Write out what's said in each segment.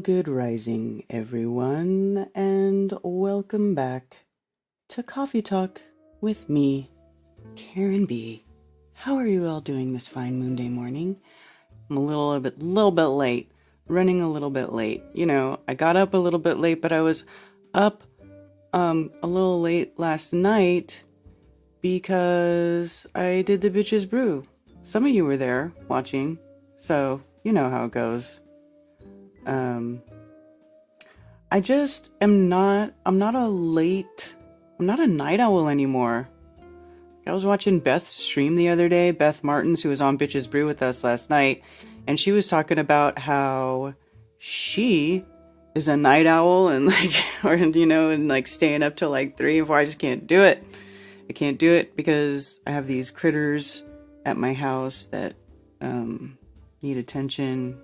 Good rising, everyone, and welcome back to Coffee Talk with me, Karen B. How are you all doing this fine Moonday morning? I'm a little bit late, running a little bit late. You know, I got up a little bit late, but I was up a little late last night because I did the Bitches Brew. Some of you were there watching, so you know how it goes. I just am not, I'm not a night owl anymore. I was watching Beth's stream the other day, Beth Martins, who was on Bitches Brew with us last night, and she was talking about how she is a night owl and staying up till like 3 and 4. I just can't do it. I can't do it because I have these critters at my house that need attention,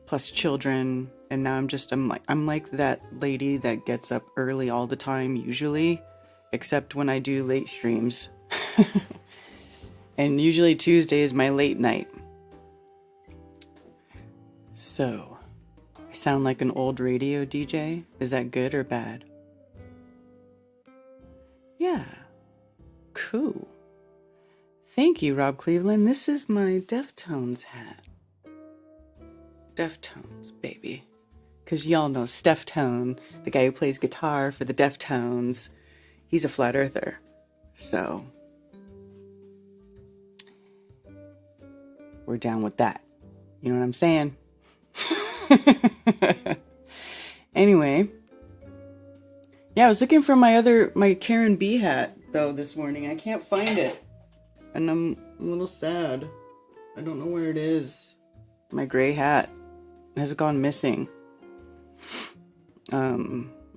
plus children. And now I'm like that lady that gets up early all the time usually, except when I do late streams. And usually Tuesday is my late night. So, I sound like an old radio DJ. Is that good or bad? Yeah. Cool. Thank you, Rob Cleveland. This is my Deftones hat. Deftones, baby. Because y'all know Steph Tone, the guy who plays guitar for the Deftones, he's a flat earther. So, we're down with that. You know what I'm saying? Anyway, yeah, I was looking for my Karen B hat, though, this morning. I can't find it. And I'm a little sad. I don't know where it is. My gray hat has gone missing.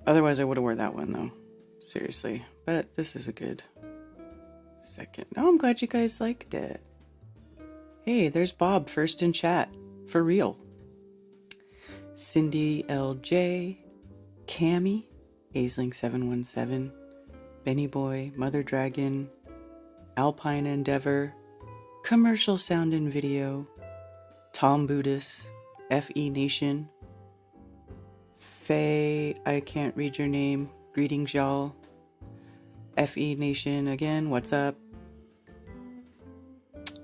Otherwise I would have worn that one though. Seriously. But this is a good second. Oh, I'm glad you guys liked it. Hey, there's Bob first in chat. For real. Cindy LJ, Cammy, Aisling717, Benny Boy, Mother Dragon, Alpine Endeavor, Commercial Sound and Video, Tom Buddhist, FE Nation, Faye, I can't read your name. Greetings, y'all. FE Nation again, what's up?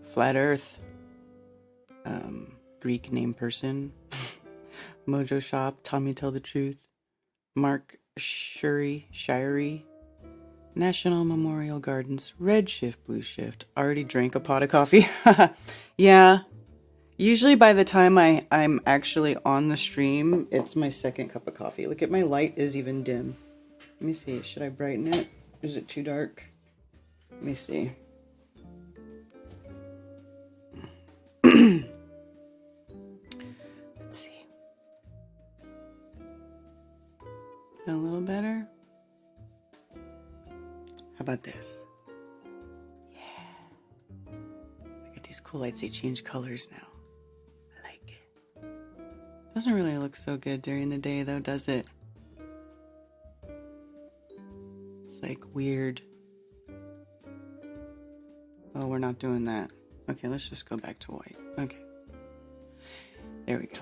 Flat Earth. Greek name person. Mojo Shop, Tommy Tell the Truth. Mark Shirey. National Memorial Gardens. Red Shift, Blue Shift. Already drank a pot of coffee. Yeah. Usually by the time I'm actually on the stream, it's my second cup of coffee. Look at my light is even dim. Let me see. Should I brighten it? Is it too dark? Let me see. Let's see. A little better? How about this? Yeah. Look at these cool lights. They change colors now. Doesn't really look so good during the day though, does it? It's like weird. Oh, we're not doing that. Okay, let's just go back to white. Okay. There we go.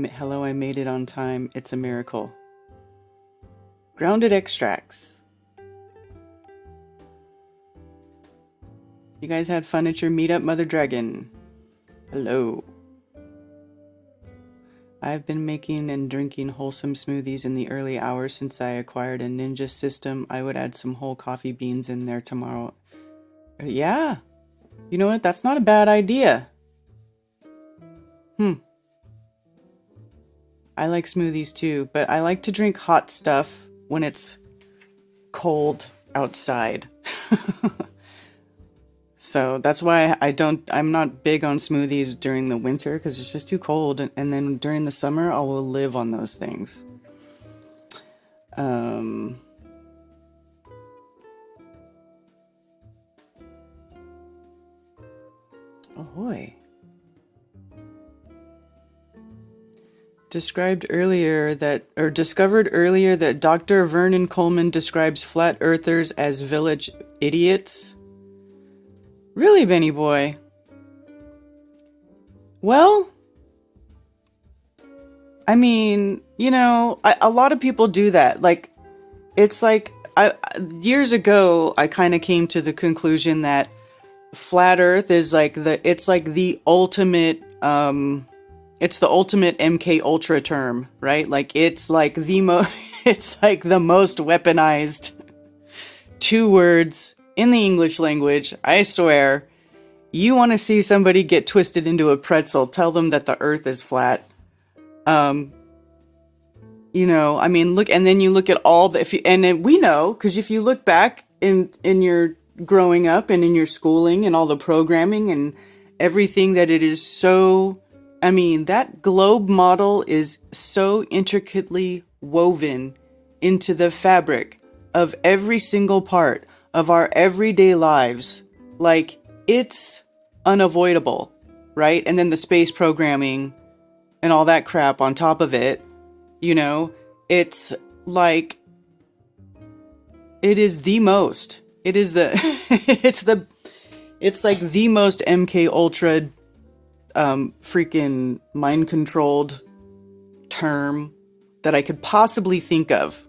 Hello, I made it on time. It's a miracle. Grounded extracts. You guys had fun at your meetup, Mother Dragon? Hello. I've been making and drinking wholesome smoothies in the early hours since I acquired a Ninja system. I would add some whole coffee beans in there tomorrow. Yeah. You know what? That's not a bad idea. I like smoothies too, but I like to drink hot stuff when it's cold outside. So that's why I'm not big on smoothies during the winter because it's just too cold. And then during the summer, I will live on those things. Ahoy. Discovered earlier that Dr. Vernon Coleman describes flat earthers as village idiots. Really, Benny boy? Well, I mean, a lot of people do that. Like, it's like, years ago, I kind of came to the conclusion that flat Earth is like it's like the ultimate, it's the ultimate MK Ultra term, right? Like, it's like it's like the most weaponized two words in the English language. I swear. You want to see somebody get twisted into a pretzel, tell them that the Earth is flat. I mean, look, and then you look at all the, we know, because if you look back in your growing up and in your schooling and all the programming and everything that it is so, I mean, that globe model is so intricately woven into the fabric of every single part of our everyday lives. Like, it's unavoidable, right? And then the space programming and all that crap on top of it, it's like, it is the most, it is the, it's like the most MK Ultra, freaking mind controlled term that I could possibly think of.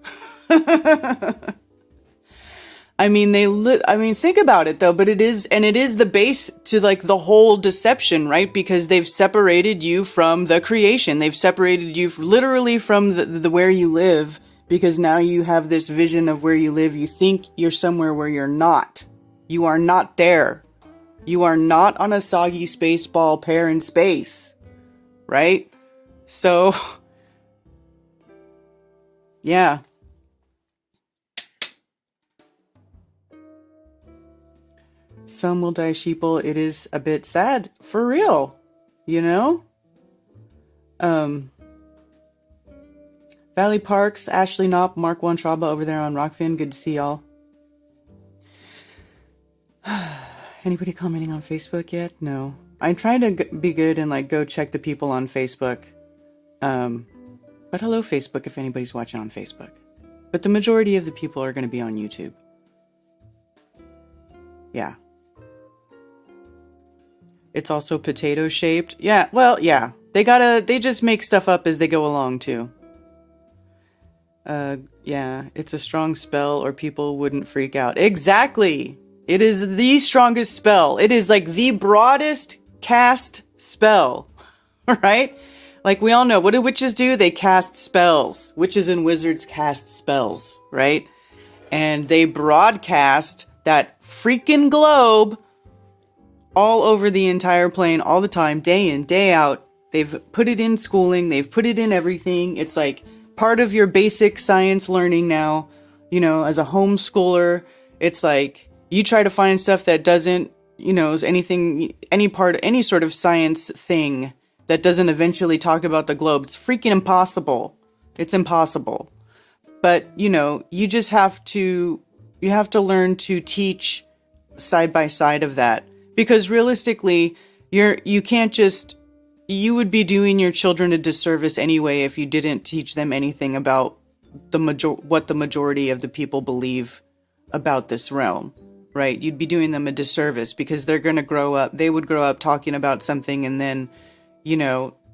I mean, think about it though, but it is the base to like the whole deception, right? Because they've separated you from the creation. They've separated you literally from the where you live, because now you have this vision of where you live. You think you're somewhere where you're not. You are not there. You are not on a soggy space ball pear in space, right? So, yeah. Some will die sheeple. It is a bit sad, for real, Valley Parks, Ashley Knopp, Mark Wontraba over there on Rockfin. Good to see y'all. Anybody commenting on Facebook yet? No. I'm trying to be good and like go check the people on Facebook. But hello, Facebook, if anybody's watching on Facebook. But the majority of the people are going to be on YouTube. Yeah. It's also potato shaped. Yeah, well, yeah. They just make stuff up as they go along too. Yeah, it's a strong spell or people wouldn't freak out. Exactly! It is the strongest spell. It is like the broadest cast spell. Right? Like we all know, what do witches do? They cast spells. Witches and wizards cast spells, right? And they broadcast that freaking globe all over the entire plane all the time, day in, day out. They've put it in schooling. They've put it in everything. It's like part of your basic science learning now, as a homeschooler. It's like you try to find stuff that doesn't, anything, any sort of science thing that doesn't eventually talk about the globe. It's freaking impossible. It's impossible. But, you just have to learn to teach side by side of that. Because realistically, you would be doing your children a disservice anyway if you didn't teach them anything about what the majority of the people believe about this realm, right? You'd be doing them a disservice because they would grow up talking about something and then,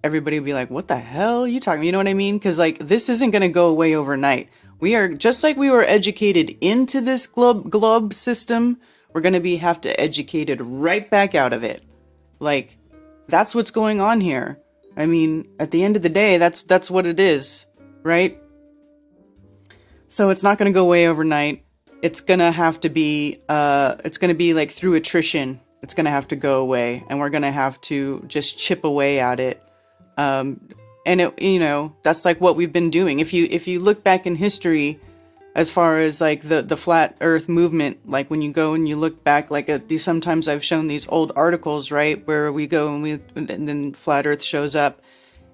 everybody would be like, what the hell are you talking about? You know what I mean? Because like, this isn't going to go away overnight. We are, just like we were educated into this globe system, we're going to have to educated right back out of it. Like, that's what's going on here. I mean, at the end of the day, that's what it is, right? So it's not going to go away overnight. It's going to have to be, it's going to be like through attrition. It's going to have to go away, and we're going to have to just chip away at it. And it, that's like what we've been doing. If you look back in history, as far as like the flat earth movement, like when you go and you look back, like sometimes I've shown these old articles, right, where we go and then flat earth shows up,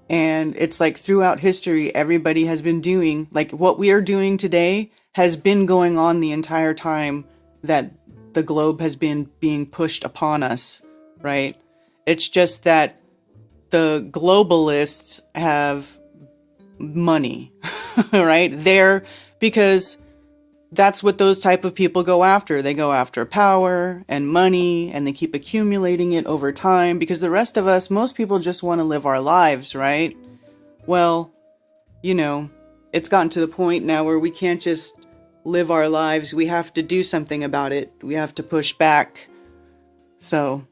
and it's like throughout history, everybody has been doing like what we are doing today has been going on the entire time that the globe has been being pushed upon us, right? It's just that the globalists have money, right? Because that's what those type of people go after. They go after power and money, and they keep accumulating it over time, because the rest of us, most people just want to live our lives, right? Well, you know, it's gotten to the point now where we can't just live our lives. We have to do something about it. We have to push back. So,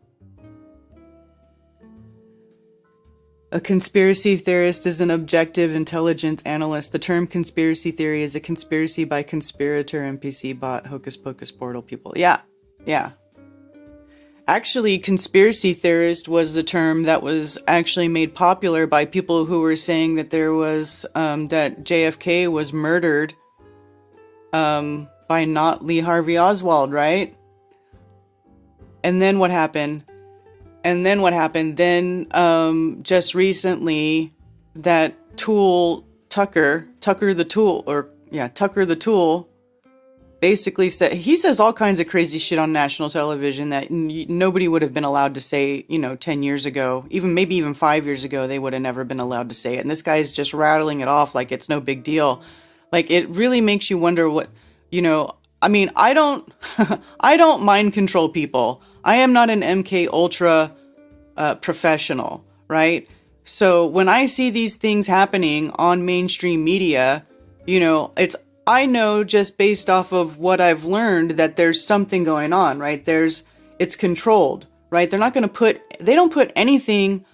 a conspiracy theorist is an objective intelligence analyst. The term conspiracy theory is a conspiracy by conspirator, NPC, bot, hocus pocus, portal people. Yeah. Actually, conspiracy theorist was the term that was actually made popular by people who were saying that there was, that JFK was murdered, by not Lee Harvey Oswald, right? And then what happened? Then, just recently, that Tucker the Tool, basically said, he says all kinds of crazy shit on national television that nobody would have been allowed to say, 10 years ago, maybe even 5 years ago, they would have never been allowed to say it. And this guy's just rattling it off like it's no big deal. Like, it really makes you wonder what, I mean, I don't, I don't mind control people. I am not an MK Ultra professional, right? So when I see these things happening on mainstream media, I know just based off of what I've learned that there's something going on, right? It's controlled, right? They don't put anything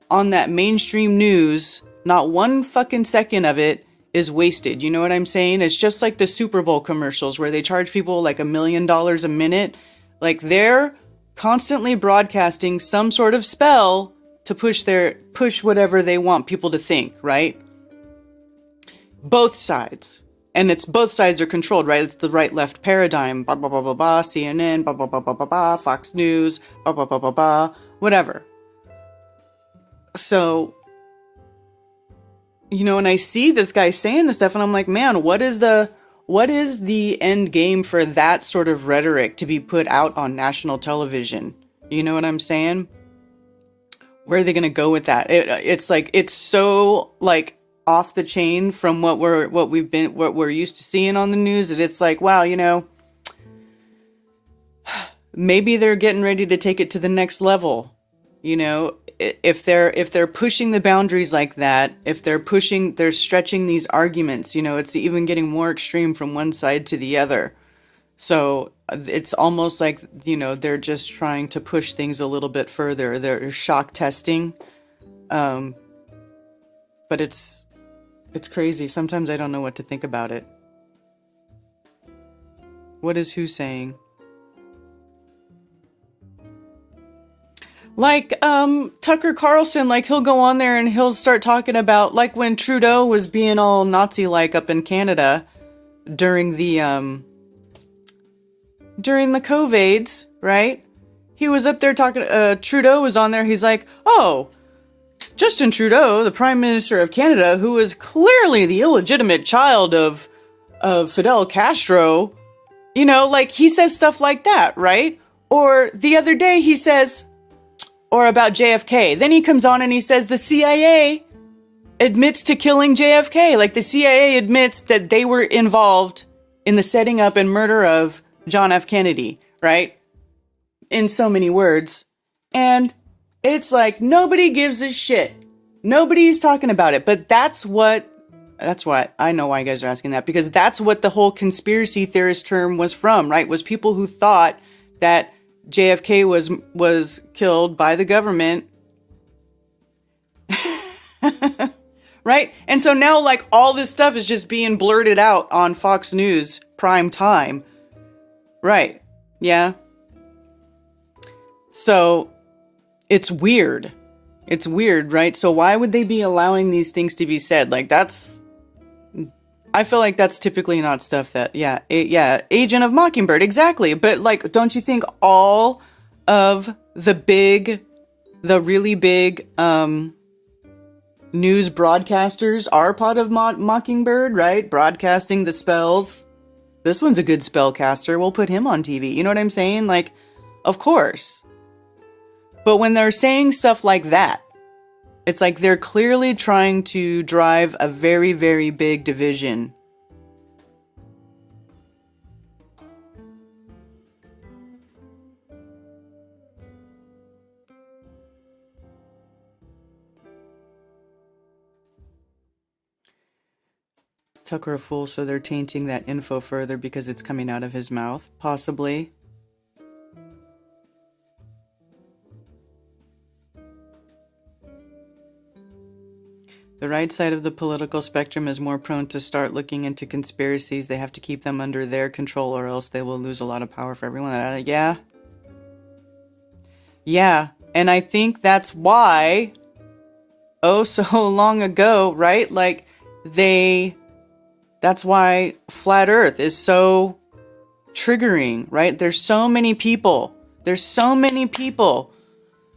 on that mainstream news. Not one fucking second of it is wasted. You know what I'm saying? It's just like the Super Bowl commercials where they charge people like $1 million a minute. Like, they're constantly broadcasting some sort of spell to push whatever they want people to think, right? Both sides. And it's both sides are controlled, right? It's the right-left paradigm. Blah, blah, blah, blah, blah, CNN, blah, blah, blah, blah, blah, blah, Fox News, blah, blah, blah, blah, blah, whatever. So, and I see this guy saying this stuff, and I'm like, man, what is the end game for that sort of rhetoric to be put out on national television? You know what I'm saying? Where are they going to go with that? It's like, it's so like off the chain from what we're used to seeing on the news, that it's like, wow, maybe they're getting ready to take it to the next level. If they're pushing the boundaries like that, if they're stretching these arguments, it's even getting more extreme from one side to the other. So it's almost like, they're just trying to push things a little bit further. They're shock testing. But it's crazy. Sometimes I don't know what to think about it. What is who saying? Like, Tucker Carlson, like, he'll go on there and he'll start talking about, like, when Trudeau was being all Nazi-like up in Canada during the COVIDs, right? He was up there talking, Trudeau was on there, he's like, oh, Justin Trudeau, the Prime Minister of Canada, who is clearly the illegitimate child of Fidel Castro, like, he says stuff like that, right? Or the other day he says, or about JFK. Then he comes on and he says the CIA admits to killing JFK. Like, the CIA admits that they were involved in the setting up and murder of John F. Kennedy, right? In so many words. And it's like, nobody gives a shit. Nobody's talking about it. But that's why I know why you guys are asking that, because that's what the whole conspiracy theorist term was from, right? Was people who thought that JFK was killed by the government. Right? And so now, like, all this stuff is just being blurted out on Fox News prime time. Right. Yeah. So it's weird. It's weird, right? So why would they be allowing these things to be said? Like, I feel like that's typically not stuff that, Agent of Mockingbird, exactly. But, like, don't you think all of the really big news broadcasters are part of Mockingbird, right? Broadcasting the spells. This one's a good spellcaster. We'll put him on TV. You know what I'm saying? Like, of course. But when they're saying stuff like that, it's like they're clearly trying to drive a very, very big division. Tucker a fool, so they're tainting that info further because it's coming out of his mouth, possibly. The right side of the political spectrum is more prone to start looking into conspiracies. They have to keep them under their control or else they will lose a lot of power for everyone. Yeah. Yeah. And I think that's why, oh, so long ago, right? Like, that's why Flat Earth is so triggering, right? There's so many people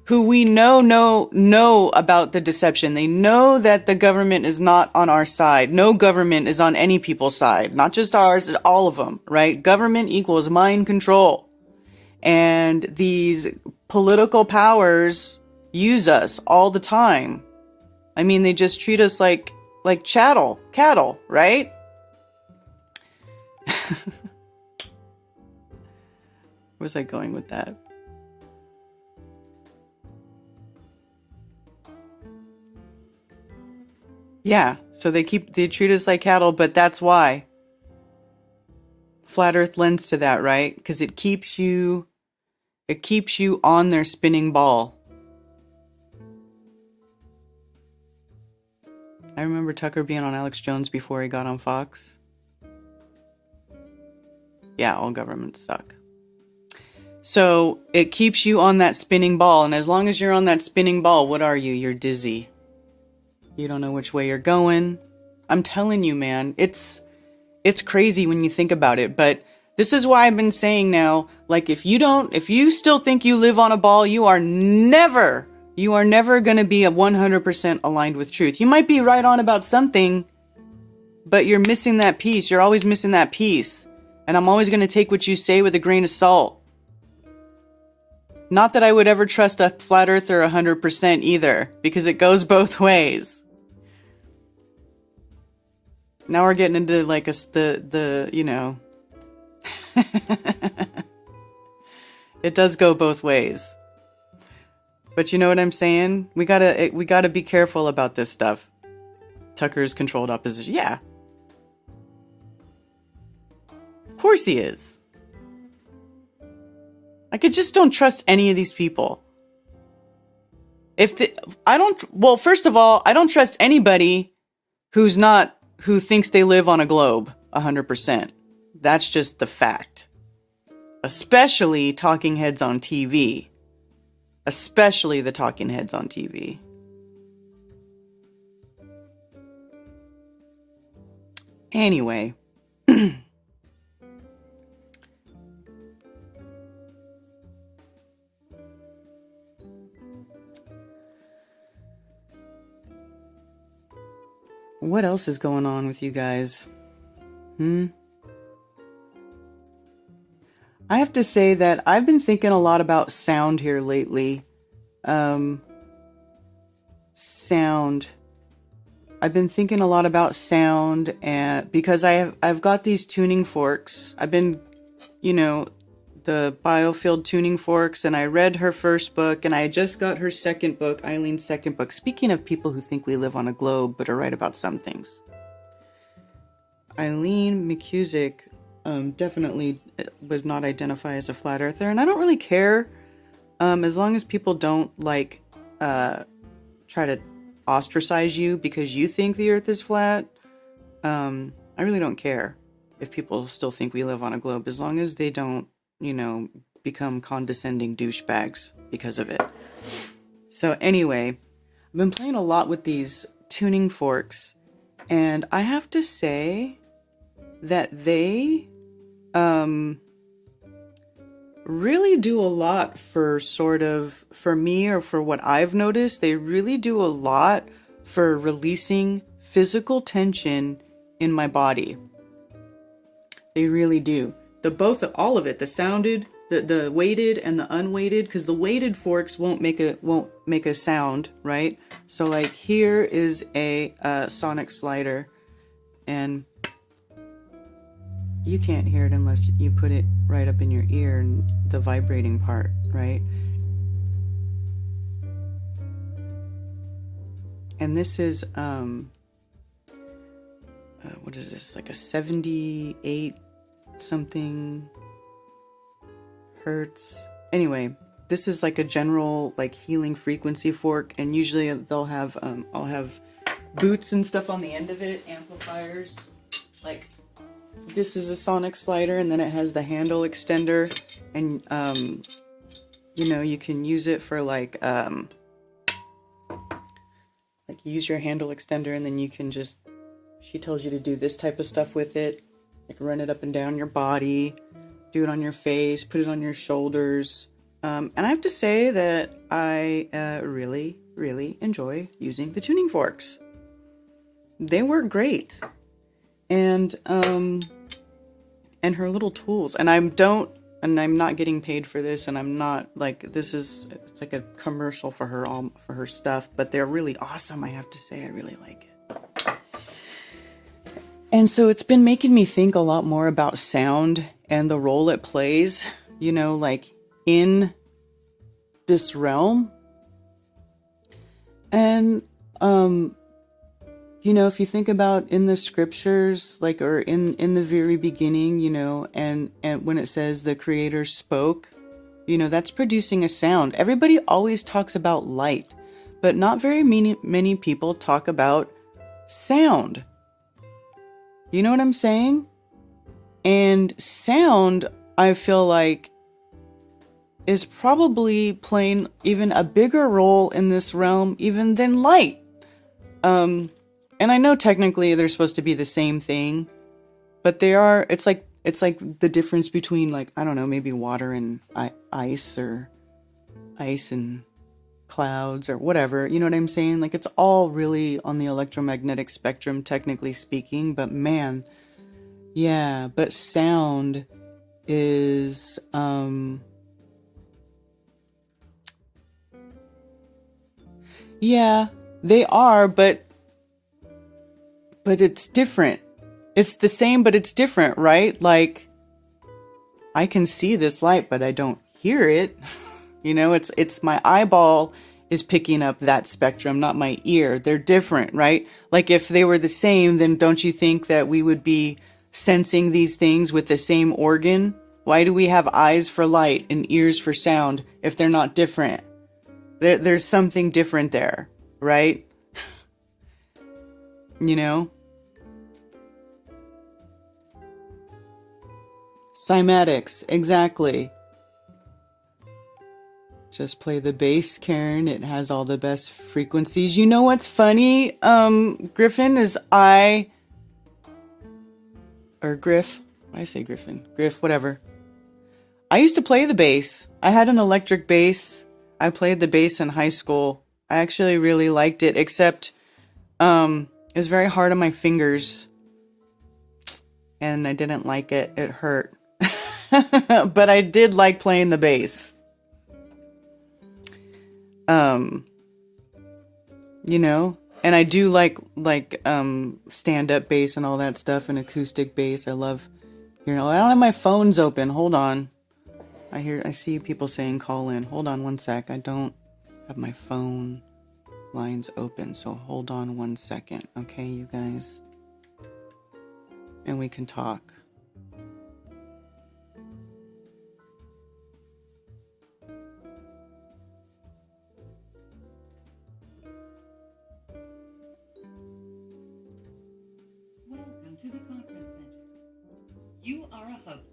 who we know about the deception. They know that the government is not on our side. No government is on any people's side, not just ours, all of them, right? Government equals mind control. And these political powers use us all the time. I mean, they just treat us like cattle, right? Where was I going with that? Yeah, so they treat us like cattle, but that's why. Flat Earth lends to that, right? Because it keeps you on their spinning ball. I remember Tucker being on Alex Jones before he got on Fox. Yeah, all governments suck. So it keeps you on that spinning ball, and as long as you're on that spinning ball, what are you? You're dizzy. You don't know which way you're going. I'm telling you, man, it's crazy when you think about it. But this is why I've been saying now, like, if you still think you live on a ball, you are never going to be 100% aligned with truth. You might be right on about something, but you're missing that piece. You're always missing that piece. And I'm always going to take what you say with a grain of salt. Not that I would ever trust a flat earther 100% either, because it goes both ways. Now we're getting into like the you know, it does go both ways. But you know what I'm saying? We gotta be careful about this stuff. Tucker's controlled opposition. Yeah. Of course he is. I just don't trust any of these people. First of all, I don't trust anybody who thinks they live on a globe 100%. That's just the fact. Especially talking heads on TV. Especially the talking heads on TV. Anyway. What else is going on with you guys? I have to say that I've been thinking a lot about sound here lately. Sound. I've been thinking a lot about sound, and because I've got these tuning forks. I've been, the biofield tuning forks, and I read her first book, and I just got her second book, Eileen's second book. Speaking of people who think we live on a globe but are right about some things. Eileen McCusick definitely would not identify as a flat earther, and I don't really care as long as people don't try to ostracize you because you think the earth is flat. I really don't care if people still think we live on a globe, as long as they don't become condescending douchebags because of it. So anyway, I've been playing a lot with these tuning forks, and I have to say that they really do a lot for me, or for what I've noticed. They really do a lot for releasing physical tension in my body. They really do. All of it, the weighted and the unweighted, because the weighted forks won't make a sound, right? So like here is a sonic slider, and you can't hear it unless you put it right up in your ear, and the vibrating part, right? And this is what what is this? Like a 78 something hertz. Anyway, this is like a general like healing frequency fork, and usually they'll have I'll have boots and stuff on the end of it, amplifiers. Like this is a sonic slider, and then it has the handle extender, and you know, you can use it for like use your handle extender, and then you can just, she tells you to do this type of stuff with it, like run it up and down your body, do it on your face, put it on your shoulders. And I have to say that I really, really enjoy using the tuning forks. They work great. And her little tools. And I'm not getting paid for this, and I'm not like, it's like a commercial for her stuff, but they're really awesome, I have to say. I really like it. And so it's been making me think a lot more about sound and the role it plays, you know, like in this realm. And, you know, if you think about in the scriptures, like, or in the very beginning, you know, and when it says the creator spoke, you know, that's producing a sound. Everybody always talks about light, but not very many people talk about sound. You know what I'm saying? And sound, I feel like, is probably playing even a bigger role in this realm even than light. And I know technically they're supposed to be the same thing, but they are, it's like the difference between, like, I don't know, maybe water and ice, or ice and clouds, or whatever, you know what I'm saying? Like, it's all really on the electromagnetic spectrum, technically speaking, but man, yeah, but sound is, yeah, they are, but it's different. It's the same, but it's different, right? Like, I can see this light, but I don't hear it. You know, it's my eyeball is picking up that spectrum, not my ear. They're different, right? Like, if they were the same, then don't you think that we would be sensing these things with the same organ? Why do we have eyes for light and ears for sound if they're not different? There's something different there, right? You know? Cymatics, exactly. Just play the bass, Karen. It has all the best frequencies. You know what's funny, Griffin, is Griff. I say Griffin. Griff, whatever. I used to play the bass. I had an electric bass. I played the bass in high school. I actually really liked it, except it was very hard on my fingers. And I didn't like it. It hurt. But I did like playing the bass. You know, and I do like stand-up bass and all that stuff, and acoustic bass. I love, you know, I don't have my phones open. Hold on. I see people saying call in. Hold on one sec. I don't have my phone lines open, so hold on one second. Okay, you guys? And we can talk. Welcome to the conference center. You are a host.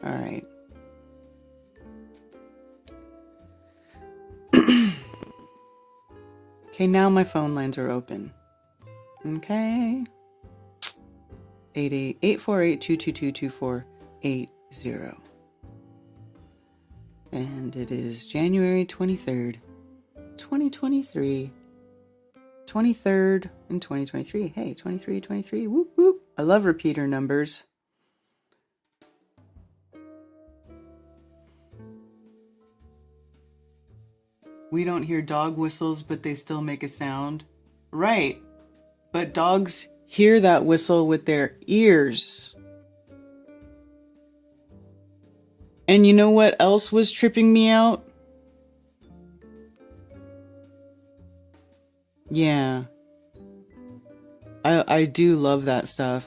All right. Okay, now my phone lines are open. Okay. 848-222-2480. And it is January 23rd, 2023. 23rd and 2023. Hey, 23. Whoop, whoop. I love repeater numbers. We don't hear dog whistles, but they still make a sound. Right. But dogs hear that whistle with their ears. And you know what else was tripping me out? Yeah. I do love that stuff.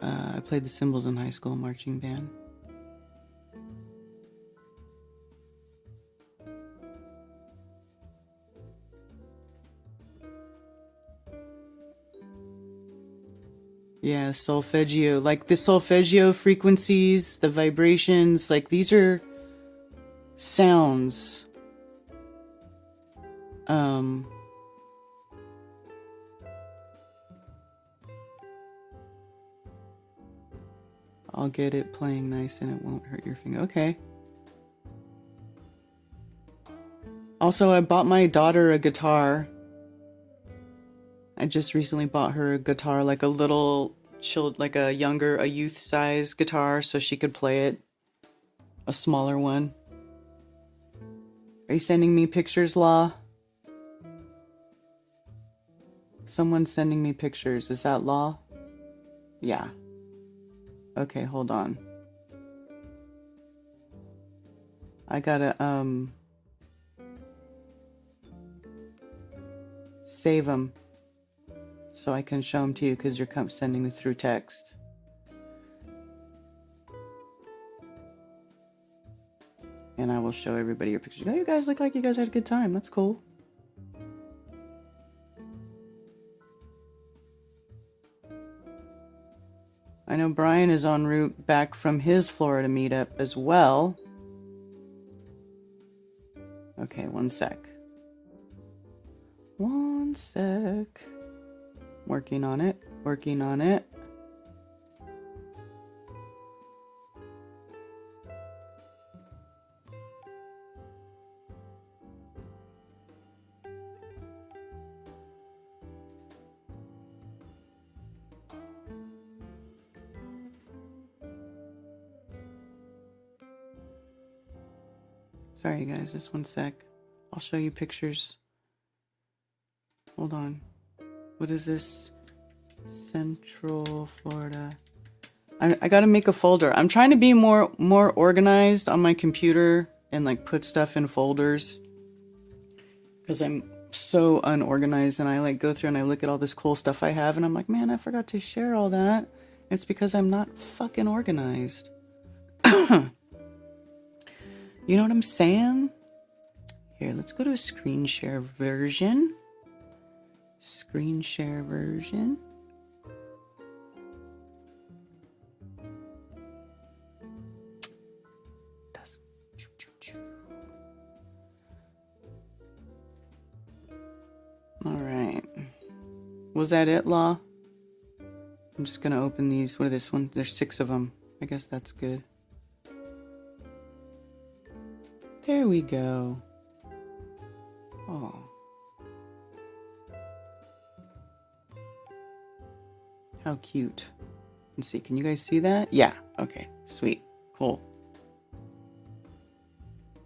I played the cymbals in high school marching band. Yeah, solfeggio. Like the solfeggio frequencies, the vibrations, like these are sounds. I'll get it playing nice and it won't hurt your finger. Okay. Also, I bought my daughter a guitar. I just recently bought her a guitar, like a little like a youth size guitar so she could play it. A smaller one. Are you sending me pictures, Law? Someone's sending me pictures. Is that Law? Yeah. Okay, hold on. I gotta, save them so I can show them to you because you're sending it through text. And I will show everybody your pictures. Oh, you guys look like you guys had a good time. That's cool. I know Brian is en route back from his Florida meetup as well. Okay, one sec. One sec. Working on it. Working on it. Sorry guys, just one sec. I'll show you pictures. Hold on. What is this? Central Florida. I gotta make a folder. I'm trying to be more organized on my computer and like put stuff in folders. Because I'm so unorganized and I like go through and I look at all this cool stuff I have and I'm like, man, I forgot to share all that. It's because I'm not fucking organized. You know what I'm saying? Here, let's go to a screen share version. Screen share version. All right. Was that it, Law? I'm just gonna open these. What are this one? There's 6 of them. I guess that's good. There we go. Oh. How cute. Let's see, can you guys see that? Yeah, okay, sweet, cool.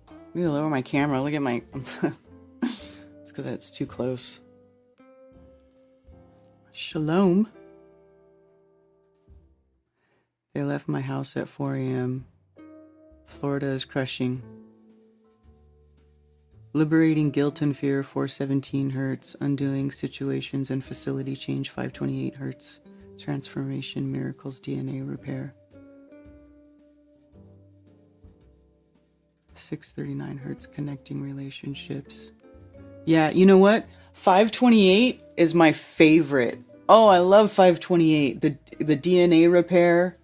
I'm gonna lower my camera, look at my... It's because it's too close. Shalom. They left my house at 4 a.m. Florida is crushing. Liberating guilt and fear, 417 hertz. Undoing situations and facility change, 528 hertz. Transformation, miracles, DNA repair. 639 hertz, connecting relationships. Yeah, you know what? 528 is my favorite. Oh, I love 528. The DNA repair.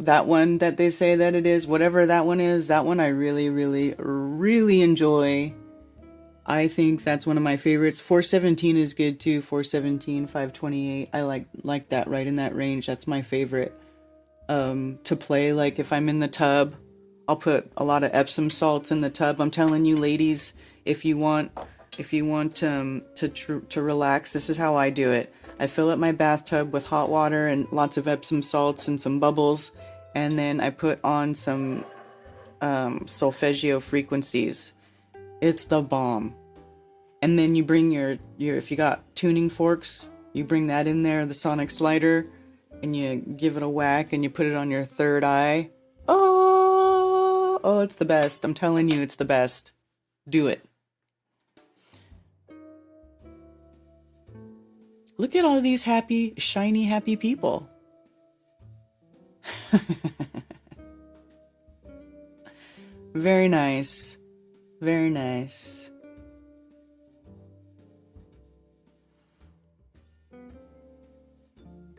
That one that they say that it is, whatever that one is, that one I really, really, really enjoy. I think that's one of my favorites. 417 is good too. 417, 528. I like that, right in that range. That's my favorite. To play, like if I'm in the tub, I'll put a lot of Epsom salts in the tub. I'm telling you, ladies, if you want to relax, this is how I do it. I fill up my bathtub with hot water and lots of Epsom salts and some bubbles, and then I put on some solfeggio frequencies. It's the bomb. And then you bring your if you got tuning forks, you bring that in there, the sonic slider, and you give it a whack and you put it on your third eye. Oh, it's the best. I'm telling you, it's the best. Do it. Look at all these happy, shiny, happy people. Very nice. Very nice.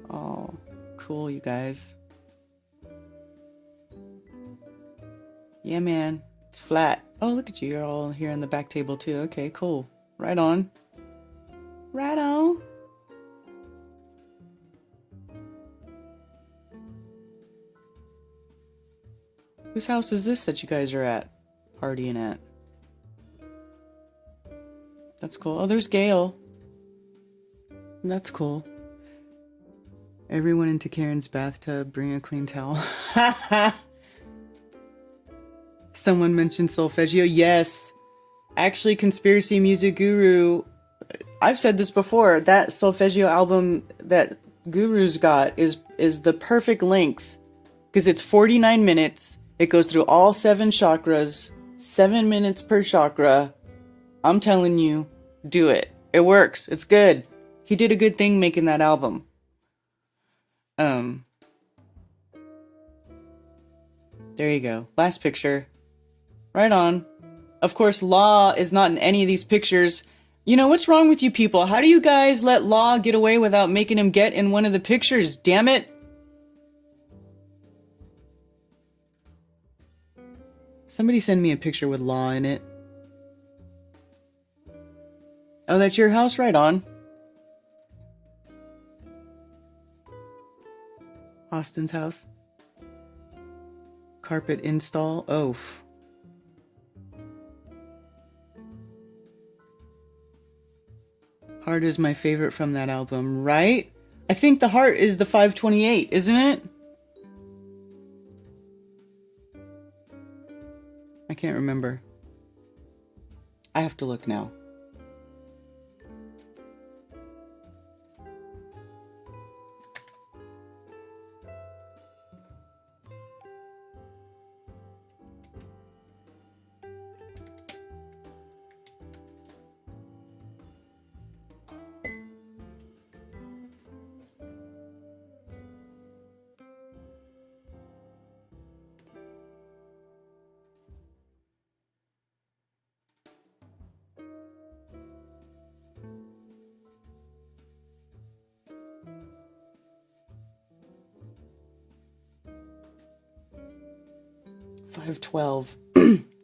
Oh, cool, you guys. Yeah, man. It's flat. Oh, look at you. You're all here on the back table, too. Okay, cool. Right on. Right on. Whose house is this that you guys are at? Partying at? That's cool. Oh, there's Gail. That's cool. Everyone into Karen's bathtub. Bring a clean towel. Someone mentioned solfeggio. Yes. Actually, Conspiracy Music Guru. I've said this before. That solfeggio album that Guru's got is the perfect length. Because it's 49 minutes. It goes through all 7 chakras. 7 minutes per chakra. I'm telling you, do it. It works. It's good. He did a good thing making that album. There you go. Last picture. Right on. Of course, Law is not in any of these pictures. You know, what's wrong with you people? How do you guys let Law get away without making him get in one of the pictures? Damn it. Somebody send me a picture with Law in it. Oh, that's your house? Right on. Austin's house. Carpet install. Oh. Heart is my favorite from that album, right? I think the Heart is the 528, isn't it? I can't remember. I have to look now.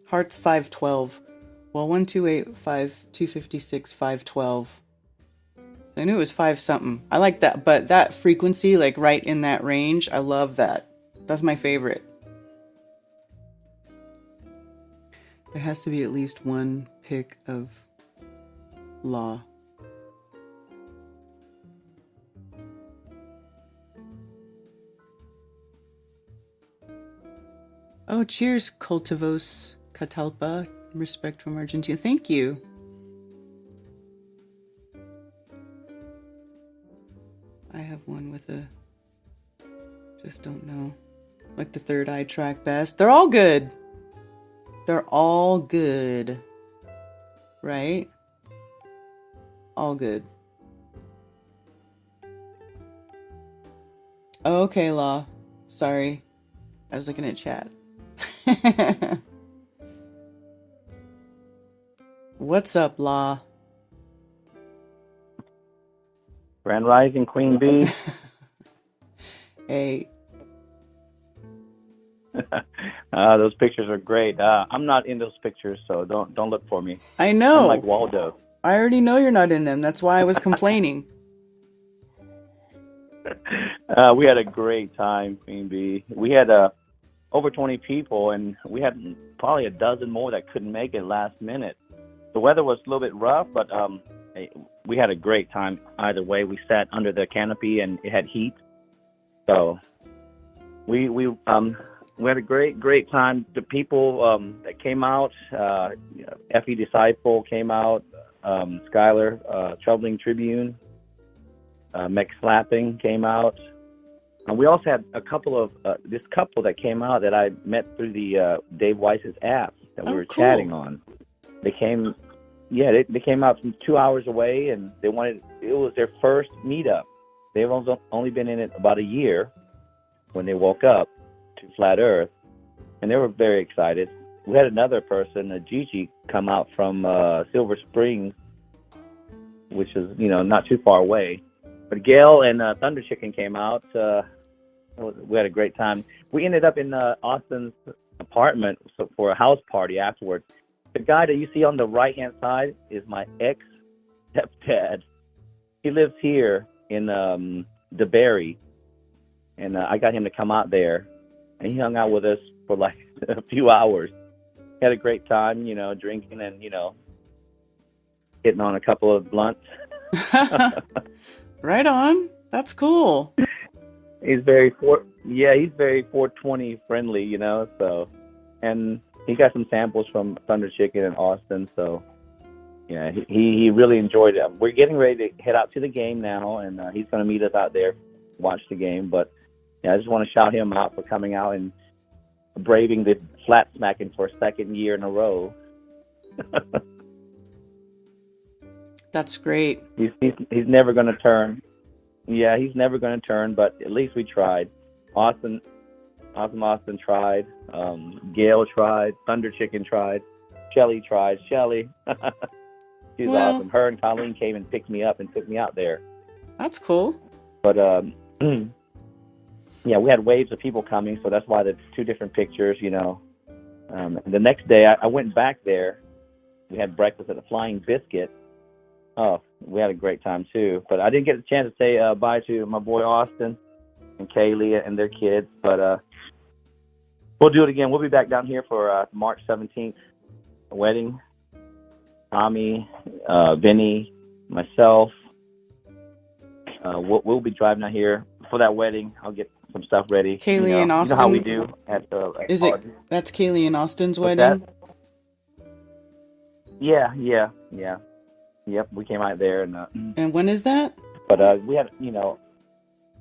Heart's 512. Well, 1285, 256, 512. I knew it was 5 something. I like that, but that frequency, like right in that range, I love that. That's my favorite. There has to be at least one pick of Law. Oh, cheers, Cultivos Catalpa. Respect from Argentina. Thank you. I have one with a... just don't know. Like the Third Eye track best. They're all good. They're all good. Right? All good. Oh, okay, Law. Sorry. I was looking at chat. What's up, Law? Grand Rising, Queen Bee. Hey. Those pictures are great. I'm not in those pictures, so don't look for me. I know. I'm like Waldo. I already know you're not in them. That's why I was complaining. We had a great time, Queen Bee. We had over 20 people, and we had probably a dozen more that couldn't make it last minute. The weather was a little bit rough, but we had a great time either way. We sat under the canopy, and it had heat. So we had a great time. The people that came out, Effie Disciple came out, Skylar, Troubling Tribune, Meg Slapping came out. And we also had a couple of, this couple that came out that I met through the Dave Weiss's app that we were cool. chatting on. They came, yeah, they came out from 2 hours away, and they wanted. It was their first meetup. They've only been in it about a year when they woke up to flat Earth, and they were very excited. We had another person, Gigi, come out from Silver Springs, which is not too far away. But Gail and Thunder Chicken came out. We had a great time. We ended up in Austin's apartment for a house party afterwards. The guy that you see on the right-hand side is my ex-stepdad. He lives here in DeBerry, and I got him to come out there, and he hung out with us for like a few hours. Had a great time, drinking and, hitting on a couple of blunts. Right on. That's cool. He's very 420 friendly, so, and he got some samples from Thunder Chicken in Austin, so yeah, he really enjoyed it. We're getting ready to head out to the game now, and he's going to meet us out there, watch the game. But yeah, I just want to shout him out for coming out and braving the flat smacking for a second year in a row. That's great. He's never going to turn. Yeah, he's never going to turn, but at least we tried. Austin tried. Gail tried. Thunder Chicken tried. Shelly tried. Shelly. She's awesome. Her and Colleen came and picked me up and took me out there. That's cool. But yeah, we had waves of people coming, so that's why the two different pictures, And the next day, I went back there. We had breakfast at the Flying Biscuit. Oh, we had a great time too. But I didn't get a chance to say bye to my boy Austin and Kaylee and their kids. But we'll do it again. We'll be back down here for March 17th wedding. Tommy, Vinny, myself. We'll be driving out here for that wedding. I'll get some stuff ready. Kaylee and Austin. You know how we do at Is it? That's Kaylee and Austin's wedding. Yeah. Yep, we came out there and. And when is that? But we had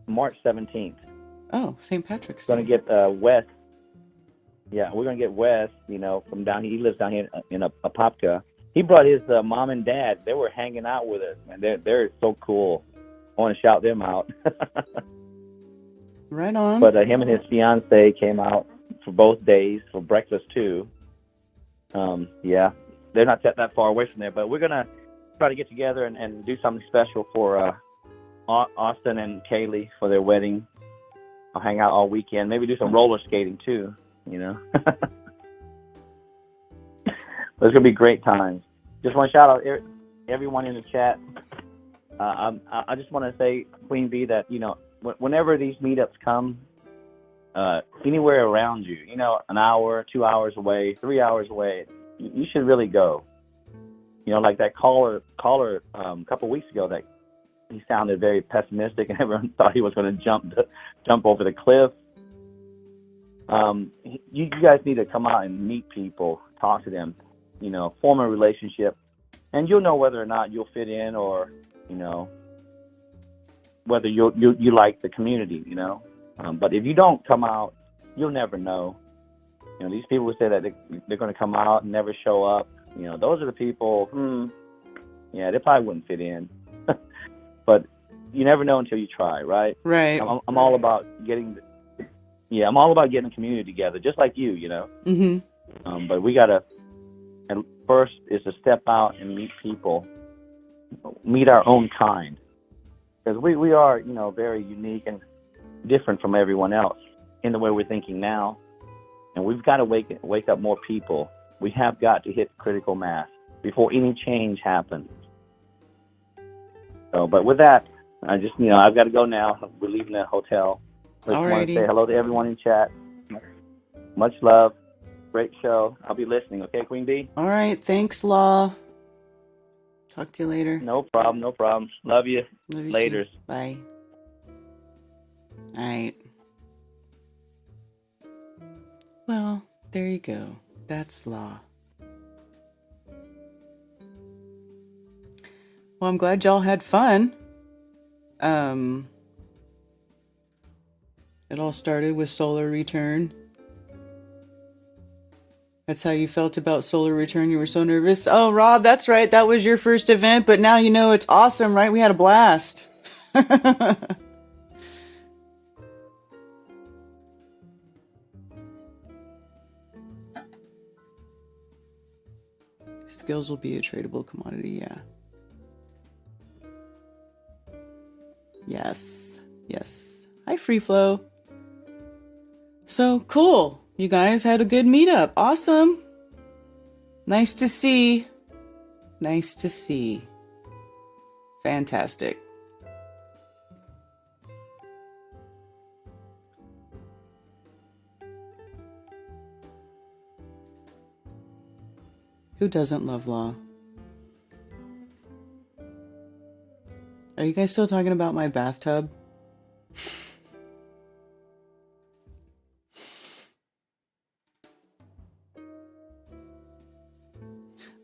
March 17th. Oh, St. Patrick's Day. Going to get Wes. Yeah, we're going to get Wes. From down here. He lives down here in Apopka. He brought his mom and dad. They were hanging out with us, and they're so cool. I want to shout them out. Right on. But him and his fiance came out for both days for breakfast too. Yeah, they're not that far away from there, but we're gonna try to get together and do something special for Austin and Kaylee for their wedding. I'll hang out all weekend. Maybe do some roller skating too. But it's gonna be great times. Just want to shout out everyone in the chat. I just want to say, Queen Bee, that whenever these meetups come, anywhere around you, an hour, 2 hours away, 3 hours away, you should really go. Like that caller a couple of weeks ago, that he sounded very pessimistic, and everyone thought he was going to jump over the cliff. You guys need to come out and meet people, talk to them, form a relationship, and you'll know whether or not you'll fit in or whether you like the community, but if you don't come out, you'll never know. These people who say that they're going to come out and never show up, those are the people, they probably wouldn't fit in. But you never know until you try, right? Right. I'm all about getting the community together, just like you, Mm-hmm. But we gotta, and first is to step out and meet people, meet our own kind, because we are, very unique and different from everyone else in the way we're thinking now, and we've got to wake up more people. We have got to hit critical mass before any change happens. So, but with that, I just, I've got to go now. We're leaving the hotel. I just want to say hello to everyone in chat. Much love. Great show. I'll be listening. Okay, Queen Bee? All right. Thanks, Law. Talk to you later. No problem. Love you. Love you Laters. too. Bye. All right. Well, there you go. That's Law. Well, I'm glad y'all had fun. It all started with Solar Return. That's how you felt about Solar Return. You were so nervous. Oh, Rob, that's right. That was your first event, but now you know it's awesome, right? We had a blast. Skills will be a tradable commodity, yeah. Yes. Yes. Hi, Free Flow. So, cool. You guys had a good meetup. Awesome. Nice to see. Nice to see. Fantastic. Who doesn't love law? Are you guys still talking about my bathtub?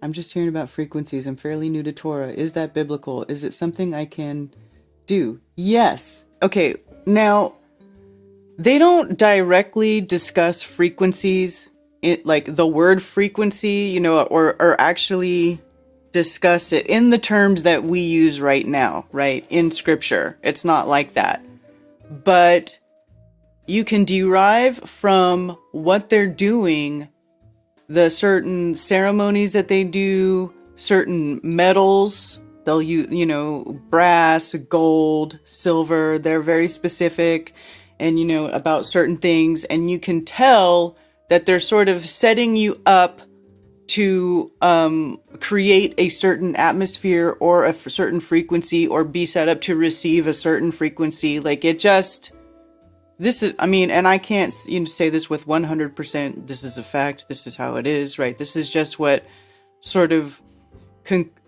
I'm just hearing about frequencies. I'm fairly new to Torah. Is that biblical? Is it something I can do? Yes. Okay, now, they don't directly discuss frequencies, like the word frequency, you know, or actually discuss it in the terms that we use right now, right? In scripture. It's not like that. But you can derive from what they're doing, the certain ceremonies that they do, certain metals, they'll use, you know, brass, gold, silver, they're very specific, and, you know, about certain things, and you can tell that they're sort of setting you up to create a certain atmosphere or a certain frequency, or be set up to receive a certain frequency. Like, it just... This is, I mean, and I can't, you know, say this with 100%, this is a fact, this is how it is, right? This is just what sort of,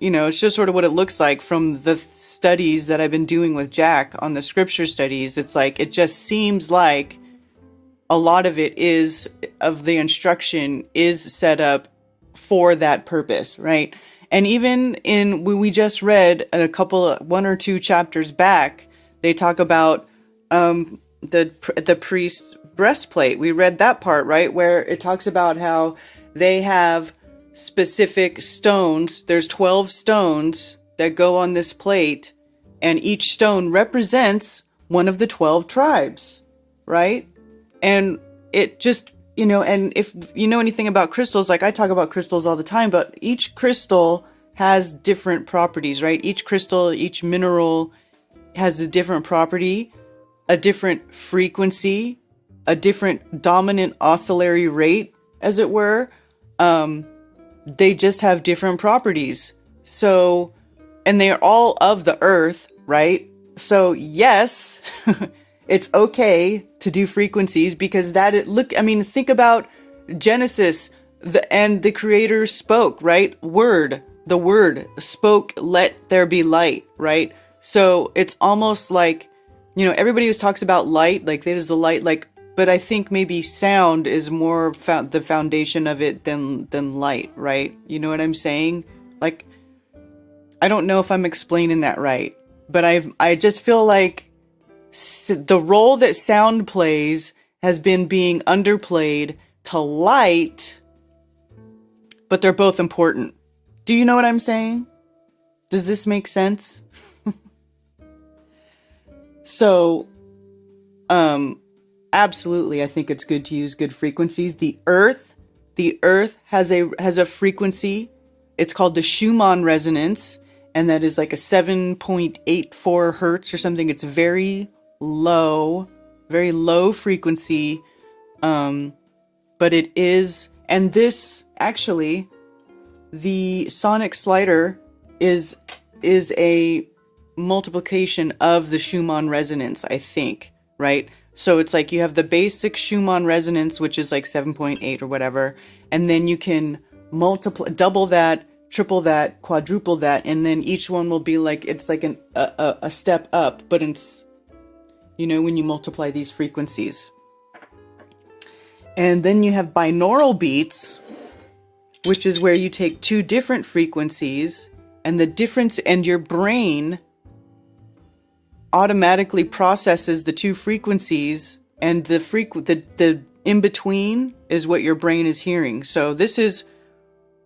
you know, it's just sort of what it looks like from the studies that I've been doing with Jack on the scripture studies. It's like, it just seems like a lot of it is, of the instruction is set up for that purpose, right? And even in, we just read one or two chapters back, they talk about, the priest's breastplate. We read that part, right? Where it talks about how they have specific stones. There's 12 stones that go on this plate, and each stone represents one of the 12 tribes, right? And it just, you know, and if you know anything about crystals, like I talk about crystals all the time, but each crystal has different properties, right? Each crystal, each mineral has a different property, a different frequency, a different dominant oscillatory rate, as it were. They just have different properties. So, and they are all of the earth, right? So yes, it's okay to do frequencies, because think about Genesis, and the creator spoke, right? The word spoke, let there be light, right? So it's almost like, you know, everybody always talks about light, like there's the light, like, but I think maybe sound is more the foundation of it than light, right? You know what I'm saying? Like, I don't know if I'm explaining that right, but I just feel like the role that sound plays has been being underplayed to light, but they're both important. Do you know what I'm saying? Does this make sense? So, absolutely, I think it's good to use good frequencies. The Earth has a frequency. It's called the Schumann resonance, and that is like a 7.84 hertz or something. It's very low frequency. But it is, and this actually, the sonic slider is a multiplication of the Schumann resonance, I think, right? So it's like you have the basic Schumann resonance, which is like 7.8 or whatever, and then you can double that, triple that, quadruple that, and then each one will be like, it's like a step up, but it's, you know, when you multiply these frequencies. And then you have binaural beats, which is where you take two different frequencies, and the difference, and your brain automatically processes the two frequencies, and the in between is what your brain is hearing. So this is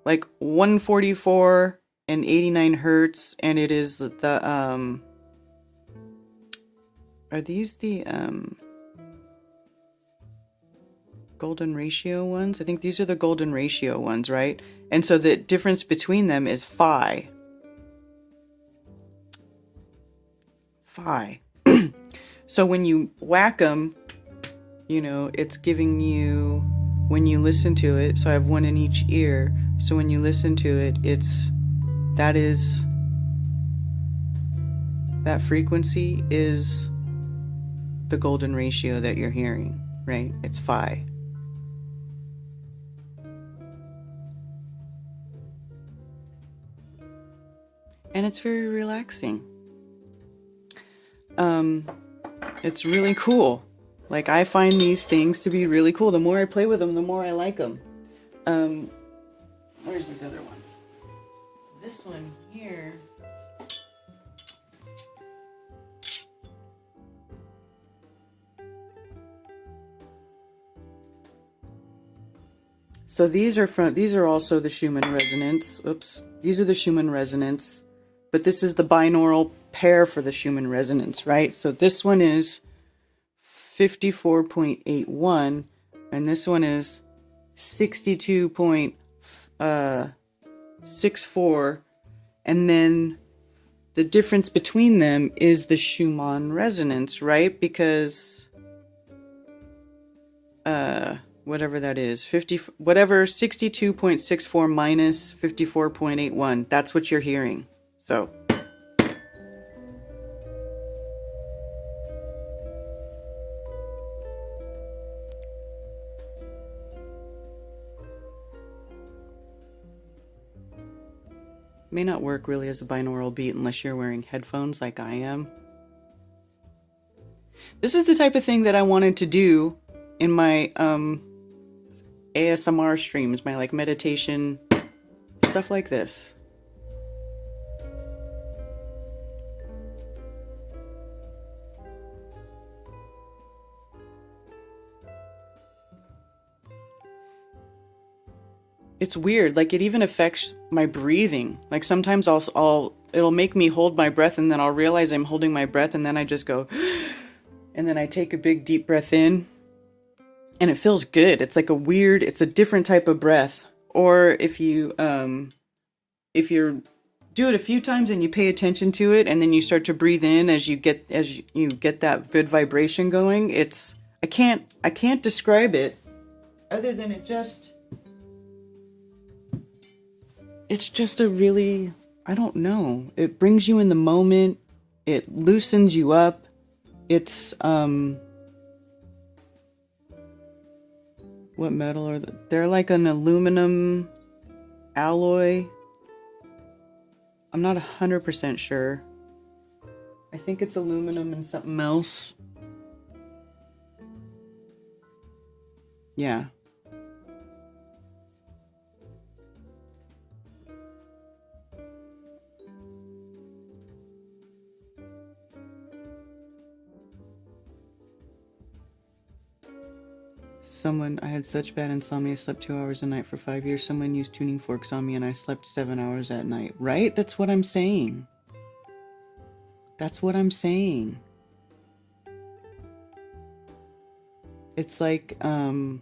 like 144 and 89 hertz, and it is the are these the golden ratio ones? I think these are the golden ratio ones, right? And so the difference between them is phi. So when you whack them, you know, it's giving you, when you listen to it, so I have one in each ear, so when you listen to it, that frequency is the golden ratio that you're hearing, right? It's phi. And it's very relaxing. It's really cool. Like, I find these things to be really cool. The more I play with them, the more I like them. Where's these other ones? This one here. So these are also the Schumann resonance. Oops. These are the Schumann resonance. But this is the binaural pair for the Schumann resonance, right? So this one is 54.81, and this one is 62.64, and then the difference between them is the Schumann resonance, right? Because whatever that is, 62.64 minus 54.81, that's what you're hearing. So may not work really as a binaural beat unless you're wearing headphones like I am. This is the type of thing that I wanted to do in my ASMR streams, my like meditation, stuff like this. It's weird, like it even affects my breathing. Like sometimes it'll make me hold my breath, and then I'll realize I'm holding my breath, and then I just go, and then I take a big deep breath in, and it feels good. It's like it's a different type of breath. Or if you do it a few times and you pay attention to it, and then you start to breathe in as you get that good vibration going. I can't describe it other than it's just a really, I don't know. It brings you in the moment. It loosens you up. It's, what metal are they? They're like an aluminum alloy. I'm not 100% sure. I think it's aluminum and something else. Yeah. I had such bad insomnia, slept 2 hours a night for 5 years. Someone used tuning forks on me and I slept 7 hours at night. Right? That's what I'm saying. It's like, cause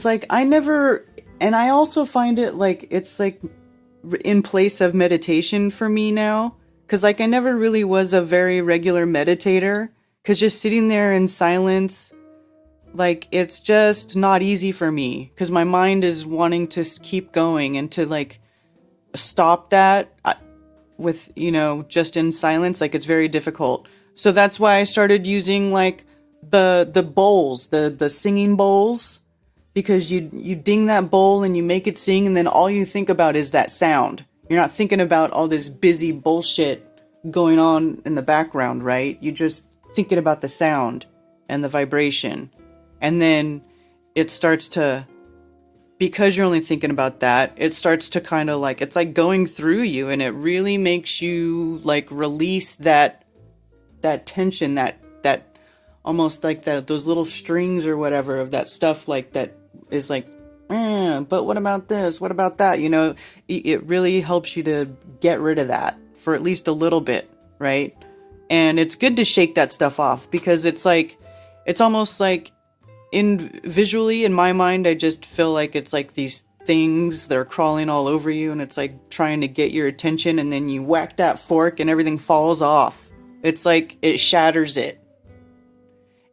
like and I also find it like, it's like in place of meditation for me now. Cause like I never really was a very regular meditator. Cause just sitting there in silence, like it's just not easy for me because my mind is wanting to keep going, and to like stop that with, just in silence, like it's very difficult. So that's why I started using like the bowls, the singing bowls, because you ding that bowl and you make it sing, and then all you think about is that sound. You're not thinking about all this busy bullshit going on in the background, right? You're just thinking about the sound and the vibration. And then it starts to, because you're only thinking about that, it starts to kind of like, it's like going through you, and it really makes you like release that tension, that almost like that, those little strings or whatever of that stuff, like that is like, but what about this? What about that? You know, it really helps you to get rid of that for at least a little bit, right? And it's good to shake that stuff off because it's like, it's almost like visually in my mind, I just feel like it's like these things that are crawling all over you and it's like trying to get your attention, and then you whack that fork and everything falls off. It's like it shatters it.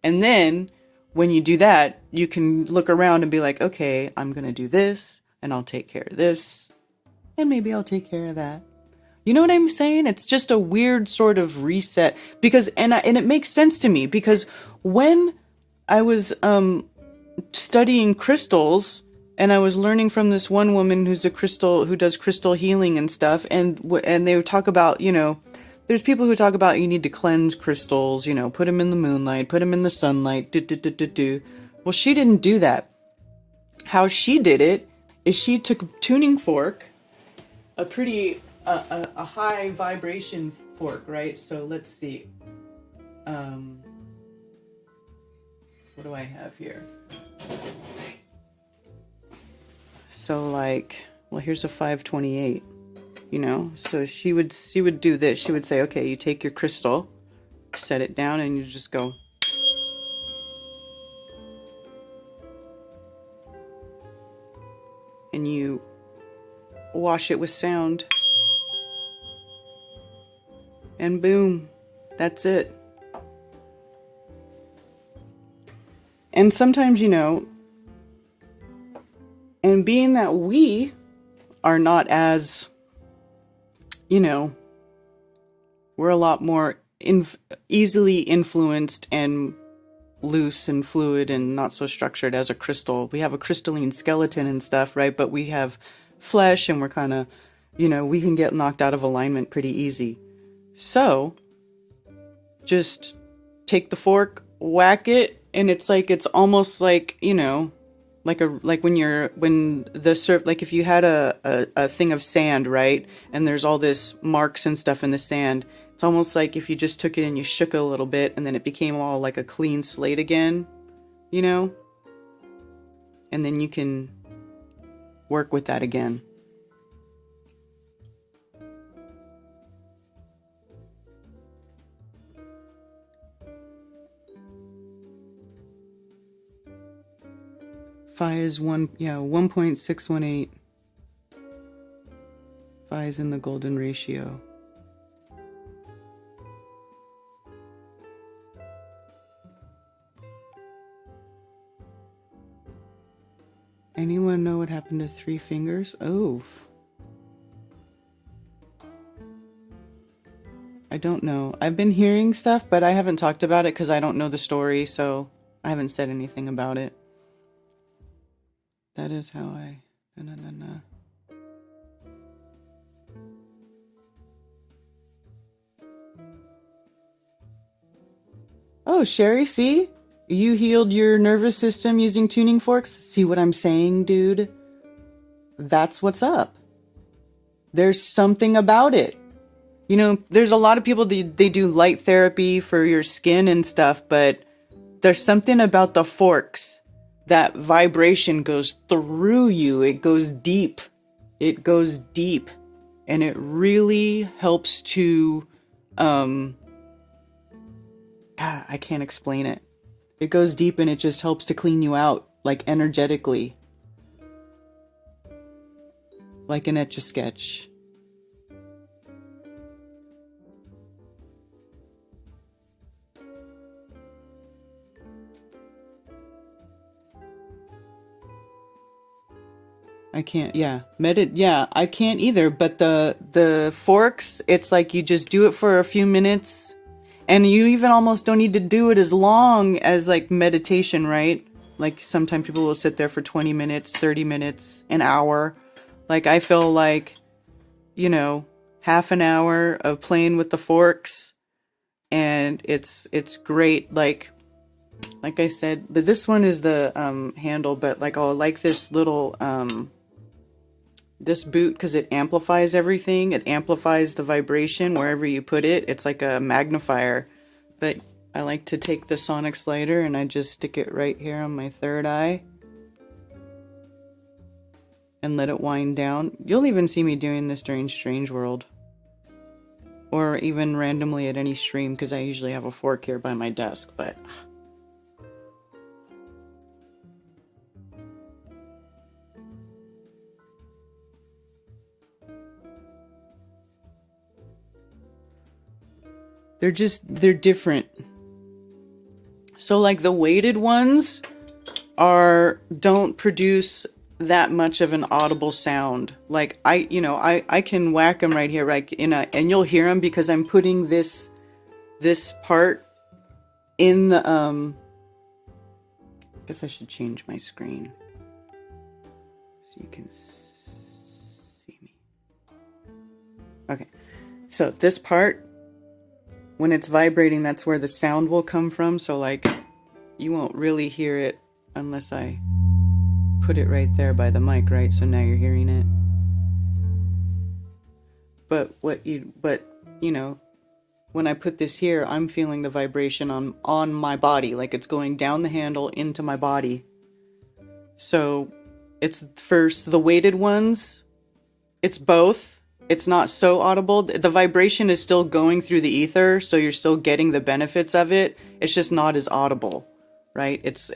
And then when you do that, you can look around and be like, okay, I'm going to do this and I'll take care of this. And maybe I'll take care of that. You know what I'm saying? It's just a weird sort of reset because, and it makes sense to me because when I was studying crystals and I was learning from this one woman who does crystal healing and stuff, and they would talk about, you know, there's people who talk about you need to cleanse crystals, you know, put them in the moonlight, put them in the sunlight, do. Well, she didn't do that. How she did it is she took a tuning fork, a pretty, a high vibration fork, right? So let's see. What do I have here? So like, well, here's a 528. You know, so she would do this. She would say, okay, you take your crystal, set it down, and you just go. And you wash it with sound. And boom, that's it. And sometimes, you know, and being that we are not as, you know, we're a lot more easily influenced and loose and fluid and not so structured as a crystal. We have a crystalline skeleton and stuff, right? But we have flesh and we're kind of, you know, we can get knocked out of alignment pretty easy. So just take the fork, whack it, and it's almost like, you know, like when the surf, like if you had a thing of sand, right? And there's all this marks and stuff in the sand. It's almost like if you just took it and you shook it a little bit and then it became all like a clean slate again, you know? And then you can work with that again. Phi is 1.618. Phi is in the golden ratio. Anyone know what happened to 3 fingers? Oh. I don't know. I've been hearing stuff, but I haven't talked about it because I don't know the story, so I haven't said anything about it. That is how I... No. Oh, Sherry, see? You healed your nervous system using tuning forks? See what I'm saying, dude? That's what's up. There's something about it. You know, there's a lot of people, they do light therapy for your skin and stuff, but there's something about the forks. That vibration goes through you. It goes deep. It goes deep. And it really helps to, I can't explain it. It goes deep and it just helps to clean you out, like energetically. Like an Etch-a-Sketch. I can't, I can't either, but the forks, it's like you just do it for a few minutes, and you even almost don't need to do it as long as like meditation, right? Like sometimes people will sit there for 20 minutes, 30 minutes, an hour. Like I feel like, you know, half an hour of playing with the forks, and it's great. Like I said, this one is the handle, but like I like this little this boot because it amplifies everything. It amplifies the vibration wherever you put it. It's like a magnifier. But I like to take the sonic slider and I just stick it right here on my third eye and let it wind down. You'll even see me doing this during Strange World. Or even randomly at any stream, because I usually have a fork here by my desk, but... they're different. So like the weighted ones don't produce that much of an audible sound. Like I can whack them right here, like and you'll hear them because I'm putting this part in the I guess I should change my screen so you can see me. Okay, so this part, when it's vibrating, that's where the sound will come from. So like you won't really hear it unless I put it right there by the mic, right? So now you're hearing it. But when I put this here, I'm feeling the vibration on my body, like it's going down the handle into my body. So it's first the weighted ones. It's both. It's not so audible. The vibration is still going through the ether, so you're still getting the benefits of it. It's just not as audible, right? It's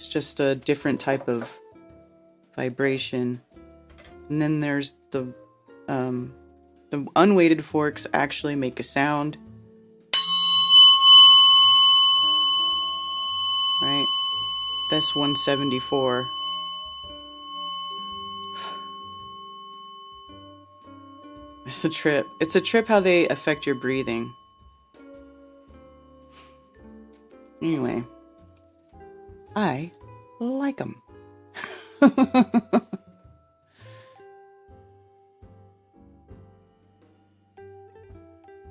just a different type of vibration. And then there's the unweighted forks actually make a sound. Right? That's 174. It's a trip. It's a trip how they affect your breathing. Anyway, I like them.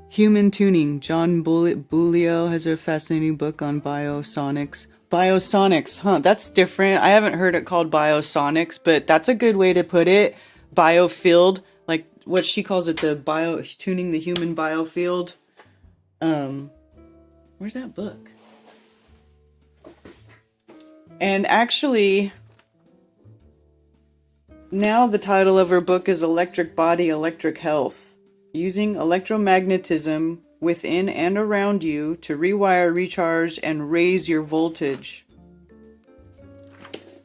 Human Tuning. John Bulio has a fascinating book on biosonics. Biosonics, huh? That's different. I haven't heard it called biosonics, but that's a good way to put it. Biofield, like what she calls it, tuning the human biofield. Where's that book? And actually, now the title of her book is Electric Body, Electric Health. Using electromagnetism within and around you to rewire, recharge, and raise your voltage.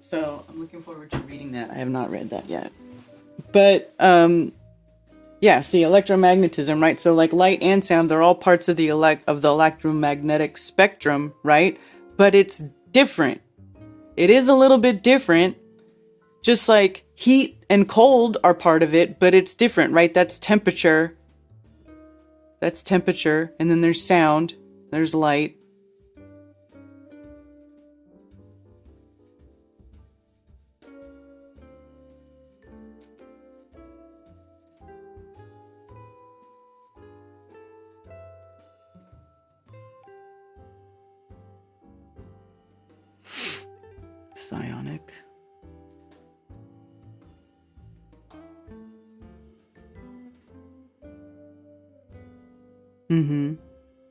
So I'm looking forward to reading that. I have not read that yet. But yeah, see, electromagnetism, right? So like light and sound, they're all parts of the electromagnetic spectrum, right? But it's different. It is a little bit different. Just like heat and cold are part of it, but it's different, right? That's temperature. That's temperature. And then there's sound. There's light. Psionic. Mm-hmm.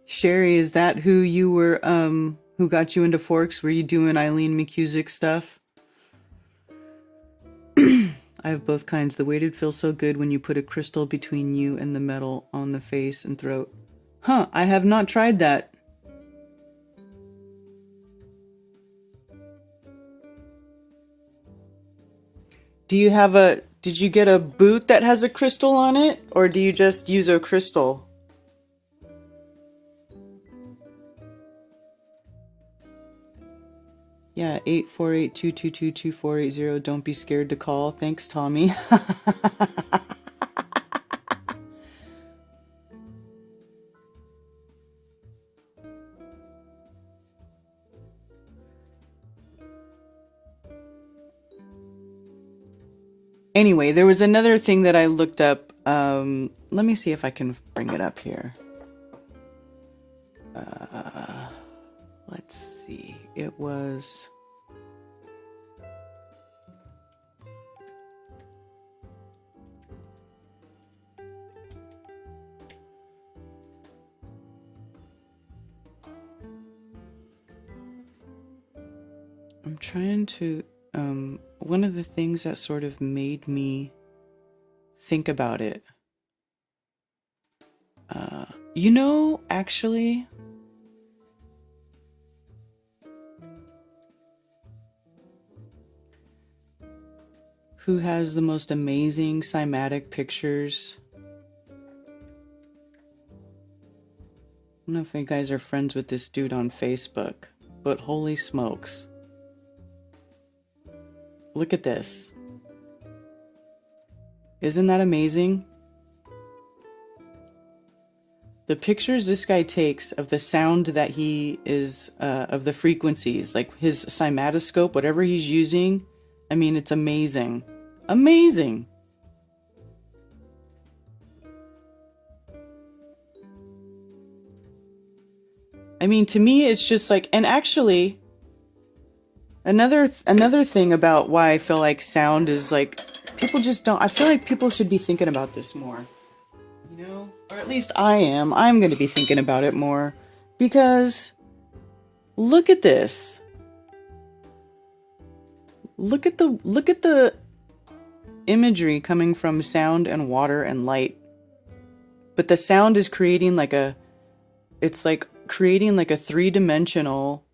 Sherry, is that who you were, who got you into forks? Were you doing Eileen McCusick stuff? I have both kinds. The weighted feels so good when you put a crystal between you and the metal on the face and throat. Huh, I have not tried that. Did you get a boot that has a crystal on it? Or do you just use a crystal? Yeah, 848-222-2480. Don't be scared to call. Thanks, Tommy. Anyway, there was another thing that I looked up. Let me see if I can bring it up here. Let's see. It was... I'm trying to, one of the things that sort of made me think about it, actually, who has the most amazing cymatic pictures? I don't know if you guys are friends with this dude on Facebook, but holy smokes. Look at this. Isn't that amazing? The pictures this guy takes of the sound that he is, of the frequencies, like his cymatoscope, whatever he's using, I mean, it's amazing. Amazing! I mean, to me, it's just like, and actually, another thing about why I feel like sound is like, people just don't, I feel like people should be thinking about this more. You know? Or at least I am. I'm going to be thinking about it more. Because, look at this. Look at the imagery coming from sound and water and light. But the sound is creating like a, it's like creating like a three-dimensional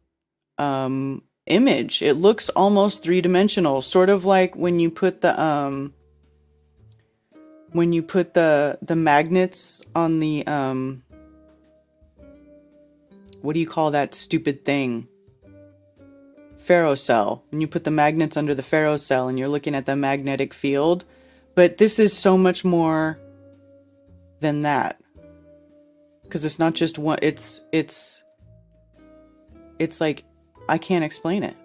image. It looks almost three-dimensional, sort of like when you put the magnets on the what do you call that stupid thing? Ferrocell. When you put the magnets under the ferrocell and you're looking at the magnetic field, but this is so much more than that. Because it's not just one, it's like, I can't explain it.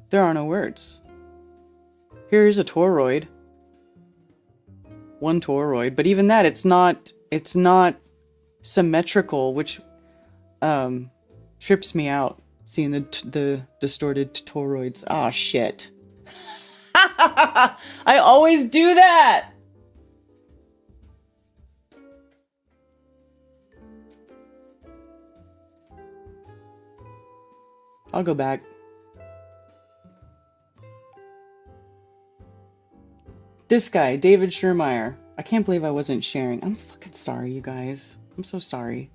There are no words. Here's a toroid. One toroid, but even that, it's not symmetrical, which trips me out, seeing the distorted toroids. Ah, shit. I always do that! I'll go back. This guy, David Schurmeyer. I can't believe I wasn't sharing. I'm fucking sorry, you guys. I'm so sorry.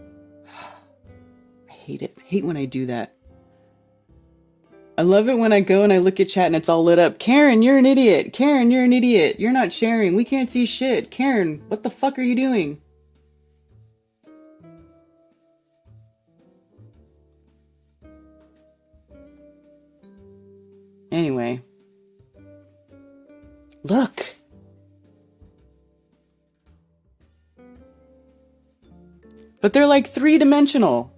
I hate it. I hate when I do that. I love it when I go and I look at chat and it's all lit up. Karen, you're an idiot. Karen, you're an idiot. You're not sharing. We can't see shit. Karen, what the fuck are you doing? Anyway. Look. But they're like three-dimensional.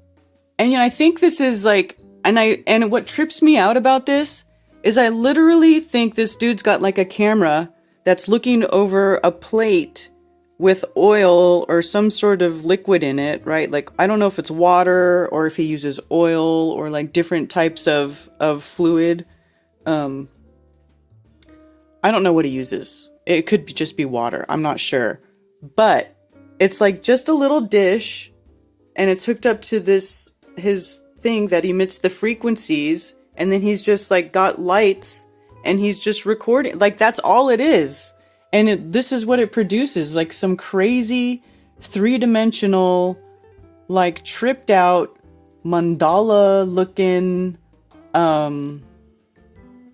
And I think this is like, and what trips me out about this is I literally think this dude's got like a camera that's looking over a plate with oil or some sort of liquid in it, right? Like, I don't know if it's water or if he uses oil or like different types of fluid. I don't know what he uses. It could just be water. I'm not sure. But it's like just a little dish and it's hooked up to his thing that emits the frequencies, and then he's just like got lights and he's just recording. Like, that's all it is. And this is what it produces, like some crazy three-dimensional, like tripped out mandala looking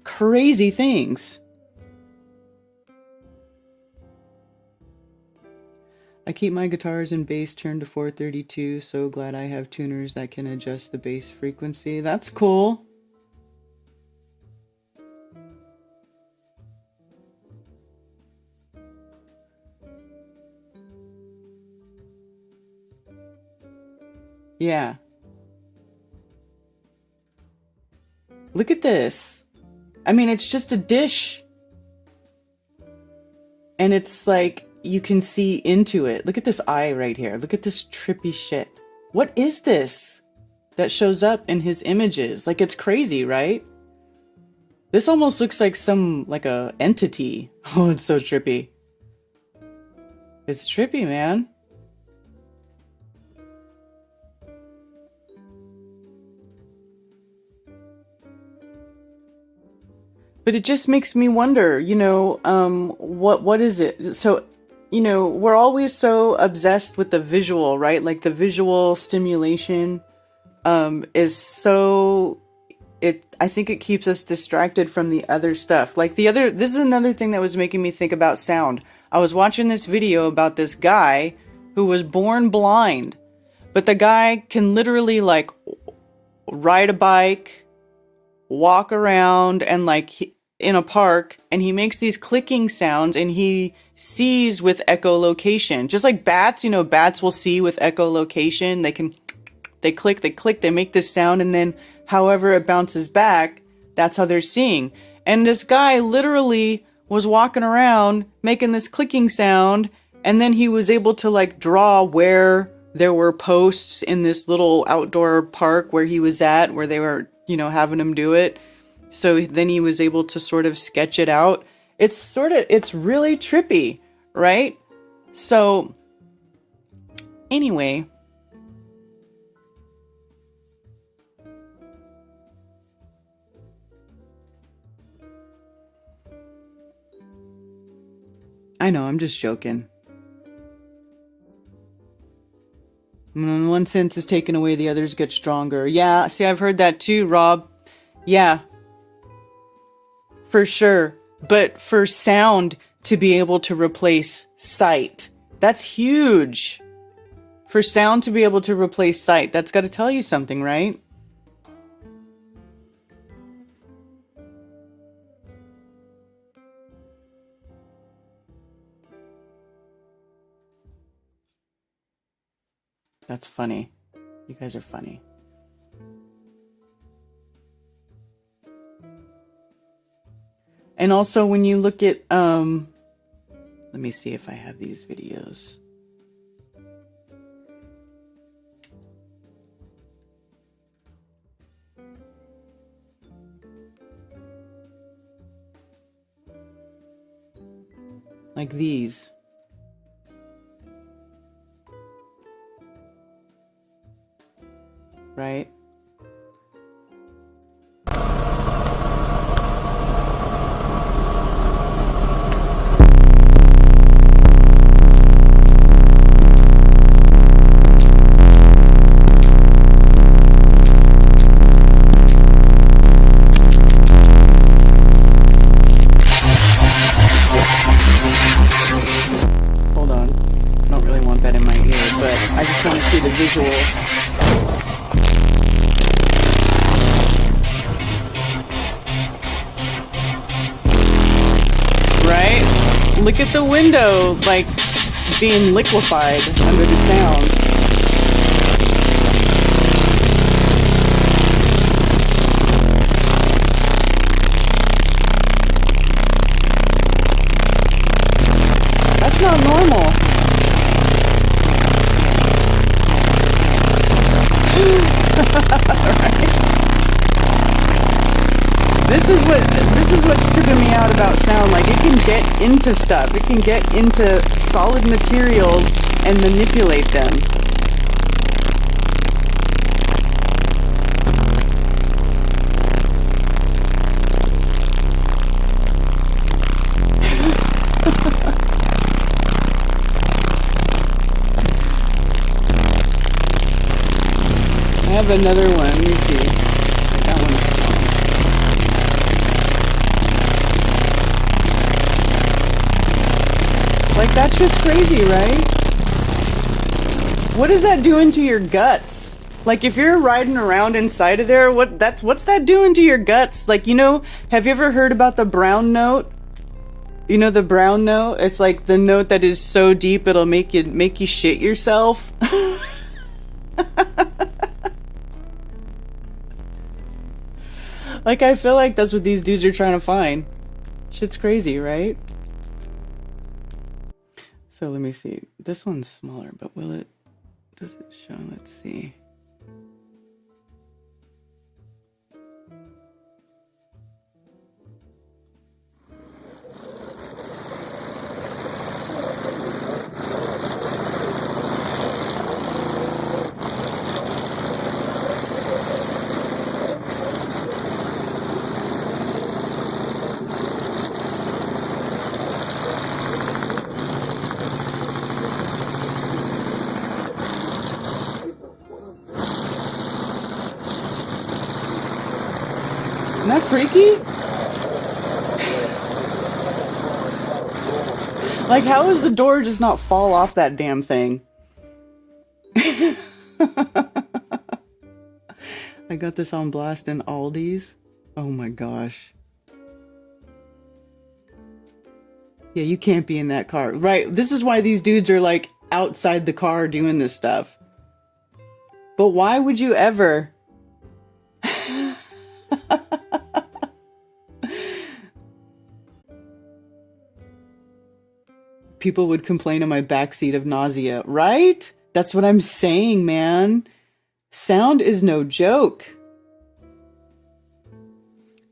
crazy things. I keep my guitars and bass turned to 432. So glad I have tuners that can adjust the bass frequency. That's cool. Yeah. Look at this. I mean, it's just a dish. And it's like, you can see into it. Look at this eye right here. Look at this trippy shit. What is this that shows up in his images? Like, it's crazy, right? This almost looks like like a entity. Oh, it's so trippy. It's trippy, man. But it just makes me wonder, what is it? So, we're always so obsessed with the visual, right? Like the visual stimulation is so I think it keeps us distracted from the other stuff. Like this is another thing that was making me think about sound. I was watching this video about this guy who was born blind, but the guy can literally like ride a bike, walk around, and in a park, and he makes these clicking sounds, and he sees with echolocation. Just like bats, bats will see with echolocation. They click, they make this sound, and then however it bounces back, that's how they're seeing. And this guy literally was walking around making this clicking sound, and then he was able to like draw where there were posts in this little outdoor park where he was at, where they were, having him do it. So then he was able to sort of sketch it out. It's really trippy, right? So anyway, I know, I'm just joking. When one sense is taken away, the others get stronger. Yeah, see, I've heard that too, Rob. Yeah, for sure. But for sound to be able to replace sight, that's huge. For sound to be able to replace sight, that's got to tell you something, right? That's funny. You guys are funny. And also when you look at, let me see if I have these videos. Like these. Right? Hold on. I don't really want that in my ear, but I just want to see the visual. Look at the window, like, being liquefied under the sound. That's not normal. Right? This is what's tripping me out about sound. Like, it can get into stuff. It can get into solid materials and manipulate them. I have another one. Let me see. That one's like, that shit's crazy, right? What is that doing to your guts? Like, if you're riding around inside of there, what's that doing to your guts? Like, have you ever heard about the brown note? You know the brown note? It's like the note that is so deep it'll make you shit yourself. Like, I feel like that's what these dudes are trying to find. Shit's crazy, right? So let me see. This one's smaller, but does it show? Let's see. freaky? Like, how does the door just not fall off that damn thing? I got this on blast in Aldi's. Oh my gosh. Yeah, you can't be in that car. Right, this is why these dudes are like outside the car doing this stuff. But why would you ever? People would complain in my backseat of nausea, right? That's what I'm saying, man. Sound is no joke.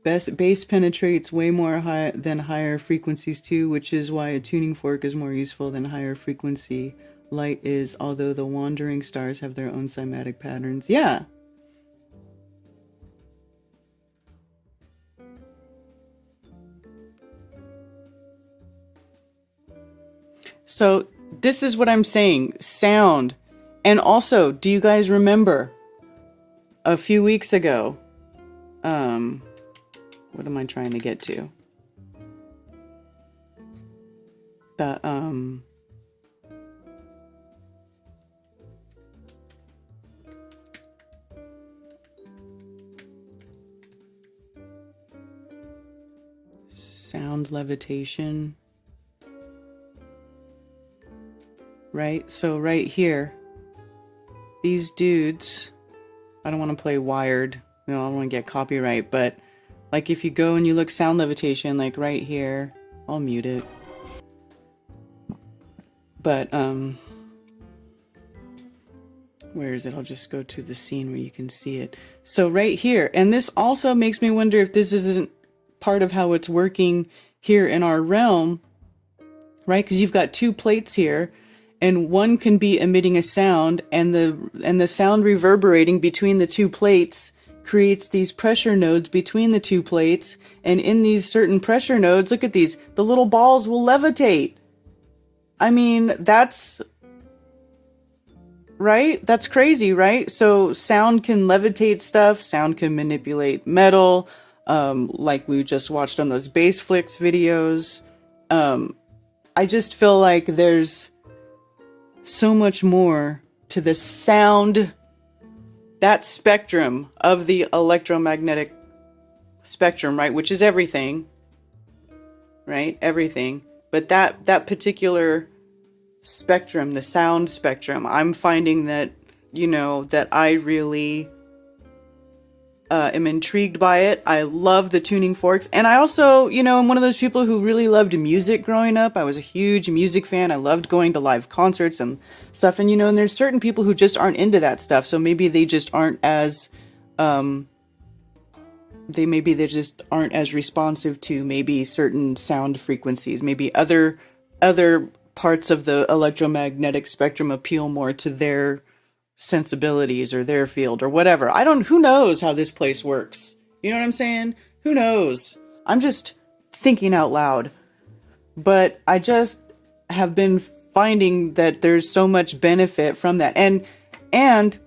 Bass penetrates way more high than higher frequencies too, which is why a tuning fork is more useful than higher frequency light is, although the wandering stars have their own cymatic patterns. Yeah. So this is what I'm saying, sound. And also, do you guys remember a few weeks ago, what am I trying to get to? The, sound levitation. Right? So right here, these dudes, I don't want to play Wired, I don't want to get copyright, but like if you go and you look sound levitation, like right here, I'll mute it. But, where is it? I'll just go to the scene where you can see it. So right here, and this also makes me wonder if this isn't part of how it's working here in our realm, right? Because you've got two plates here, and one can be emitting a sound, and the sound reverberating between the two plates creates these pressure nodes between the two plates, and in these certain pressure nodes, look at these, the little balls will levitate. I mean, that's right? That's crazy, right? So sound can levitate stuff, sound can manipulate metal, like we just watched on those Bass Flicks videos. I just feel like there's so much more to the sound, that spectrum of the electromagnetic spectrum, right? Which is everything, right? Everything. But that particular spectrum, the sound spectrum, I'm finding that, you know, that I really am intrigued by it. I love the tuning forks. And I also, you know, I'm one of those people who really loved music growing up. I was a huge music fan. I loved going to live concerts and stuff. And, you know, and there's certain people who just aren't into that stuff. So maybe they just aren't as, they just aren't as responsive to maybe certain sound frequencies. Maybe other parts of the electromagnetic spectrum appeal more to their sensibilities or their field or whatever. Who knows how this place works? You know what I'm saying? Who knows? I'm just thinking out loud. But I just have been finding that there's so much benefit from that. And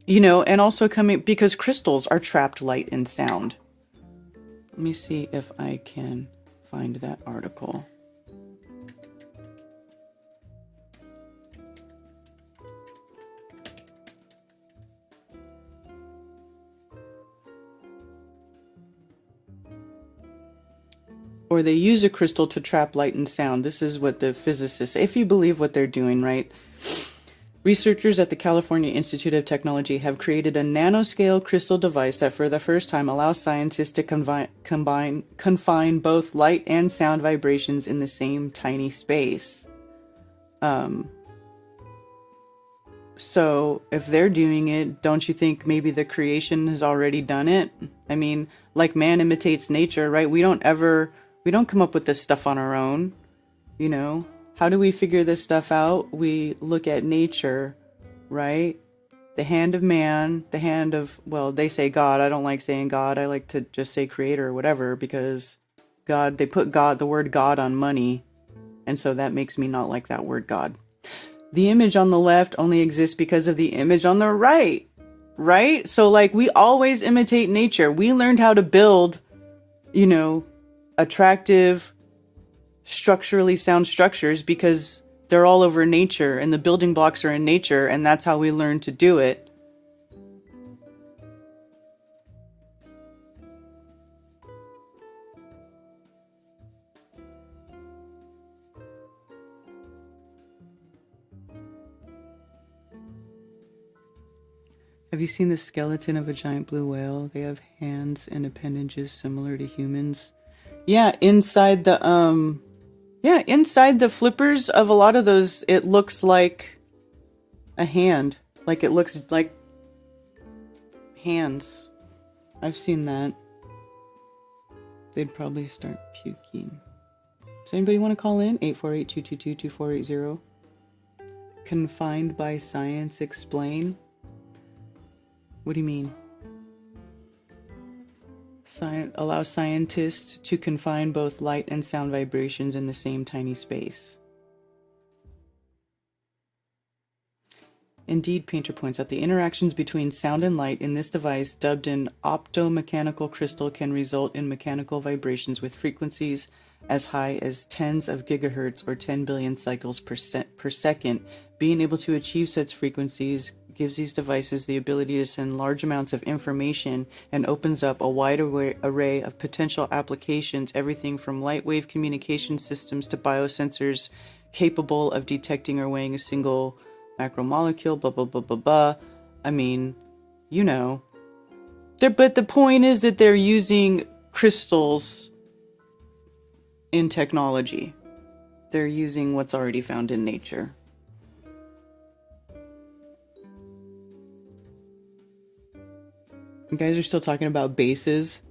you know, and also coming because crystals are trapped light and sound. Let me see if I can find that article. Or they use a crystal to trap light and sound. This is what the physicists say, if you believe what they're doing, right? Researchers at the California Institute of Technology have created a nanoscale crystal device that for the first time allows scientists to confine both light and sound vibrations in the same tiny space. So if they're doing it, don't you think maybe the creation has already done it? I mean, like man imitates nature, right? We don't come up with this stuff on our own, you know? How do we figure this stuff out? We look at nature, right? The hand of man, the hand of, well, they say God. I don't like saying God. I like to just say creator or whatever because God, they put God, the word God on money. And so that makes me not like that word God. The image on the left only exists because of the image on the right. right? So like we always imitate nature. We learned how to build, attractive, structurally sound structures because they're all over nature and the building blocks are in nature, and that's how we learn to do it. Have you seen the skeleton of a giant blue whale? They have hands and appendages similar to humans. Yeah, inside the flippers of a lot of those, it looks like a hand. Like it looks like hands. I've seen that. They'd probably start puking. Does anybody want to call in? 848-222-2480. Confined by science, explain. What do you mean? Allow scientists to confine both light and sound vibrations in the same tiny space. Indeed, Painter points out the interactions between sound and light in this device, dubbed an optomechanical crystal, can result in mechanical vibrations with frequencies as high as tens of gigahertz or 10 billion cycles per second. Being able to achieve such frequencies gives these devices the ability to send large amounts of information and opens up a wide array of potential applications, everything from light wave communication systems to biosensors capable of detecting or weighing a single macromolecule, blah, blah, blah, blah, blah. I mean, but the point is that they're using crystals in technology. They're using what's already found in nature. You guys are still talking about bases.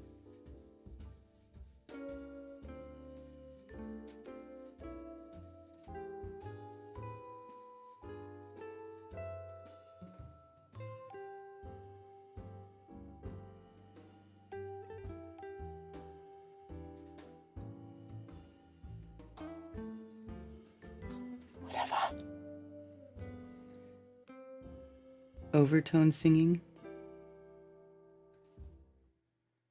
Whatever. Overtone singing.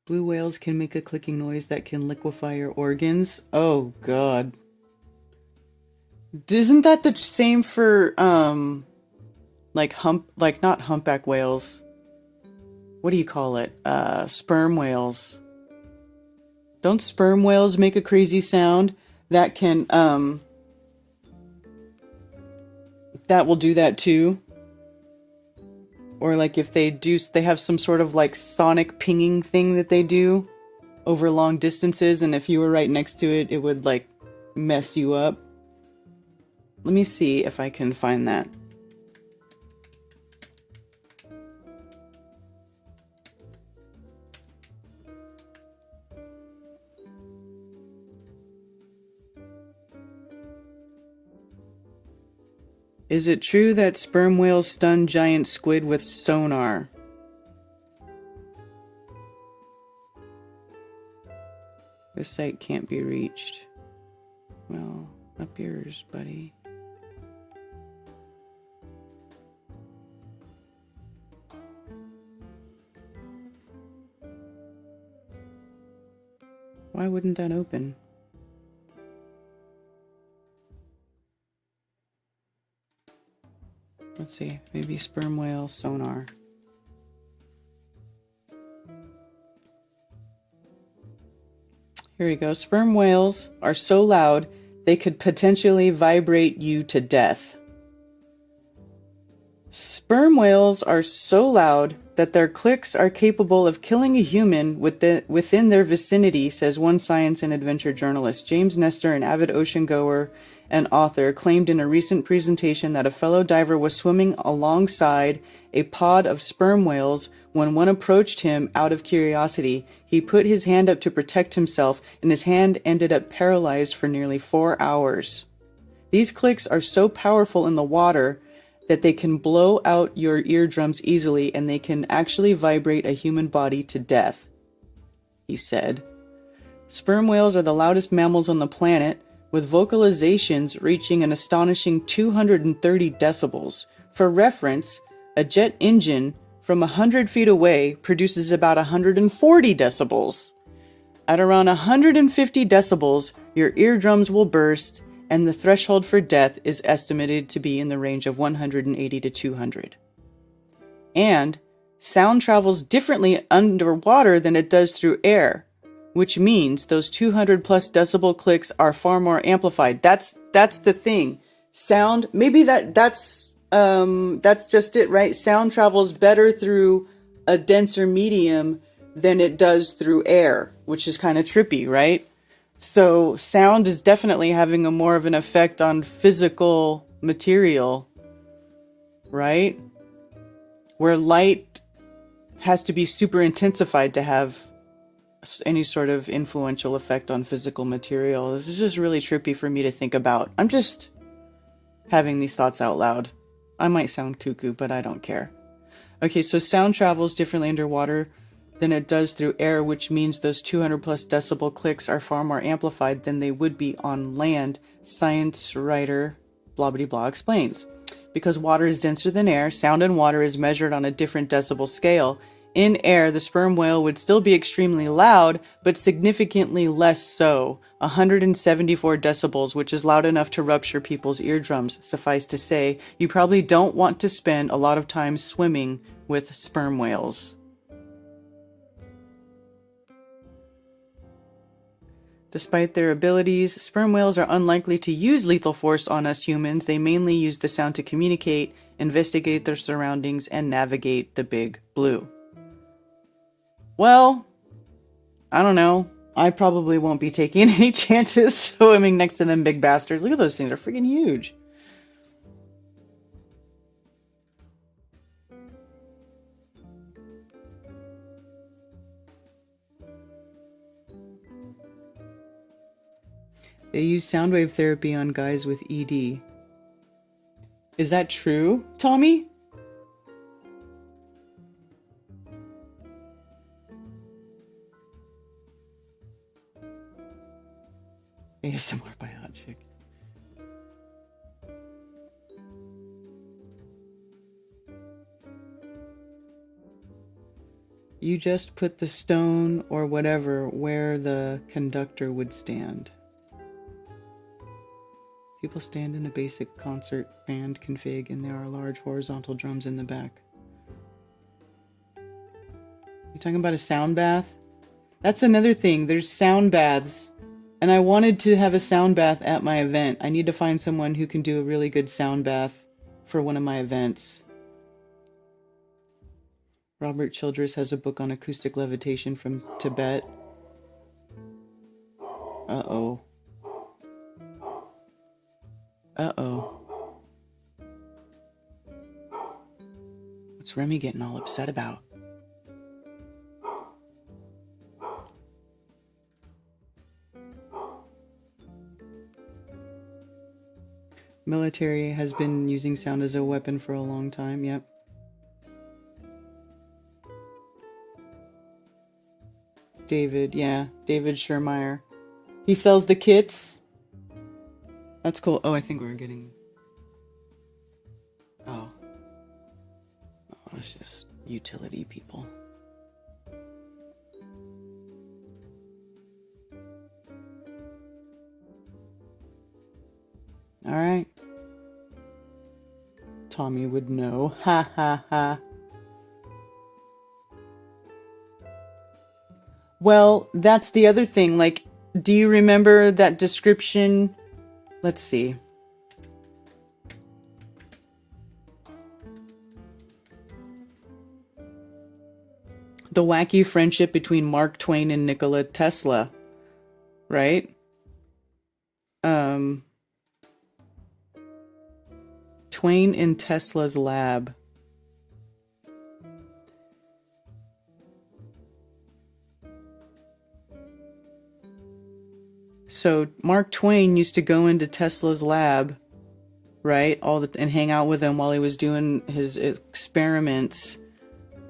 Blue whales can make a clicking noise that can liquefy your organs. Oh, God. Isn't that the same for, not humpback whales? What do you call it? Sperm whales. Don't sperm whales make a crazy sound that can, that will do that too? Or like if they have some sort of like sonic pinging thing that they do over long distances, and if you were right next to it, it would like mess you up. Let me see if I can find that. Is it true that sperm whales stun giant squid with sonar? This site can't be reached. Well, up yours, buddy. Why wouldn't that open? Let's see, maybe sperm whale sonar. Here we go. Sperm whales are so loud they could potentially vibrate you to death. Sperm whales are so loud that their clicks are capable of killing a human within their vicinity, says one science and adventure journalist. James Nestor, an avid ocean goer and author, claimed in a recent presentation that a fellow diver was swimming alongside a pod of sperm whales when one approached him out of curiosity. He put his hand up to protect himself, and his hand ended up paralyzed for nearly 4 hours. These clicks are so powerful in the water that they can blow out your eardrums easily, and they can actually vibrate a human body to death, he said. Sperm whales are the loudest mammals on the planet, with vocalizations reaching an astonishing 230 decibels. For reference, a jet engine from 100 feet away produces about 140 decibels. At around 150 decibels, your eardrums will burst, and the threshold for death is estimated to be in the range of 180 to 200. And sound travels differently underwater than it does through air, which means those 200 plus decibel clicks are far more amplified. That's the thing. Sound, maybe that's just it, right? Sound travels better through a denser medium than it does through air, which is kind of trippy, right? So sound is definitely having a more of an effect on physical material, right? Where light has to be super intensified to have any sort of influential effect on physical material. This is just really trippy for me to think about. I'm just having these thoughts out loud. I might sound cuckoo, but I don't care. Okay, so sound travels differently underwater than it does through air, which means those 200 plus decibel clicks are far more amplified than they would be on land, science writer blah blah blah explains. Because water is denser than air, sound in water is measured on a different decibel scale. In air, the sperm whale would still be extremely loud, but significantly less so. 174 decibels, which is loud enough to rupture people's eardrums. Suffice to say, you probably don't want to spend a lot of time swimming with sperm whales. Despite their abilities, sperm whales are unlikely to use lethal force on us humans. They mainly use the sound to communicate, investigate their surroundings, and navigate the big blue. Well, I don't know. I probably won't be taking any chances swimming next to them big bastards. Look at those things. They're freaking huge. They use soundwave therapy on guys with ED. Is that true, Tommy? ASMR by Hot Chick. You just put the stone or whatever where the conductor would stand. People stand in a basic concert band config and there are large horizontal drums in the back. You talking about a sound bath? That's another thing. There's sound baths. And I wanted to have a sound bath at my event. I need to find someone who can do a really good sound bath for one of my events. Robert Childress has a book on acoustic levitation from Tibet. Uh-oh. Uh-oh. What's Remy getting all upset about? Military has been using sound as a weapon for a long time, yep. David Schermeyer. He sells the kits. That's cool. Oh, I think we're getting... Oh, it's just utility people. Alright. Tommy would know. Ha ha ha. Well, that's the other thing. Like, do you remember that description? Let's see. The wacky friendship between Mark Twain and Nikola Tesla, right? Twain in Tesla's lab. So Mark Twain used to go into Tesla's lab, right? And hang out with him while he was doing his experiments.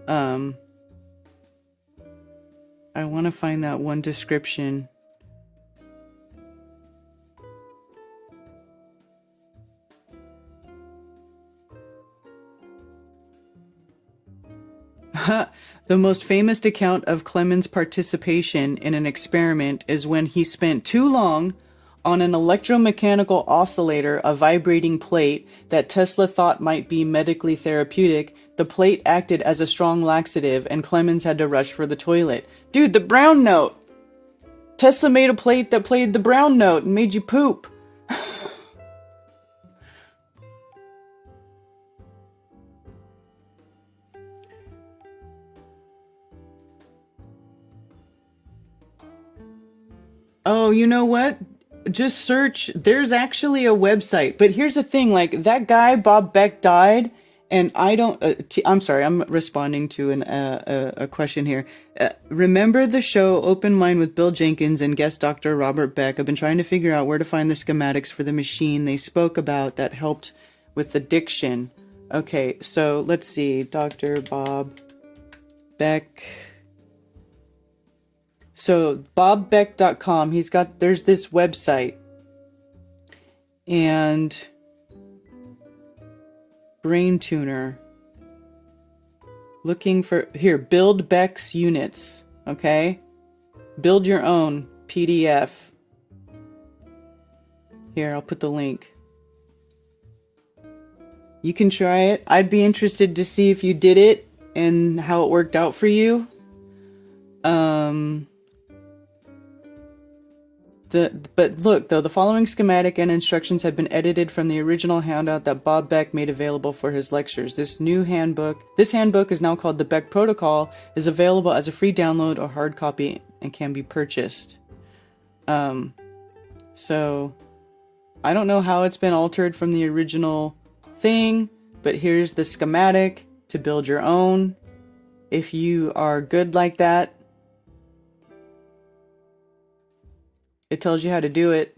I want to find that one description. The most famous account of Clemens' participation in an experiment is when he spent too long on an electromechanical oscillator, a vibrating plate that Tesla thought might be medically therapeutic. The plate acted as a strong laxative, and Clemens had to rush for the toilet. Dude, the brown note! Tesla made a plate that played the brown note and made you poop. Oh, you know what? Just search. There's actually a website. But here's the thing, like, that guy, Bob Beck, died, and I don't... I'm sorry, I'm responding to a question here. Remember the show Open Mind with Bill Jenkins and guest Dr. Robert Beck? I've been trying to figure out where to find the schematics for the machine they spoke about that helped with addiction. Okay, so let's see. Dr. Bob Beck... So bobbeck.com, there's this website, and Brain Tuner, looking for, here, build Beck's units, okay? Build your own PDF. Here, I'll put the link. You can try it. I'd be interested to see if you did it and how it worked out for you. But look, though, the following schematic and instructions have been edited from the original handout that Bob Beck made available for his lectures. This handbook is now called the Beck Protocol, is available as a free download or hard copy and can be purchased. So I don't know how it's been altered from the original thing, but here's the schematic to build your own. If you are good like that, it tells you how to do it.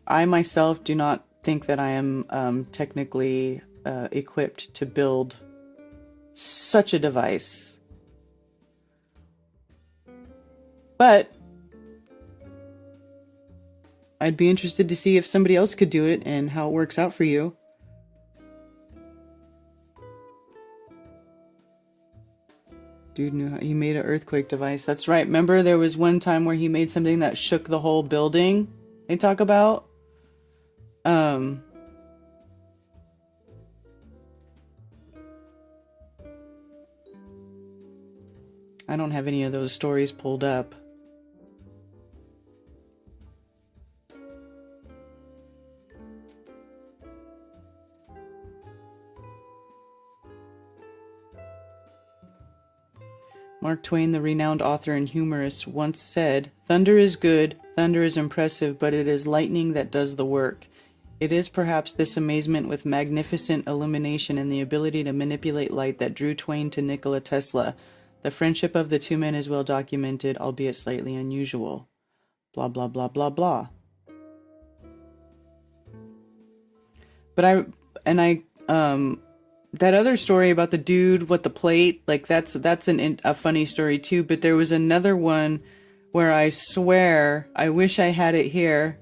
I myself do not think that I am technically equipped to build such a device. But I'd be interested to see if somebody else could do it and how it works out for you. Dude knew how he made an earthquake device. That's right. Remember there was one time where he made something that shook the whole building? They talk about? I don't have any of those stories pulled up. Mark Twain, the renowned author and humorist, once said, "Thunder is good, thunder is impressive, but it is lightning that does the work." It is perhaps this amazement with magnificent illumination and the ability to manipulate light that drew Twain to Nikola Tesla. The friendship of the two men is well documented, albeit slightly unusual. Blah, blah, blah, blah, blah. But that other story about the dude with the plate, like that's a funny story too. But there was another one where I swear, I wish I had it here,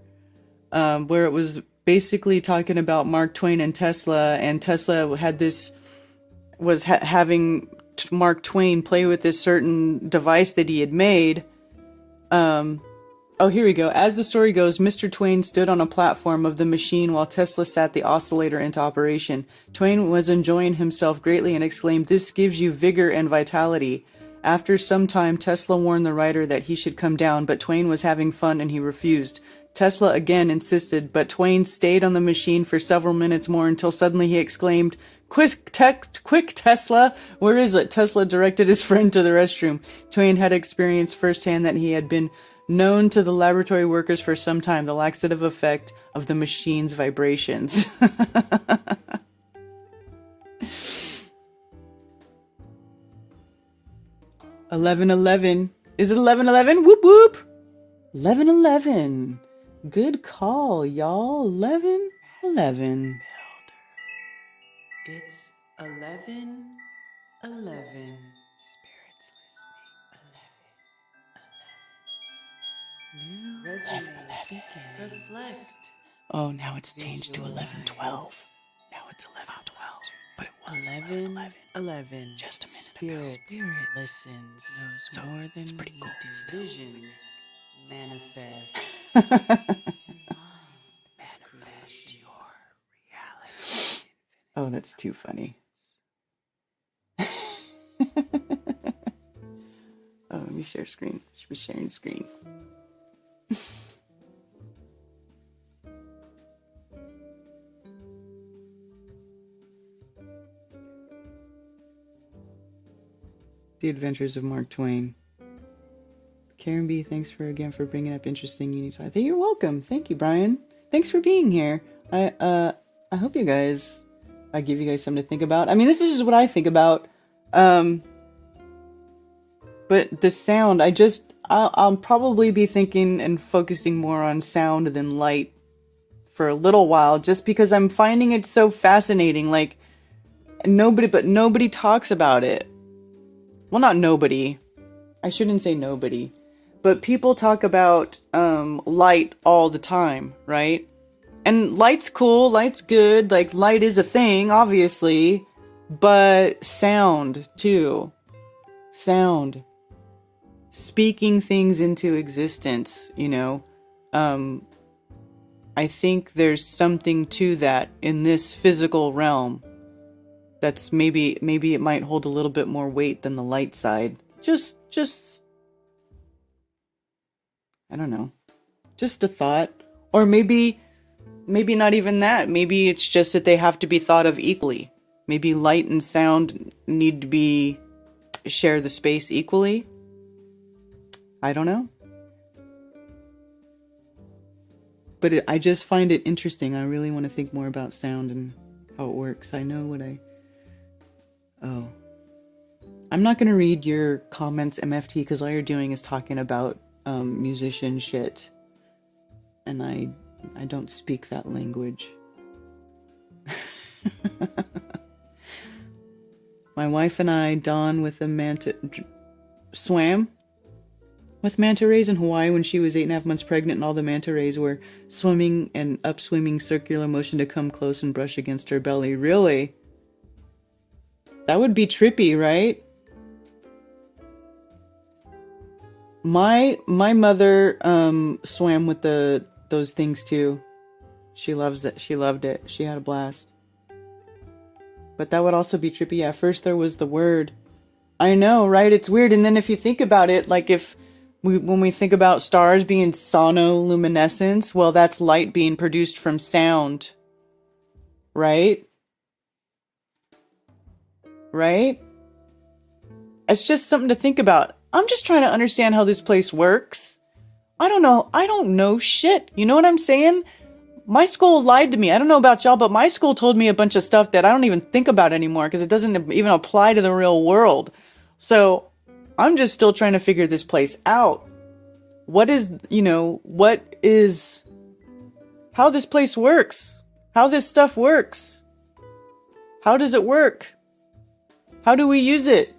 where it was basically talking about Mark Twain and Tesla had this, was having Mark Twain play with this certain device that he had made. Oh, here we go. As the story goes, Mr. Twain stood on a platform of the machine while Tesla sat the oscillator into operation. Twain was enjoying himself greatly and exclaimed, "This gives you vigor and vitality." After some time, Tesla warned the writer that he should come down, but Twain was having fun and he refused. Tesla again insisted, but Twain stayed on the machine for several minutes more until suddenly he exclaimed, quick Tesla, where is it?" Tesla directed his friend to the restroom. Twain had experienced firsthand that he had been known to the laboratory workers for some time, the laxative effect of the machine's vibrations. 11:11. Is it 11:11? Whoop whoop. 11:11. Good call, y'all. 11:11. It's 11:11. Spirits listening. 11:11. New Oh, now it's changed to 11:12. Now it's 11:12. But it was 11:11 just a minute ago. Spirit listens, knows So, more than it's pretty we cool do. still. Visions manifest. Manifest your reality. Oh, that's too funny. Oh, let me share screen. Should be sharing screen. The Adventures of Mark Twain. Karen B, thanks for bringing up interesting unique. I think you're welcome. Thank you, Brian. Thanks for being here. I hope I give you guys something to think about. I mean, this is just what I think about. But the sound, I'll probably be thinking and focusing more on sound than light for a little while, just because I'm finding it so fascinating. Like, nobody talks about it. Well, not nobody. I shouldn't say nobody. But people talk about light all the time, right? And light's cool, light's good, like light is a thing, obviously. But sound, too. Sound. Speaking things into existence, you know. I think there's something to that in this physical realm. That's maybe it might hold a little bit more weight than the light side. Just I don't know. Just a thought. Or maybe not even that. Maybe it's just that they have to be thought of equally. Maybe light and sound need to share the space equally. I don't know. But I just find it interesting. I really want to think more about sound and how it works. I know what Oh. I'm not going to read your comments, MFT, because all you're doing is talking about musician shit. And I don't speak that language. My wife and I, Dawn, swam with manta rays in Hawaii when she was 8.5 months pregnant, and all the manta rays were swimming and upswimming circular motion to come close and brush against her belly. Really? That would be trippy, right? My mother swam with those things too. She loves it. She loved it. She had a blast. But that would also be trippy. Yeah, first there was the word. I know, right? It's weird. And then if you think about it, like when we think about stars being sonoluminescence, well, that's light being produced from sound. Right? Right? It's just something to think about. I'm just trying to understand how this place works. I don't know. I don't know shit. You know what I'm saying? My school lied to me. I don't know about y'all, but my school told me a bunch of stuff that I don't even think about anymore because it doesn't even apply to the real world. So I'm just still trying to figure this place out. How this place works. How this stuff works. How does it work? How do we use it?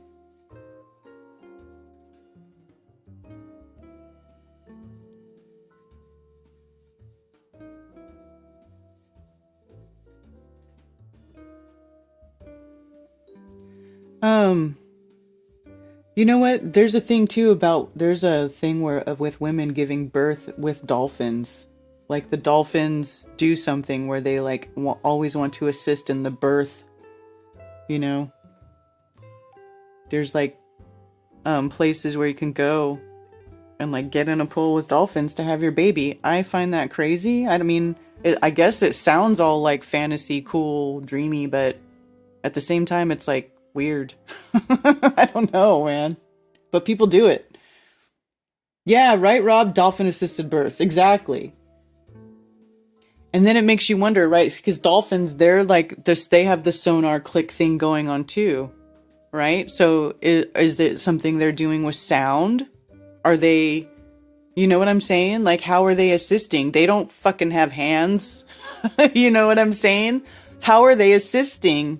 You know what? There's a thing where with women giving birth with dolphins. Like the dolphins do something where they like always want to assist in the birth. You know? There's like places where you can go and like get in a pool with dolphins to have your baby. I find that crazy. I mean, I guess it sounds all like fantasy, cool, dreamy, but at the same time, it's like weird. I don't know, man. But people do it. Yeah, right, Rob? Dolphin assisted births. Exactly. And then it makes you wonder, right? Because dolphins, they're like this, they have the sonar click thing going on too. Right? So is it something they're doing with sound? Are they, you know what I'm saying? Like, how are they assisting? They don't fucking have hands. You know what I'm saying? How are they assisting?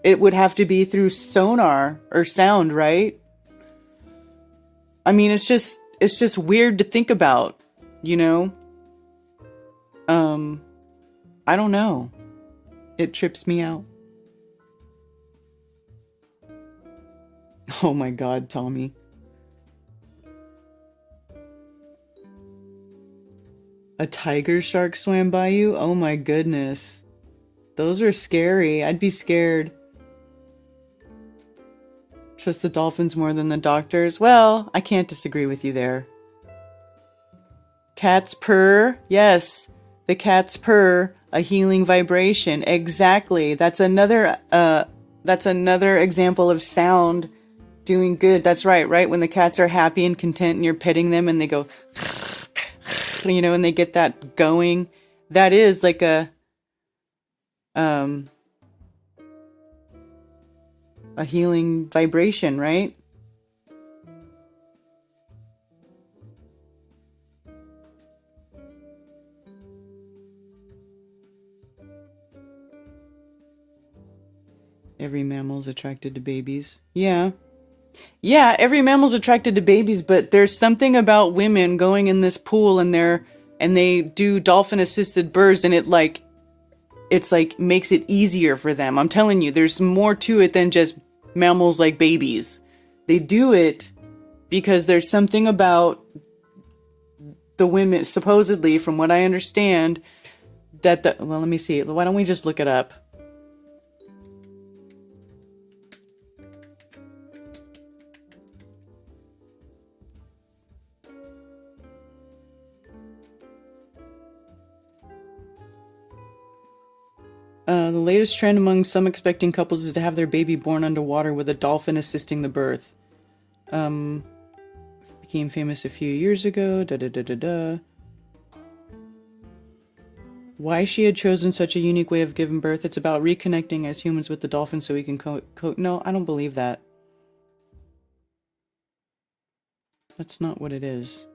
It would have to be through sonar or sound, right? I mean, it's just weird to think about. you know? I don't know. It trips me out. Oh my god, Tommy. A tiger shark swam by you? Oh my goodness. Those are scary. I'd be scared. Trust the dolphins more than the doctors? Well, I can't disagree with you there. Cats purr? Yes. The cats purr, a healing vibration. Exactly. That's another example of sound doing good. That's right, right? When the cats are happy and content and you're petting them and they go, you know, and they get that going. That is like a healing vibration, right? Every mammal's attracted to babies. Yeah. Yeah, every mammal's attracted to babies, but there's something about women going in this pool and they do dolphin assisted births and it's like makes it easier for them. I'm telling you, there's more to it than just mammals like babies. They do it because there's something about the women, supposedly, from what I understand, that well, let me see. Why don't we just look it up? The latest trend among some expecting couples is to have their baby born underwater with a dolphin assisting the birth. Became famous a few years ago. Why she had chosen such a unique way of giving birth? It's about reconnecting as humans with the dolphin so we can No, I don't believe that. That's not what it is.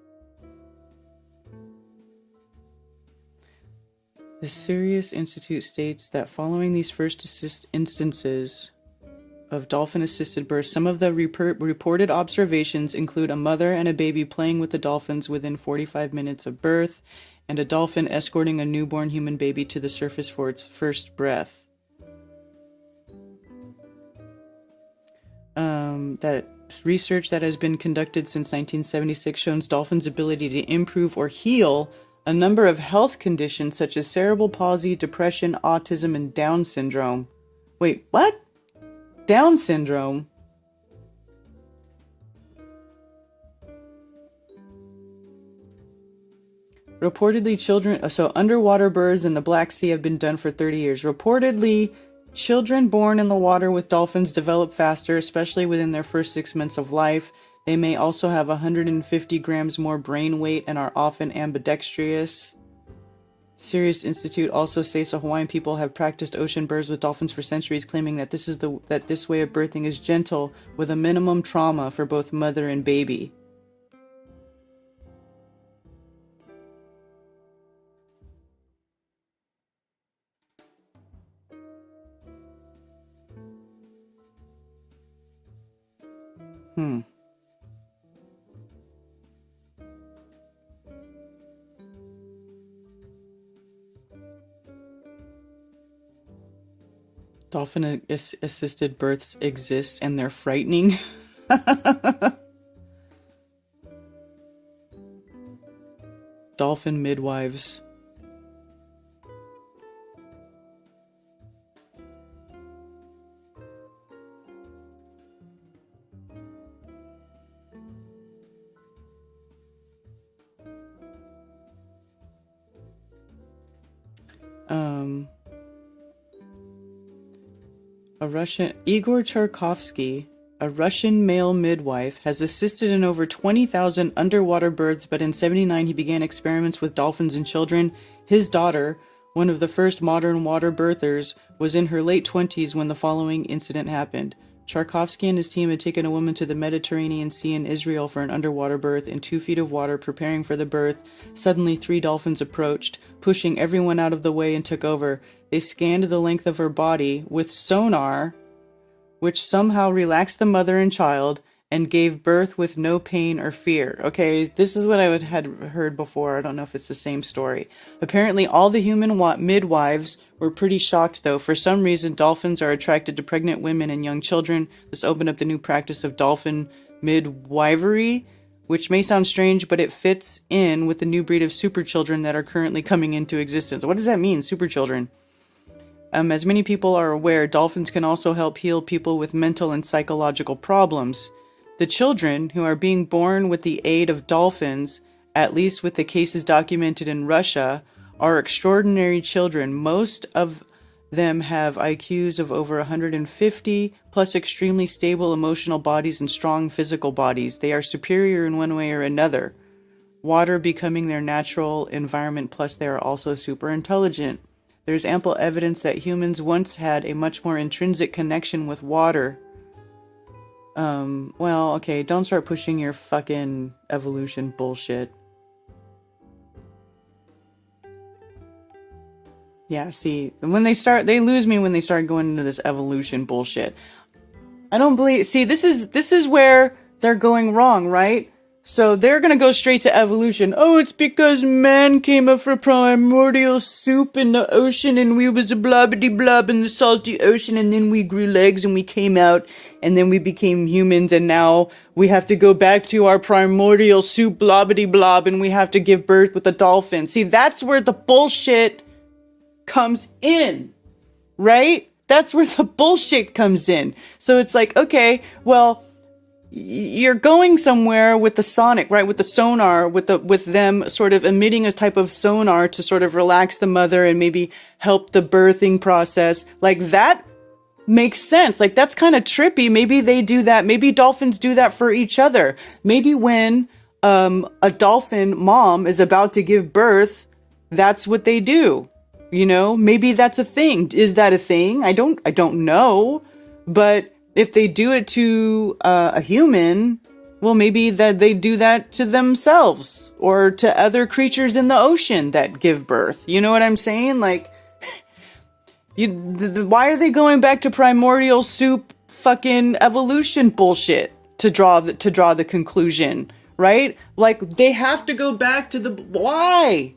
The Sirius Institute states that following these first instances of dolphin-assisted births, some of the reported observations include a mother and a baby playing with the dolphins within 45 minutes of birth, and a dolphin escorting a newborn human baby to the surface for its first breath. That research that has been conducted since 1976 shows dolphins' ability to improve or heal a number of health conditions such as cerebral palsy, depression, autism, and Down syndrome. Wait, what? Down syndrome? Reportedly, underwater births in the Black Sea have been done for 30 years. Reportedly, children born in the water with dolphins develop faster, especially within their first 6 months of life. They may also have 150 grams more brain weight and are often ambidextrous. Sirius Institute also states the Hawaiian people have practiced ocean births with dolphins for centuries, claiming that this way of birthing is gentle with a minimum trauma for both mother and baby. Dolphin-assisted births exist and they're frightening. Dolphin midwives. Igor Charkovsky, a Russian male midwife, has assisted in over 20,000 underwater births, but in 1979 he began experiments with dolphins in children. His daughter, one of the first modern water birthers, was in her late 20s when the following incident happened. Charkovsky and his team had taken a woman to the Mediterranean Sea in Israel for an underwater birth. In 2 feet of water, preparing for the birth, suddenly 3 dolphins approached, pushing everyone out of the way and took over. They scanned the length of her body with sonar, which somehow relaxed the mother and child, and gave birth with no pain or fear. Okay, this is what had heard before. I don't know if it's the same story. Apparently, all the human midwives were pretty shocked, though. For some reason, dolphins are attracted to pregnant women and young children. This opened up the new practice of dolphin midwifery, which may sound strange, but it fits in with the new breed of super children that are currently coming into existence. What does that mean, super children? As many people are aware, dolphins can also help heal people with mental and psychological problems. The children, who are being born with the aid of dolphins, at least with the cases documented in Russia, are extraordinary children. Most of them have IQs of over 150, plus extremely stable emotional bodies and strong physical bodies. They are superior in one way or another. Water becoming their natural environment, plus they are also super intelligent. There's ample evidence that humans once had a much more intrinsic connection with water. Well, okay, don't start pushing your fucking evolution bullshit. Yeah, see, when they lose me when they start going into this evolution bullshit. I don't believe, see, this is where they're going wrong, right? So they're gonna go straight to evolution. Oh, it's because man came up from primordial soup in the ocean and we was a blobbity blob in the salty ocean and then we grew legs and we came out and then we became humans and now we have to go back to our primordial soup blobbity blob and we have to give birth with a dolphin. See, that's where the bullshit comes in, right? That's where the bullshit comes in. So it's like, okay, well, you're going somewhere with the sonic, right? With the sonar, with them sort of emitting a type of sonar to sort of relax the mother and maybe help the birthing process. Like that makes sense. Like that's kind of trippy. Maybe they do that. Maybe dolphins do that for each other. Maybe when a dolphin mom is about to give birth, that's what they do. You know, maybe that's a thing. Is that a thing? I don't know. But if they do it to a human, well, maybe that they do that to themselves or to other creatures in the ocean that give birth. You know what I'm saying? Like, why are they going back to primordial soup fucking evolution bullshit to draw the conclusion, right? Like, they have to go back to the why?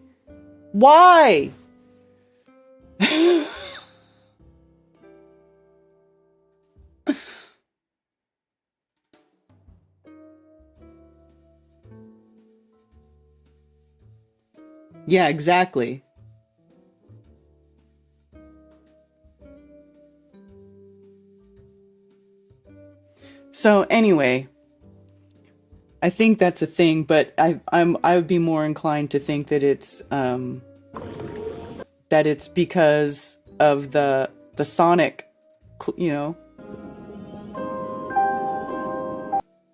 Yeah, exactly. So anyway, I think that's a thing, but I would be more inclined to think that it's because of the sonic, you know,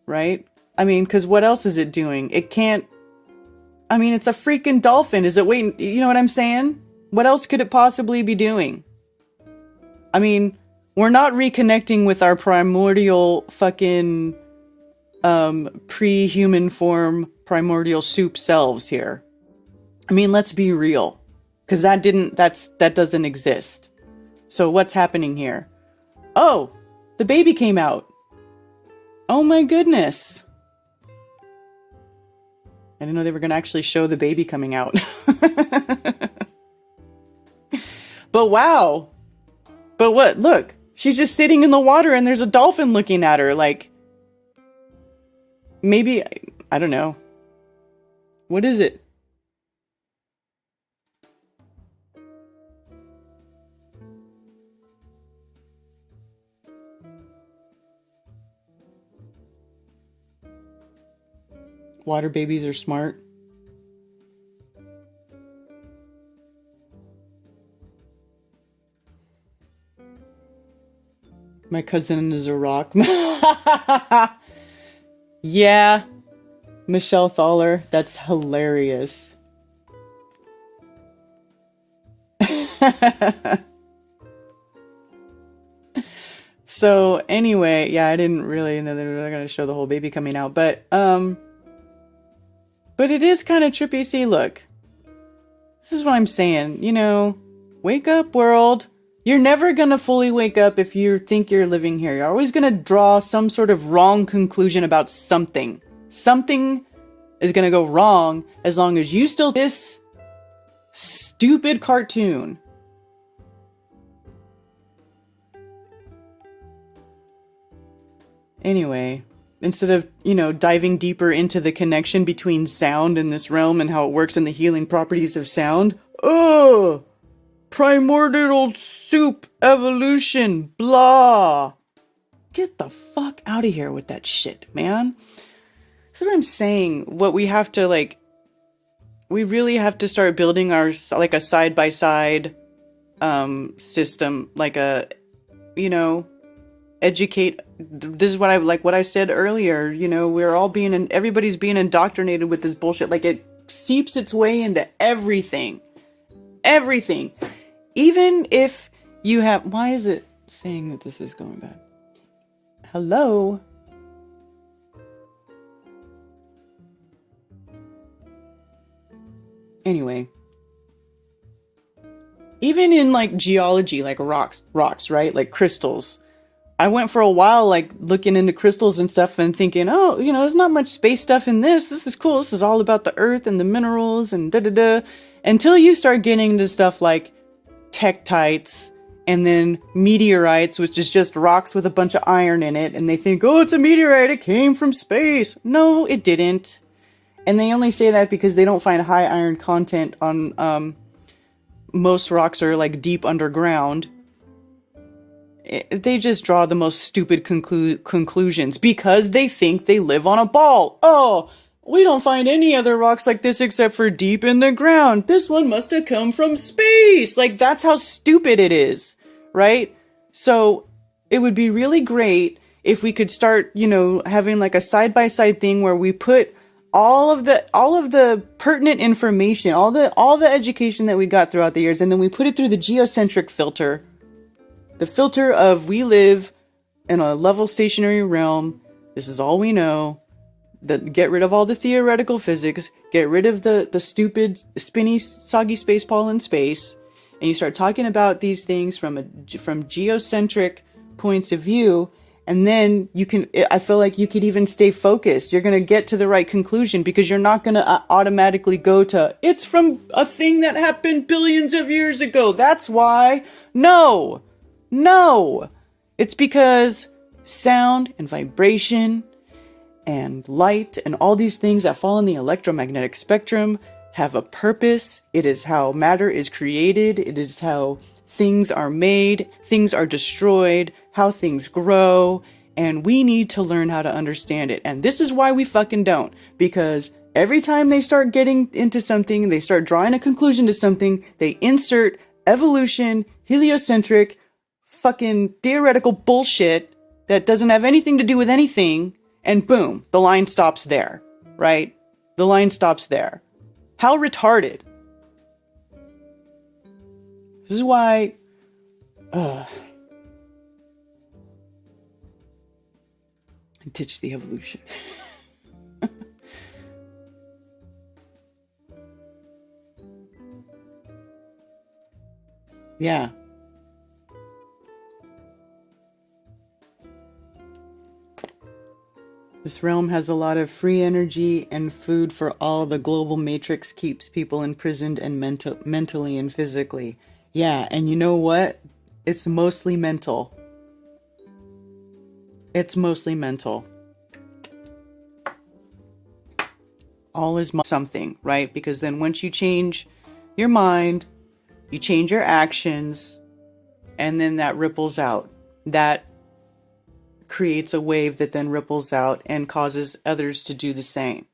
right? I mean, because what else is it doing? It can't. I mean, it's a freaking dolphin. Is it waiting? You know what I'm saying? What else could it possibly be doing? I mean, we're not reconnecting with our primordial fucking pre-human form primordial soup selves here. I mean, let's be real. Because that doesn't exist. So what's happening here? Oh, the baby came out. Oh my goodness. I didn't know they were going to actually show the baby coming out. But wow. But what? Look, she's just sitting in the water and there's a dolphin looking at her. Like, maybe, I don't know. What is it? Water babies are smart. My cousin is a rock. Yeah. Michelle Thaller. That's hilarious. So anyway, yeah, I didn't really know they were going to show the whole baby coming out, but it is kind of trippy. See, look, this is what I'm saying. You know, wake up, world. You're never gonna fully wake up if you think you're living here. You're always gonna draw some sort of wrong conclusion about something. Something is gonna go wrong as long as you still this stupid cartoon. Anyway, instead of, diving deeper into the connection between sound in this realm and how it works and the healing properties of sound, primordial soup evolution, blah. Get the fuck out of here with that shit, man. That's what I'm saying. What we have to, we really have to start building our, a side-by-side system, educate. This is what I said earlier, we're all everybody's being indoctrinated with this bullshit. It seeps its way into everything. Everything. Even if you have, why is it saying that this is going bad? Hello? Anyway. Even in geology, rocks, right? Like crystals. I went for a while looking into crystals and stuff and thinking, oh, there's not much space stuff in this. This is cool. This is all about the earth and the minerals and da-da-da. Until you start getting into stuff like tektites and then meteorites, which is just rocks with a bunch of iron in it. And they think, oh, it's a meteorite. It came from space. No, it didn't. And they only say that because they don't find high iron content on, most rocks are deep underground. They just draw the most stupid conclusions because they think they live on a ball. Oh, we don't find any other rocks like this except for deep in the ground. This one must have come from space. That's how stupid it is, right? So it would be really great if we could start, having a side-by-side thing where we put all of the pertinent information, all the education that we got throughout the years, and then we put it through the geocentric filter. The filter of we live in a level stationary realm. This is all we know. Get rid of all the theoretical physics. Get rid of the stupid, spinny, soggy space ball in space. And you start talking about these things from geocentric points of view. And then I feel like you could even stay focused. You're going to get to the right conclusion because you're not going to automatically go to, it's from a thing that happened billions of years ago. That's why. No. It's because sound and vibration and light and all these things that fall in the electromagnetic spectrum have a purpose. It is how matter is created. It is how things are made, things are destroyed, how things grow, and we need to learn how to understand it. And this is why we fucking don't, because every time they start getting into something, they start drawing a conclusion to something, they insert evolution, heliocentric, fucking theoretical bullshit that doesn't have anything to do with anything, and boom, the line stops there, right? The line stops there. How retarded. This is why... ditch the evolution. Yeah. This realm has a lot of free energy and food for all. The global matrix keeps people imprisoned and mentally and physically. Yeah, and you know what? It's mostly mental. It's mostly mental. All is something, right? Because then once you change your mind, you change your actions, and then that ripples out. That creates a wave that then ripples out and causes others to do the same,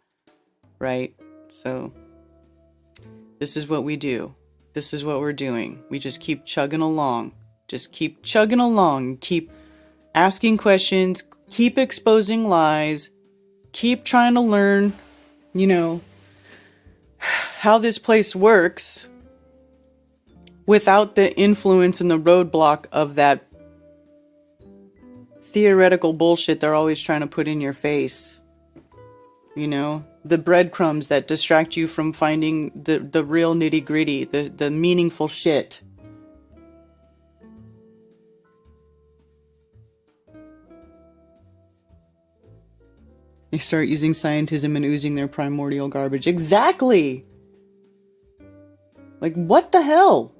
right? So this is what we do. This is what we're doing. We just keep chugging along. Just keep chugging along. Keep asking questions. Keep exposing lies. Keep trying to learn, you know, how this place works without the influence and the roadblock of that theoretical bullshit they're always trying to put in your face. You know, the breadcrumbs that distract you from finding the real nitty gritty, the meaningful shit. They start using scientism and oozing their primordial garbage. Exactly! Like, what the hell?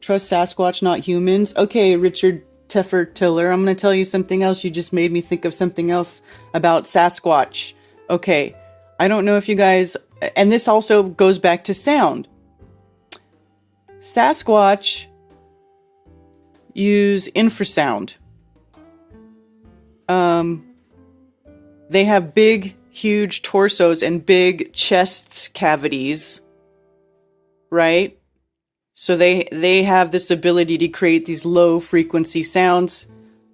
Trust Sasquatch, not humans? Okay, Richard Teffer Tiller, I'm going to tell you something else. You just made me think of something else about Sasquatch. Okay, I don't know if you guys... And this also goes back to sound. Sasquatch use infrasound. They have big, huge torsos and big chest cavities, right? So they have this ability to create these low frequency sounds.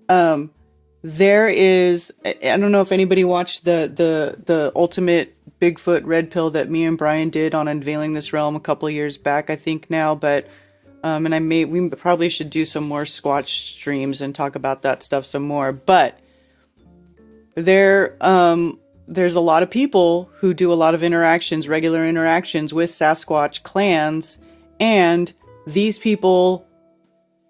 There is, I don't know if anybody watched the Ultimate Bigfoot Red Pill that me and Brian did on Unveiling This Realm a couple years back, I think now, but and we probably should do some more Squatch streams and talk about that stuff some more. But there's a lot of people who do a lot of interactions, regular interactions with Sasquatch clans, and these people,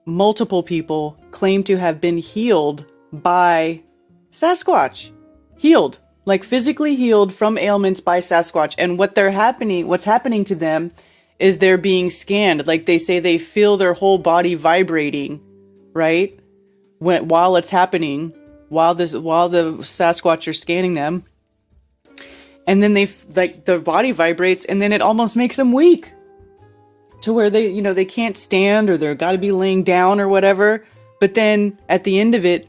multiple people, claim to have been healed by Sasquatch. Healed. Like physically healed from ailments by Sasquatch. And what's happening to them is they're being scanned. Like they say they feel their whole body vibrating, right? While it's happening, while the Sasquatch are scanning them. And then their body vibrates, and then it almost makes them weak. To where they can't stand, or they're gotta be laying down or whatever. But then at the end of it,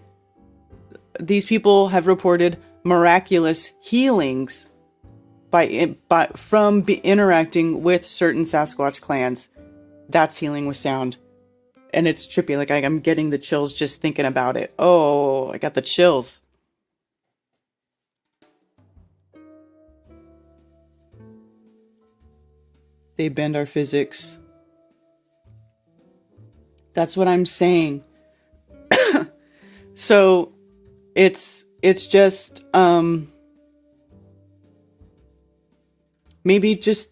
these people have reported miraculous healings from interacting with certain Sasquatch clans. That's healing with sound. And it's trippy. Like I'm getting the chills just thinking about it. Oh, I got the chills. They bend our physics. That's what I'm saying. So it's just maybe just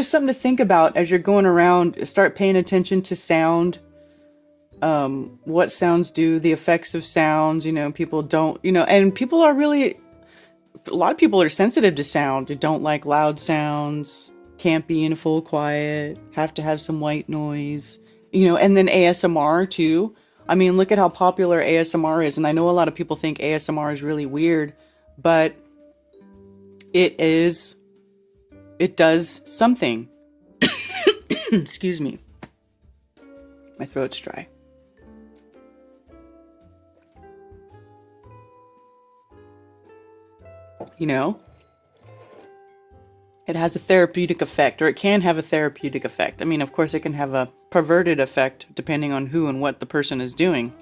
something to think about as you're going around. Start paying attention to sound. What sounds do, the effects of sounds. People don't, and people are really, a lot of people are sensitive to sound. They don't like loud sounds. Can't be in full quiet. Have to have some white noise. And then ASMR too. I mean, look at how popular ASMR is. And I know a lot of people think ASMR is really weird, but it does something. Excuse me. My throat's dry. It has a therapeutic effect, or it can have a therapeutic effect. I mean, of course, it can have a perverted effect depending on who and what the person is doing.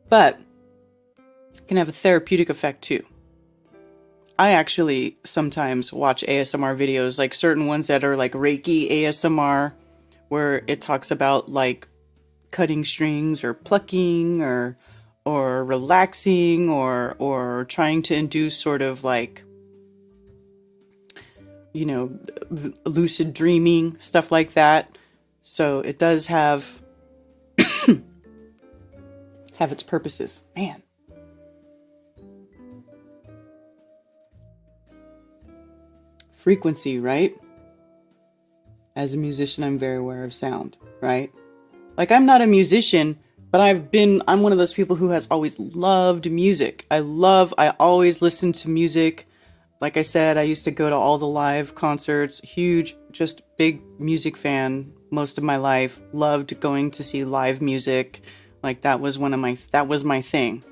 But it can have a therapeutic effect too. I actually sometimes watch ASMR videos, like certain ones that are like Reiki ASMR, where it talks about like cutting strings or plucking or relaxing or trying to induce sort of like, lucid dreaming, stuff like that. So it does have its purposes. Man. Frequency, right? As a musician, I'm very aware of sound, right? Like, I'm not a musician, but I'm one of those people who has always loved music. I always listen to music. Like I said, I used to go to all the live concerts, huge, just big music fan most of my life. Loved going to see live music. Like that was my thing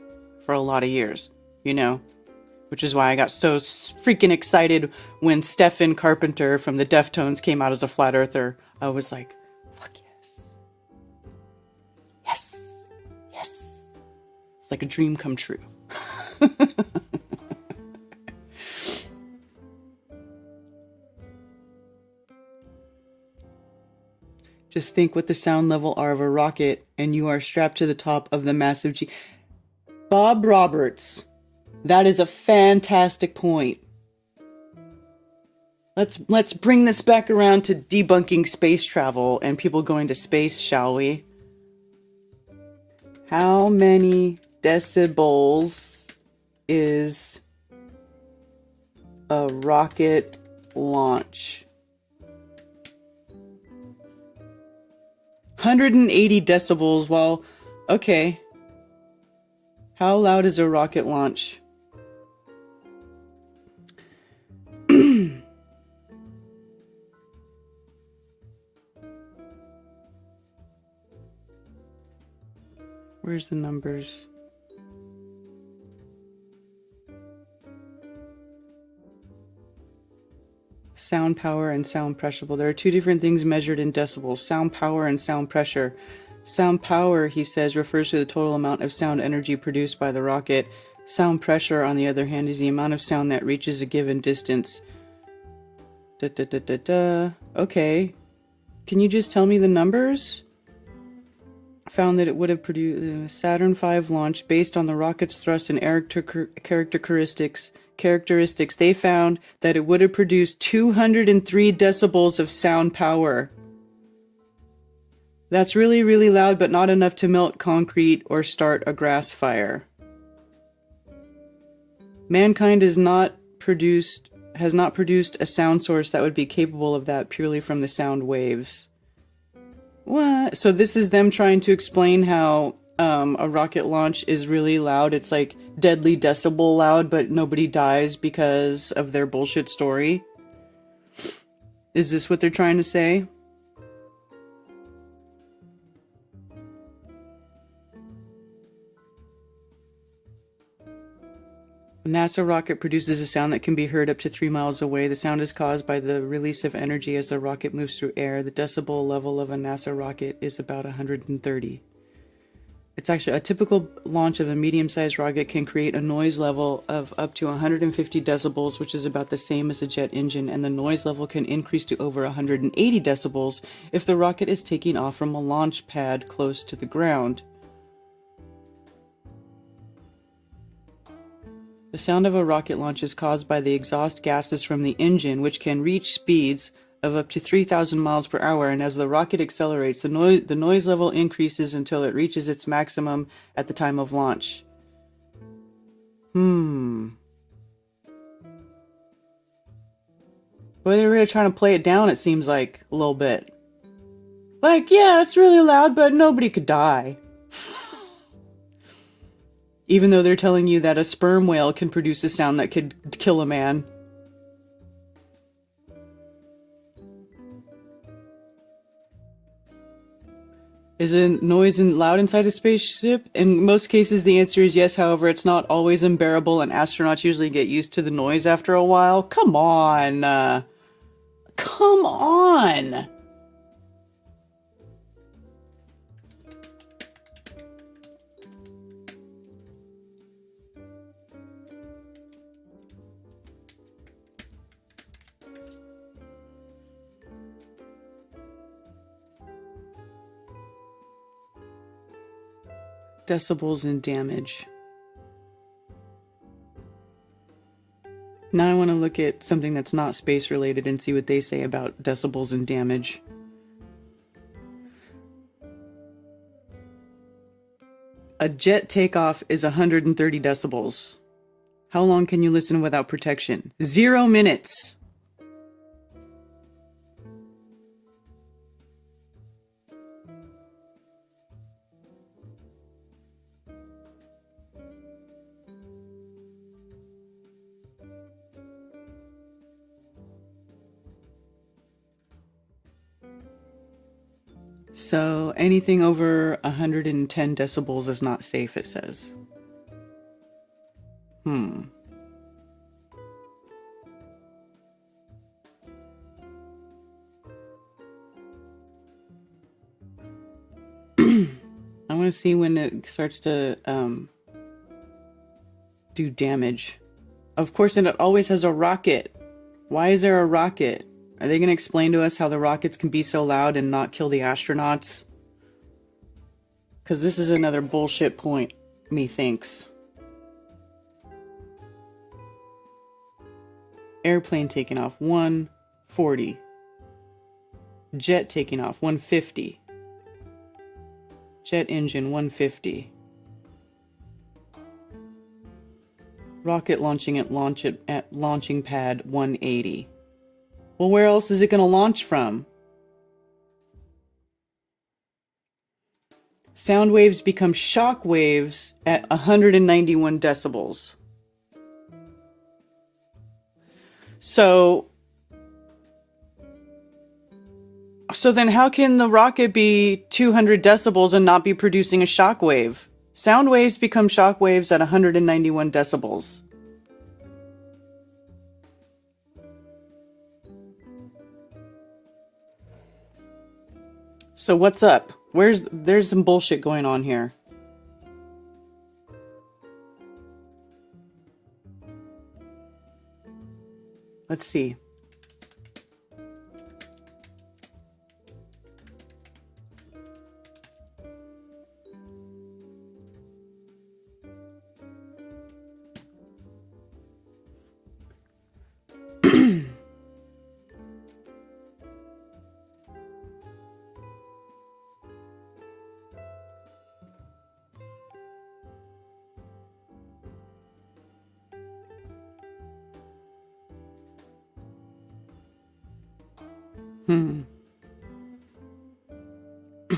for a lot of years, which is why I got so freaking excited when Stephen Carpenter from the Deftones came out as a flat earther. I was like, fuck yes. Yes. Yes. It's like a dream come true. Just think what the sound level are of a rocket, and you are strapped to the top of the massive G. Bob Roberts. That is a fantastic point. Let's bring this back around to debunking space travel and people going to space, shall we? How many decibels is a rocket launch? 180 decibels. Well, okay. How loud is a rocket launch? Where's the numbers? Sound power and sound pressure. There are two different things measured in decibels: sound power and sound pressure. Sound power, he says, refers to the total amount of sound energy produced by the rocket. Sound pressure, on the other hand, is the amount of sound that reaches a given distance. Okay. Can you just tell me the numbers? Found that it would have produced a Saturn V launch based on the rocket's thrust and characteristics. They found that it would have produced 203 decibels of sound power. That's really, really loud, but not enough to melt concrete or start a grass fire. Mankind has not produced a sound source that would be capable of that purely from the sound waves. What? So this is them trying to explain how a rocket launch is really loud. It's like deadly decibel loud, but nobody dies because of their bullshit story. Is this what they're trying to say? A NASA rocket produces a sound that can be heard up to 3 miles away. The sound is caused by the release of energy as the rocket moves through air. The decibel level of a NASA rocket is about 130. It's actually a typical launch of a medium-sized rocket can create a noise level of up to 150 decibels, which is about the same as a jet engine, and the noise level can increase to over 180 decibels if the rocket is taking off from a launch pad close to the ground. The sound of a rocket launch is caused by the exhaust gases from the engine, which can reach speeds of up to 3,000 miles per hour, and as the rocket accelerates, the noise level increases until it reaches its maximum at the time of launch. Boy, they're really trying to play it down, it seems like, a little bit. Like, yeah, it's really loud, but nobody could die. Even though they're telling you that a sperm whale can produce a sound that could kill a man. Is it noise and loud inside a spaceship? In most cases, the answer is yes. However, it's not always unbearable, and astronauts usually get used to the noise after a while. Come on. Come on. Decibels and damage. Now I want to look at something that's not space related and see what they say about decibels and damage. A jet takeoff is 130 decibels. How long can you listen without protection? 0 minutes. So anything over 110 decibels is not safe, it says. I want to see when it starts to do damage. Of course, and it always has a rocket. Why is there a rocket? Are they going to explain to us how the rockets can be so loud and not kill the astronauts? Because this is another bullshit point, methinks. Airplane taking off, 140. Jet taking off, 150. Jet engine, 150. Rocket launching at launching pad 180. Well, where else is it going to launch from? Sound waves become shock waves at 191 decibels. So then how can the rocket be 200 decibels and not be producing a shock wave? Sound waves become shock waves at 191 decibels. So what's up? There's some bullshit going on here. Let's see.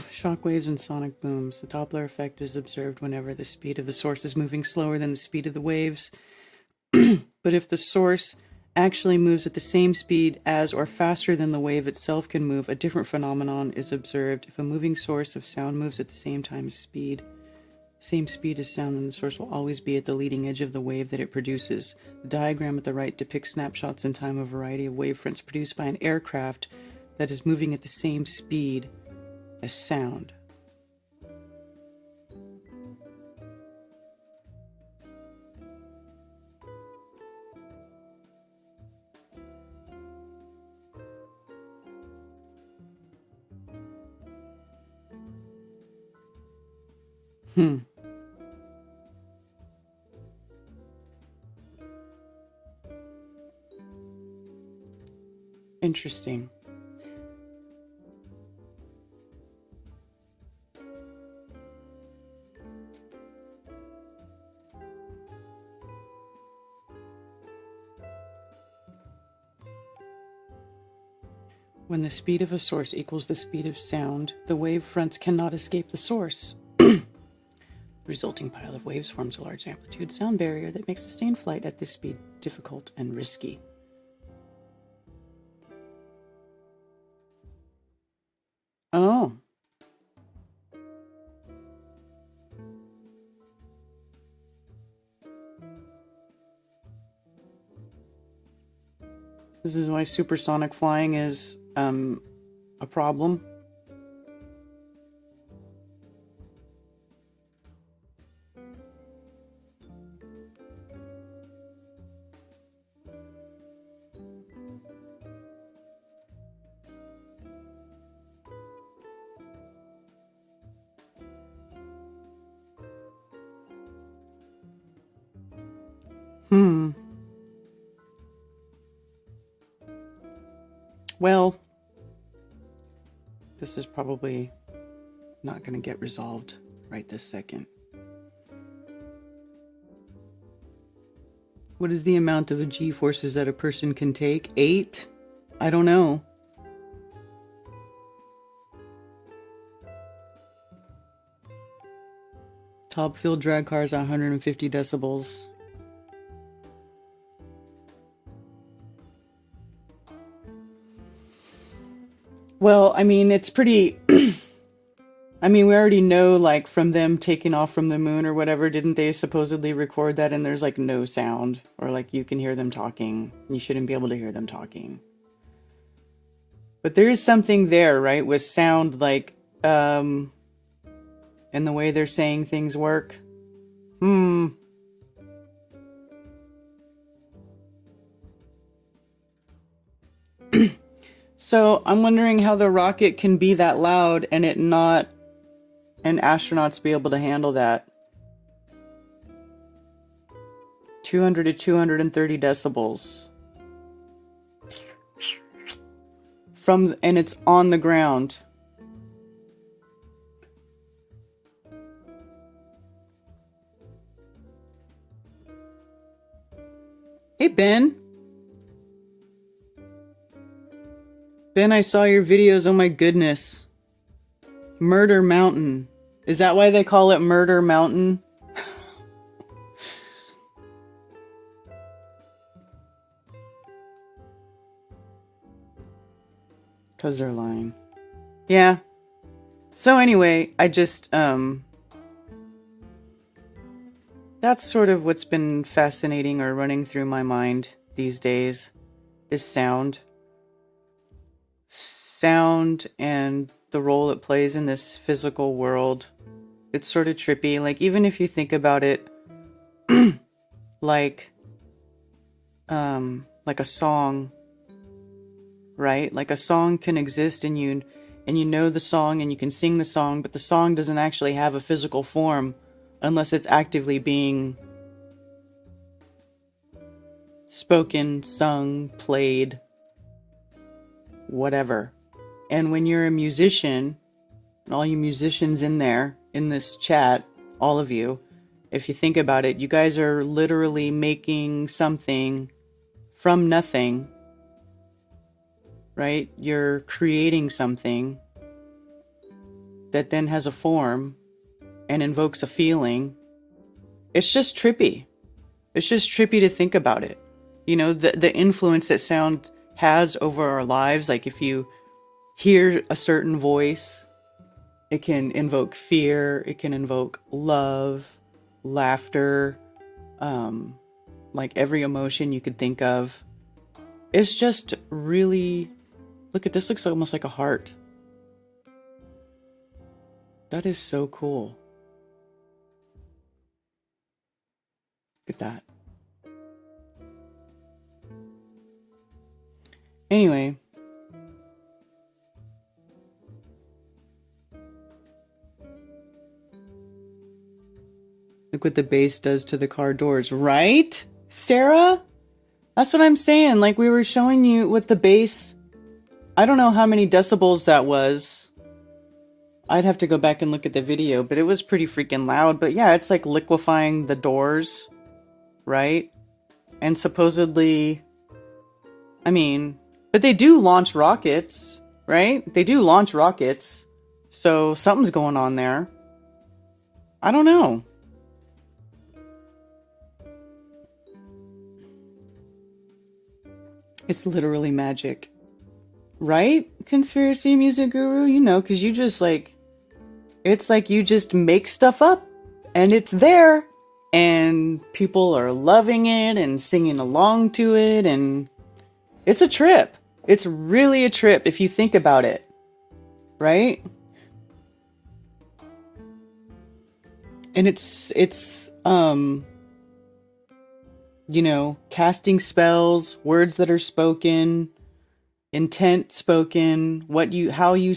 Shockwaves and sonic booms. The Doppler effect is observed whenever the speed of the source is moving slower than the speed of the waves. But if the source actually moves at the same speed as or faster than the wave itself can move, a different phenomenon is observed. If a moving source of sound moves at the same speed as sound, then the source will always be at the leading edge of the wave that it produces. The diagram at the right depicts snapshots in time of a variety of wavefronts produced by an aircraft that is moving at the same speed as sound. Interesting. When the speed of a source equals the speed of sound, the wave fronts cannot escape the source. The resulting pile of waves forms a large amplitude sound barrier that makes sustained flight at this speed difficult and risky. Oh. This is why supersonic flying is a problem. Well, this is probably not going to get resolved right this second. What is the amount of G-forces that a person can take? 8? I don't know. Top field drag cars at 150 decibels. Well, I mean, it's pretty... I mean, we already know, like, from them taking off from the moon or whatever, didn't they supposedly record that and there's, like, no sound? Or, like, you can hear them talking. You shouldn't be able to hear them talking. But there is something there, right, with sound, like, and the way they're saying things work. So, I'm wondering how the rocket can be that loud and it not... and astronauts be able to handle that. 200 to 230 decibels. And it's on the ground. Hey, Ben. Ben, I saw your videos. Oh my goodness. Murder Mountain. Is that why they call it Murder Mountain? Because they're lying. Yeah. So anyway, I just, that's sort of what's been fascinating or running through my mind these days is sound. Sound and the role it plays in this physical world. It's sort of trippy. Like, even if you think about it, like a song, right? Like a song can exist and you know the song and you can sing the song, but the song doesn't actually have a physical form unless it's actively being spoken, sung, played, whatever. And when you're a musician, all you musicians in there, in this chat, all of you, if you think about it, you guys are literally making something from nothing, right? You're creating something that then has a form and invokes a feeling. It's just trippy. It's just trippy to think about it. You know, the influence that sound has over our lives. Like if you hear a certain voice, it can invoke fear, it can invoke love, laughter, like every emotion you could think of. It's just really, look at this, looks almost like a heart. That is so cool. Look at that. Anyway. Look what the bass does to the car doors, right? Sarah? That's what I'm saying. Like we were showing you with the bass. I don't know how many decibels that was. I'd have to go back and look at the video, but it was pretty freaking loud. But yeah, it's like liquefying the doors, right? And supposedly, I mean, but they do launch rockets, right? They do launch rockets. So something's going on there. I don't know. It's literally magic. Right? Conspiracy music guru? You know, because you just like, it's like you just make stuff up and it's there and people are loving it and singing along to it and it's a trip. It's really a trip if you think about it. Right? And it's you know, casting spells, words that are spoken, intent spoken, how you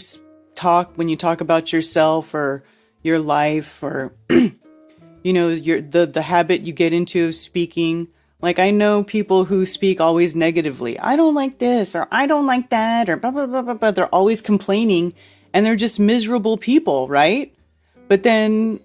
talk when you talk about yourself or your life or, you know, the habit you get into of speaking. Like I know people who speak always negatively. I don't like this or I don't like that or blah, blah, blah, blah, blah. They're always complaining and they're just miserable people, right? But then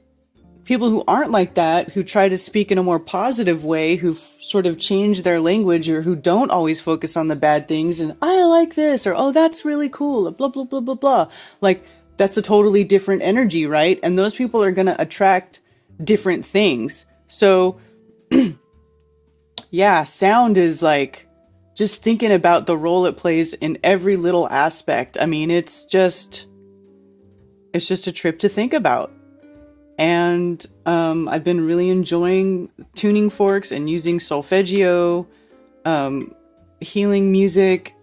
people who aren't like that, who try to speak in a more positive way, who sort of change their language or who don't always focus on the bad things and I like this or oh, that's really cool, blah, blah, blah, blah, blah. Like that's a totally different energy, right? And those people are going to attract different things. So yeah, sound is like just thinking about the role it plays in every little aspect. I mean, it's just a trip to think about. And I've been really enjoying tuning forks and using solfeggio, healing music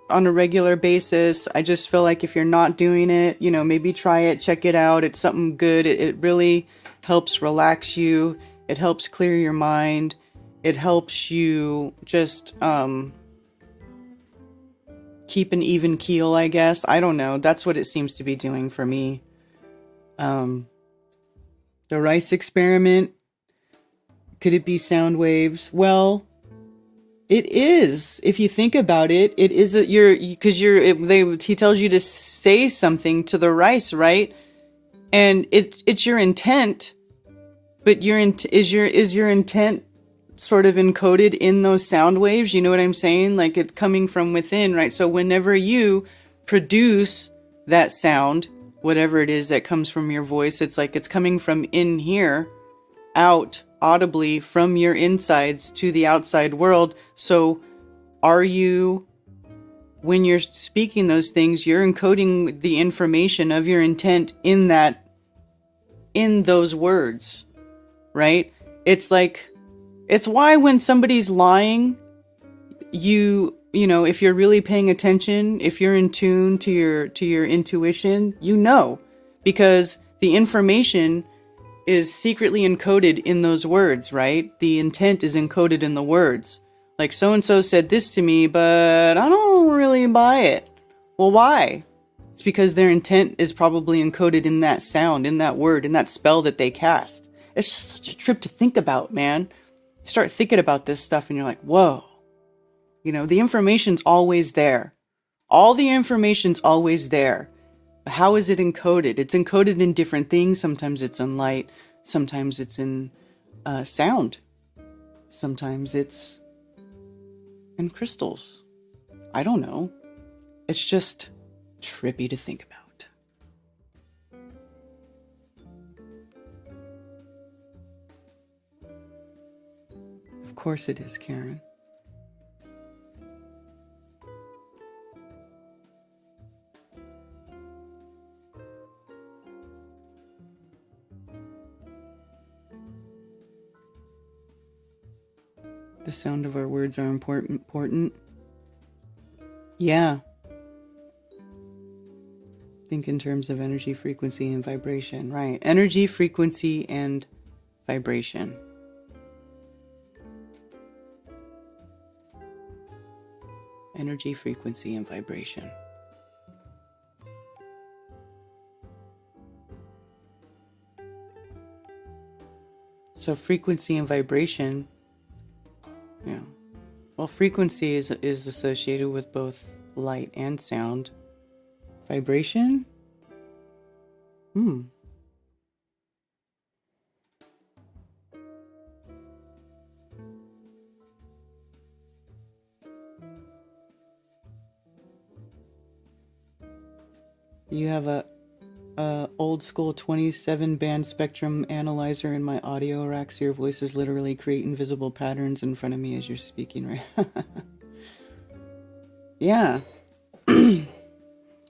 on a regular basis. I just feel like if you're not doing it, you know, maybe try it, check it out. It's something good. It really helps relax you. It helps clear your mind. It helps you just keep an even keel, I guess. I don't know. That's what it seems to be doing for me. The rice experiment, could it be sound waves? Well, it is. If you think about it, it is he tells you to say something to the rice, right? And it's your intent, but is your intent sort of encoded in those sound waves. You know what I'm saying? Like it's coming from within, right? So whenever you produce that sound, whatever it is that comes from your voice, it's like it's coming from in here out audibly from your insides to the outside world. So are you, when you're speaking those things, you're encoding the information of your intent in those words, right? It's like, it's why when somebody's lying, you know, if you're really paying attention, if you're in tune to your intuition, you know, because the information is secretly encoded in those words, right? The intent is encoded in the words. Like, so-and-so said this to me, but I don't really buy it. Well, why? It's because their intent is probably encoded in that sound, in that word, in that spell that they cast. It's just such a trip to think about, man. You start thinking about this stuff and you're like, whoa. You know, the information's always there. All the information's always there. How is it encoded? It's encoded in different things. Sometimes it's in light. Sometimes it's in sound. Sometimes it's in crystals. I don't know. It's just trippy to think about. Of course it is, Karen. The sound of our words are important. Yeah. Think in terms of energy, frequency, and vibration. Right. Energy, frequency, and vibration. Energy, frequency, and vibration. So frequency and vibration. Yeah. Well, frequency is associated with both light and sound. Vibration? You have a old school 27 band spectrum analyzer in my audio rack, so your voices literally create invisible patterns in front of me as you're speaking, right? Yeah. I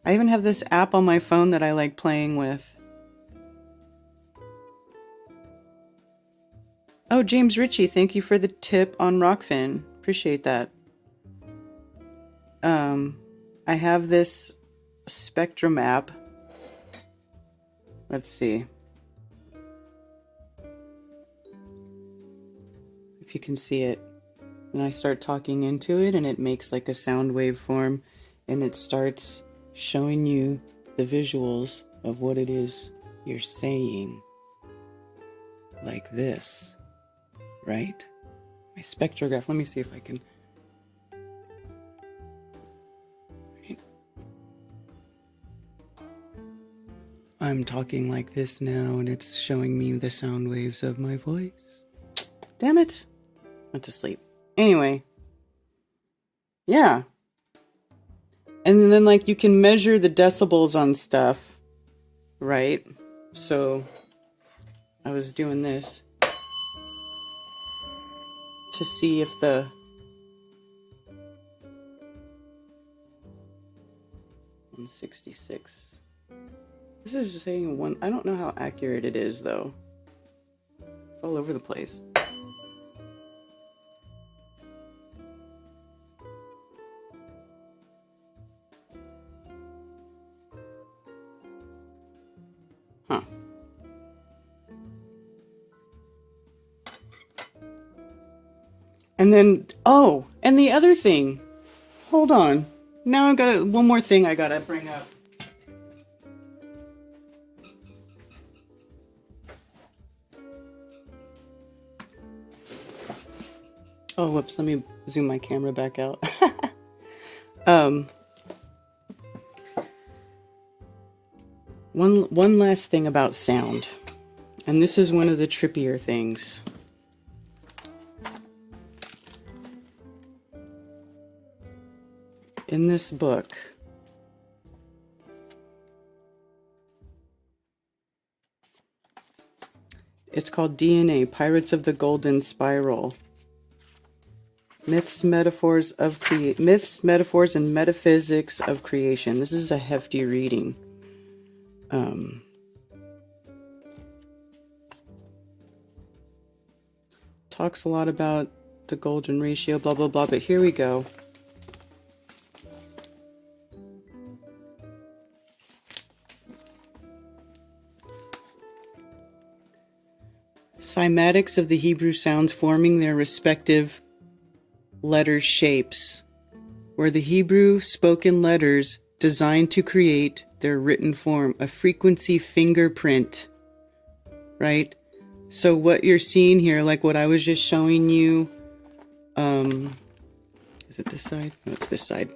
even have this app on my phone that I like playing with. Oh, James Ritchie, thank you for the tip on Rockfin. Appreciate that. I have this Spectrum app. Let's see if you can see it. And I start talking into it and it makes like a sound wave form and it starts showing you the visuals of what it is you're saying. Like this, right? My spectrograph, let me see if I can. I'm talking like this now and it's showing me the sound waves of my voice. Damn it. Went to sleep. Anyway. Yeah. And then like you can measure the decibels on stuff, right? So I was doing this to see if the 166. This is just saying one. I don't know how accurate it is though. It's all over the place. Huh. And then, oh, and the other thing. Hold on. Now I've got one more thing I gotta bring up. Oh, whoops, let me zoom my camera back out. One last thing about sound. And this is one of the trippier things. in this book, it's called DNA, Pirates of the Golden Spiral. Myths, metaphors, and metaphysics of creation. This is a hefty reading. Talks a lot about the golden ratio, blah, blah, blah, but here we go. Cymatics of the Hebrew sounds forming their respective letter shapes, were the Hebrew spoken letters designed to create their written form, a frequency fingerprint, right? So what you're seeing here, like what I was just showing you, is it this side? No, it's this side.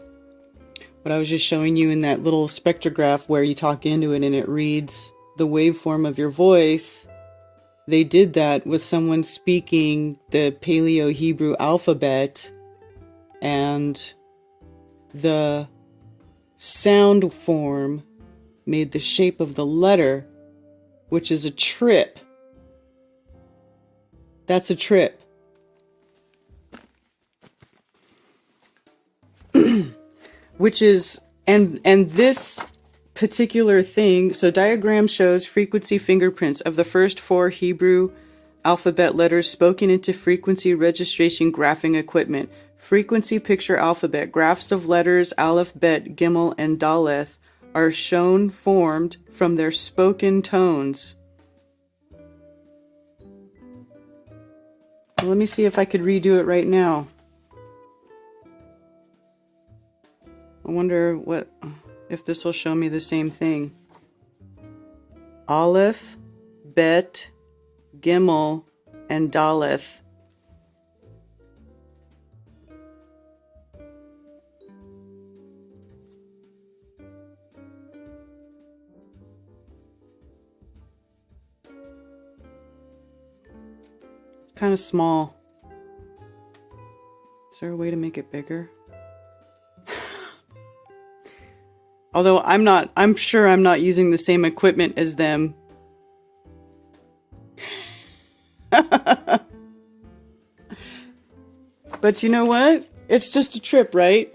What I was just showing you in that little spectrograph where you talk into it and it reads the waveform of your voice, they did that with someone speaking the Paleo-Hebrew alphabet, and the sound form made the shape of the letter, which is a trip. That's a trip. Which is, and this particular thing, so diagram shows frequency fingerprints of the first 4 Hebrew alphabet letters spoken into frequency registration graphing equipment. Frequency picture alphabet. Graphs of letters Aleph, Bet, Gimel, and Daleth are shown formed from their spoken tones. Well, let me see if I could redo it right now. I wonder if this will show me the same thing. Aleph, Bet, Gimel, and Daleth. It's kind of small. Is there a way to make it bigger? Although I'm sure I'm not using the same equipment as them. But you know what? It's just a trip, right?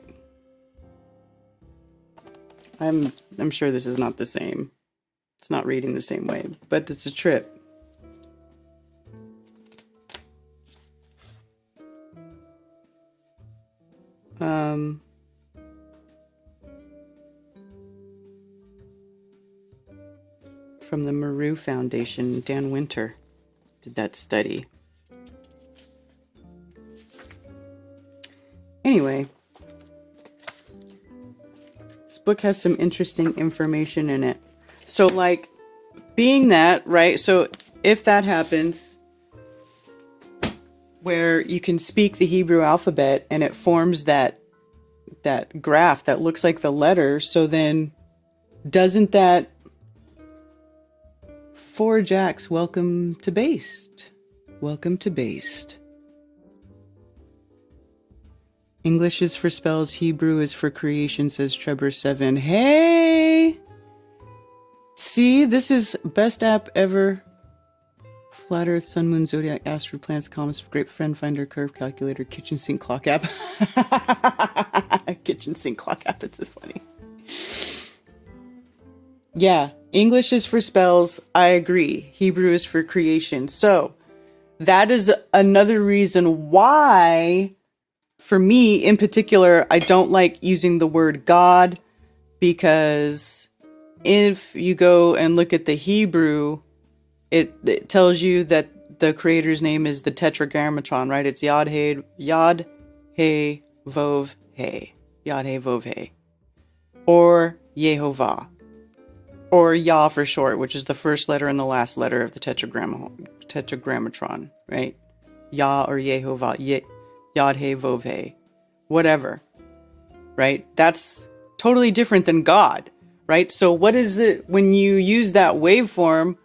I'm sure this is not the same. It's not reading the same way, but it's a trip. From the Maru Foundation, Dan Winter did that study. Anyway, this book has some interesting information in it. So, like, being that, right? So, if that happens, where you can speak the Hebrew alphabet and it forms that graph that looks like the letter, so then doesn't that... 4 Jacks, welcome to Based. Welcome to Based. English is for spells, Hebrew is for creation, says Trebor 7. Hey! See, this is best app ever. Flat Earth, Sun, Moon, Zodiac, Astro, Plants, Comets, Great Friend Finder, Curve Calculator, Kitchen Sink Clock app. Kitchen Sink Clock app, it's so funny. Yeah, English is for spells, I agree. Hebrew is for creation. So, that is another reason why, for me in particular, I don't like using the word God, because if you go and look at the Hebrew, it tells you that the creator's name is the Tetragrammaton, right? It's Yod He Vov He. Yod He Vov He. Or Yehovah. Or Yah for short, which is the first letter and the last letter of the Tetragrammatron, right? Yah or Yehovah, Yod He Vov He, whatever, right? That's totally different than God, right? So what is it when you use that waveform?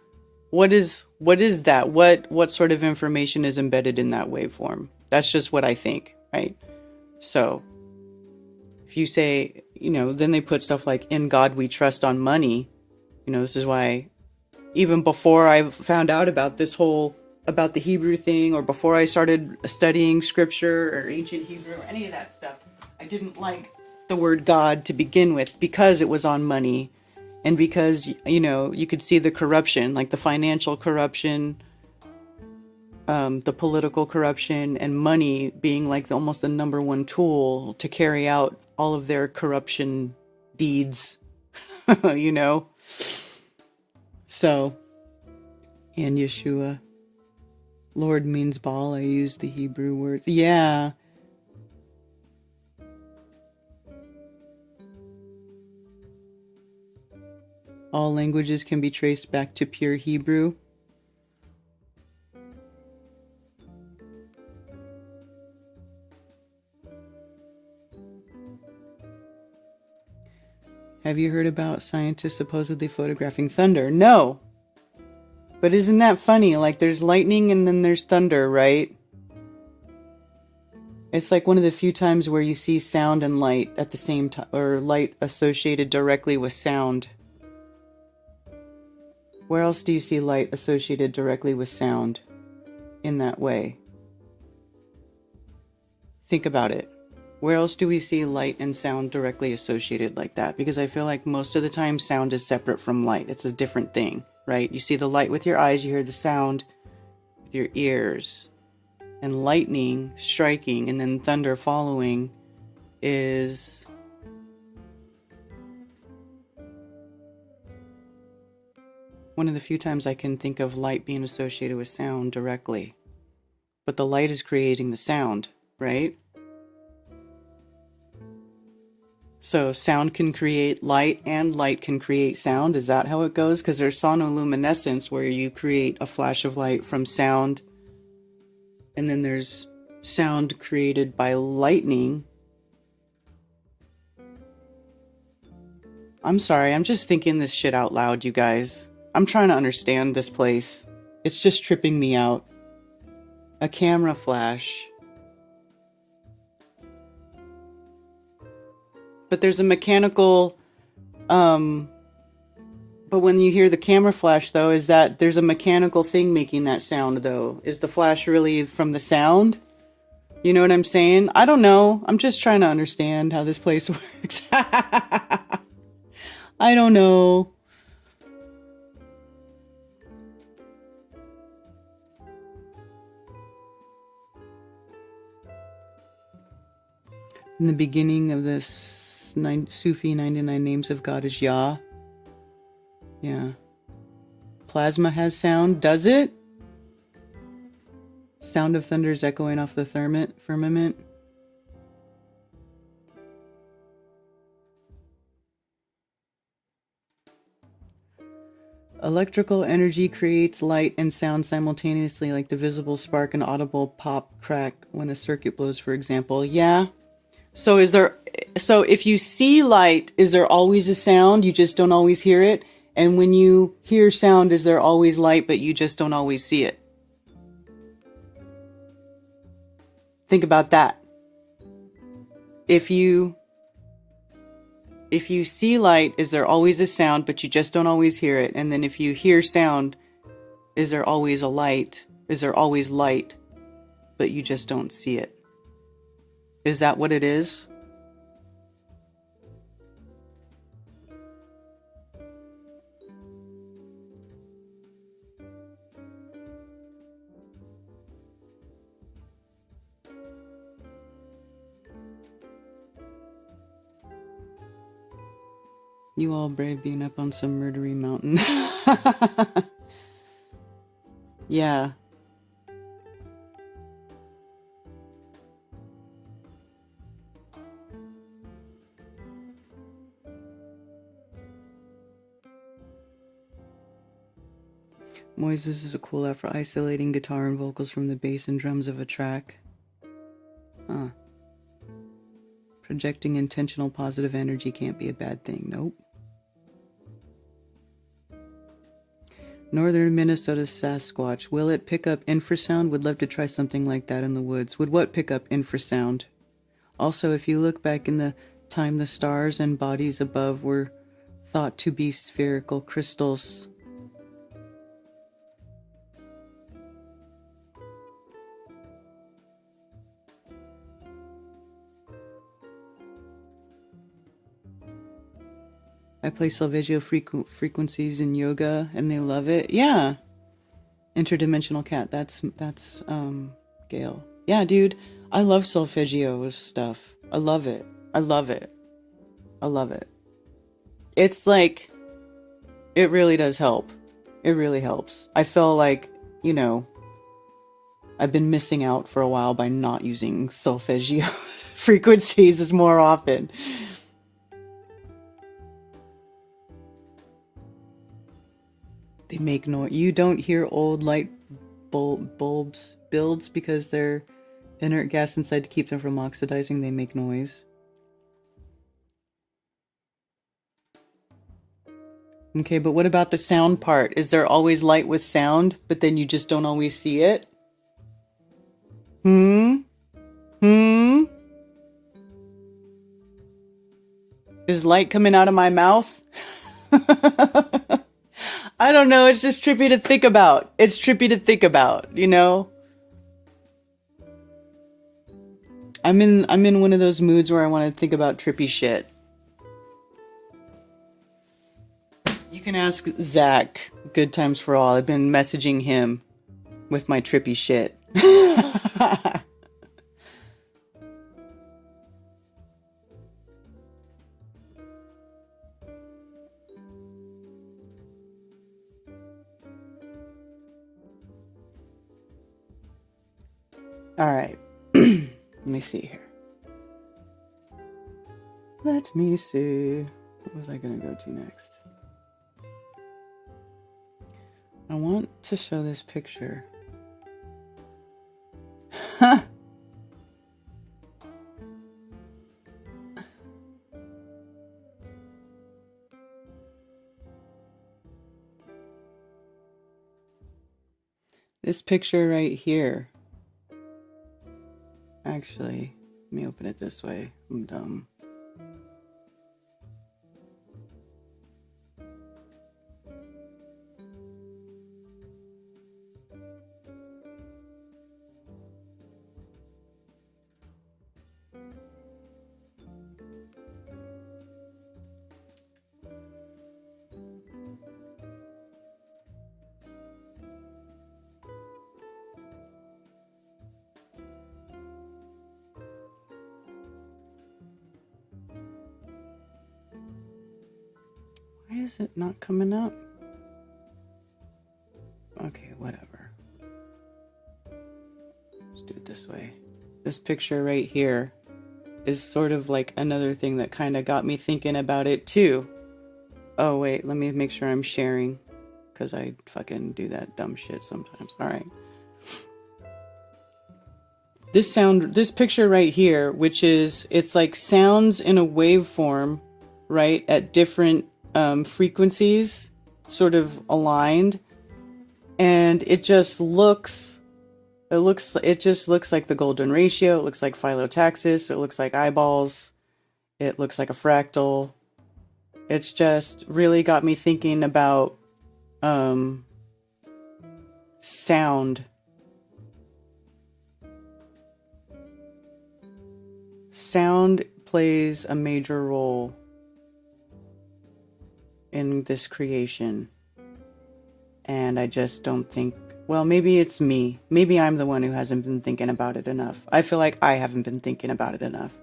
What is that? What sort of information is embedded in that waveform? That's just what I think, right? So if you say, then they put stuff like "In God We Trust" on money. This is why even before I found out about about the Hebrew thing, or before I started studying scripture or ancient Hebrew or any of that stuff, I didn't like the word God to begin with, because it was on money, and because, you could see the corruption, like the financial corruption, the political corruption, and money being like almost the number one tool to carry out all of their corruption deeds, So, and Yeshua. Lord means Baal. I use the Hebrew words. Yeah. All languages can be traced back to pure Hebrew. Have you heard about scientists supposedly photographing thunder? No. But isn't that funny? Like, there's lightning and then there's thunder, right? It's like one of the few times where you see sound and light at the same time, or light associated directly with sound. Where else do you see light associated directly with sound in that way? Think about it. Where else do we see light and sound directly associated like that? Because I feel like most of the time sound is separate from light. It's a different thing, right? You see the light with your eyes, you hear the sound with your ears. And lightning striking and then thunder following is one of the few times I can think of light being associated with sound directly. But the light is creating the sound, right? So sound can create light and light can create sound. Is that how it goes? Because there's sonoluminescence, where you create a flash of light from sound. And then there's sound created by lightning. I'm sorry, I'm just thinking this shit out loud, you guys. I'm trying to understand this place. It's just tripping me out. A camera flash. But there's a mechanical, but when you hear the camera flash, though, is that there's a mechanical thing making that sound, though? Is the flash really from the sound? You know what I'm saying? I don't know. I'm just trying to understand how this place works. I don't know. In the beginning of this Sufi 99 names of God is Yah. Yeah. Plasma has sound. Does it? Sound of thunder is echoing off the firmament. Electrical energy creates light and sound simultaneously, like the visible spark and audible pop crack when a circuit blows, for example. Yeah. So if you see light, is there always a sound? You just don't always hear it? And when you hear sound, is there always light, but you just don't always see it? Think about that. If you see light, is there always a sound, but you just don't always hear it? And then if you hear sound, is there always a light? Is there always light, but you just don't see it? Is that what it is? You all brave being up on some murdery mountain. Yeah. Moises is a cool app for isolating guitar and vocals from the bass and drums of a track. Huh. Projecting intentional positive energy can't be a bad thing. Nope. Northern Minnesota Sasquatch. Will it pick up infrasound? Would love to try something like that in the woods. Would what pick up infrasound? Also, if you look back in the time the stars and bodies above were thought to be spherical crystals. I play solfeggio frequencies in yoga and they love it. Yeah. Interdimensional cat. That's Gail. Yeah, dude. I love solfeggio stuff. I love it. I love it. I love it. It's like, it really does help. It really helps. I feel like, you know, I've been missing out for a while by not using solfeggio frequencies more often. They make noise. You don't hear old light bulbs builds because they're inert gas inside to keep them from oxidizing. They make noise. Okay, but what about the sound part? Is there always light with sound, but then you just don't always see it? Is light coming out of my mouth? I don't know, it's just trippy to think about. It's trippy to think about, you know? I'm in one of those moods where I want to think about trippy shit. You can ask Zach, Good Times for All. I've been messaging him with my trippy shit. All right. Let me see here. Let me see. What was I going to go to next? I want to show this picture. This picture right here. Actually, let me open it this way. I'm dumb. Why is it not coming up? Okay, whatever. Let's do it this way. This picture right here is sort of like another thing that kind of got me thinking about it too. Oh wait, let me make sure I'm sharing, because I fucking do that dumb shit sometimes. Alright. This picture right here, which is, it's like sounds in a waveform, right, at different frequencies, sort of aligned, and it just looks like the golden ratio. It looks like phyllotaxis. It looks like eyeballs. It looks like a fractal. It's just really got me thinking about sound. Sound plays a major role in this creation. And I just don't think, well, maybe it's me. Maybe I'm the one who hasn't been thinking about it enough. I feel like I haven't been thinking about it enough.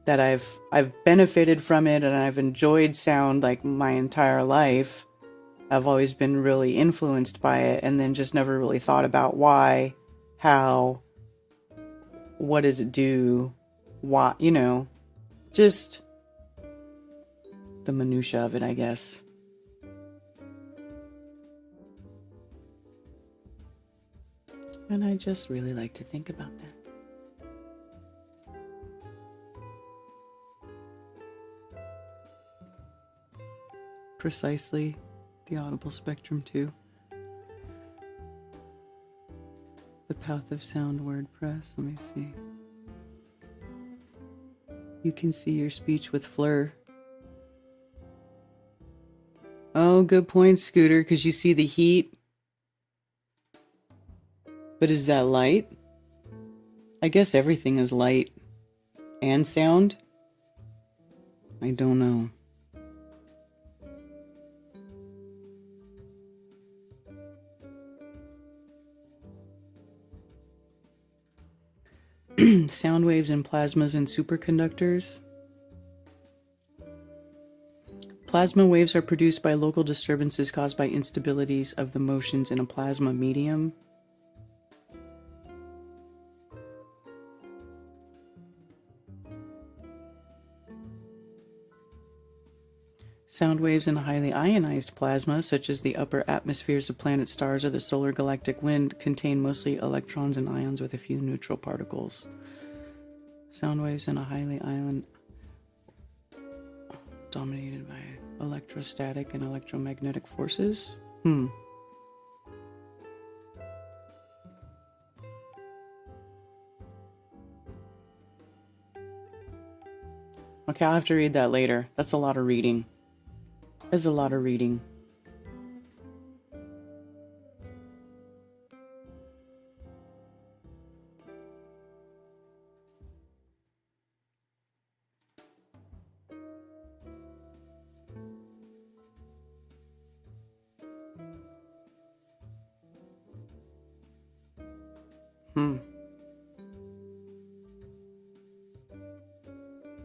That I've benefited from it and I've enjoyed sound like my entire life. I've always been really influenced by it and then just never really thought about why, how, what does it do, why, you know, just the minutia of it, I guess. And I just really like to think about that. Precisely, the audible spectrum too. The Path of Sound WordPress, let me see. You can see your speech with Fleur. Oh, good point, Scooter, because you see the heat. But is that light? I guess everything is light. And sound? I don't know. Sound waves in plasmas and superconductors. Plasma waves are produced by local disturbances caused by instabilities of the motions in a plasma medium. Sound waves in a highly ionized plasma, such as the upper atmospheres of planet stars or the solar galactic wind, contain mostly electrons and ions with a few neutral particles. Sound waves in a highly dominated by electrostatic and electromagnetic forces? Okay, I'll have to read that later. That's a lot of reading. There's a lot of reading.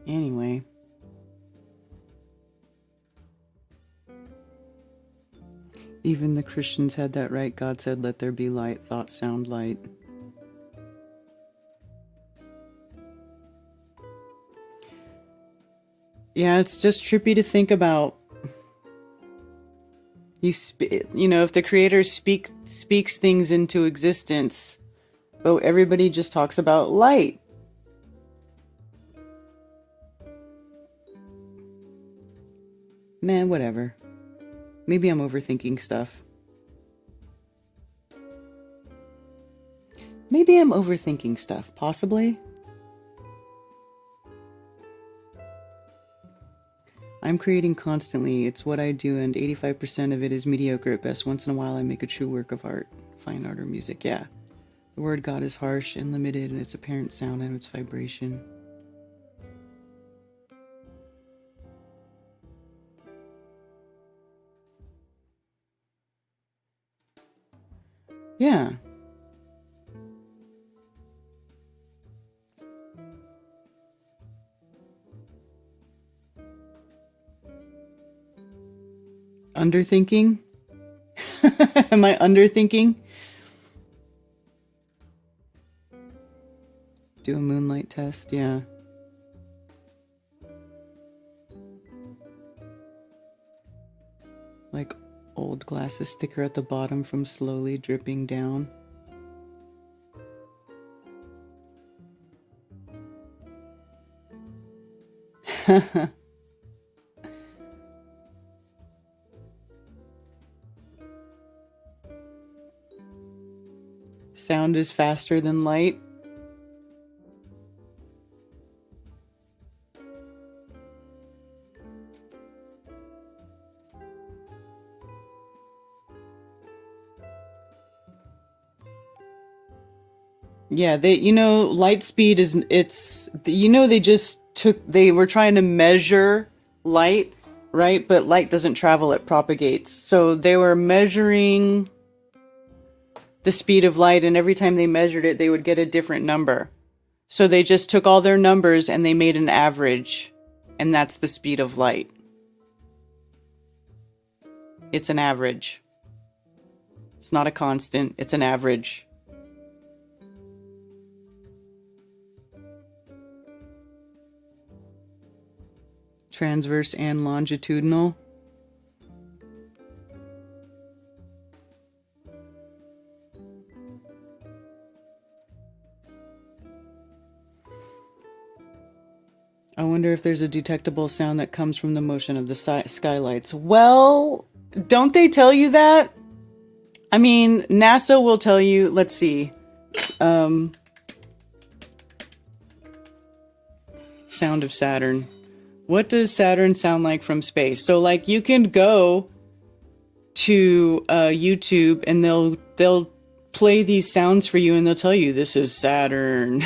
Anyway. Even the Christians had that right. God said, let there be light. Thought, sound, light. Yeah, it's just trippy to think about. You know, if the Creator speaks things into existence, but everybody just talks about light. Man, whatever. Maybe I'm overthinking stuff. Maybe I'm overthinking stuff. Possibly. I'm creating constantly. It's what I do, and 85% of it is mediocre at best. Once in a while, I make a true work of art. Fine art or music, yeah. The word God is harsh and limited in its apparent sound and its vibration. Yeah. Underthinking? Am I underthinking? Do a moonlight test, yeah. Like old glasses thicker at the bottom from slowly dripping down. Sound is faster than light. Yeah, light speed is, they were trying to measure light, right? But light doesn't travel, it propagates. So they were measuring the speed of light, and every time they measured it, they would get a different number. So they just took all their numbers and they made an average, and that's the speed of light. It's an average. It's not a constant, it's an average. Transverse and longitudinal. I wonder if there's a detectable sound that comes from the motion of the skylights. Well, don't they tell you that? I mean, NASA will tell you, let's see. Sound of Saturn. What does Saturn sound like from space? So like you can go to YouTube and they'll play these sounds for you and they'll tell you this is Saturn.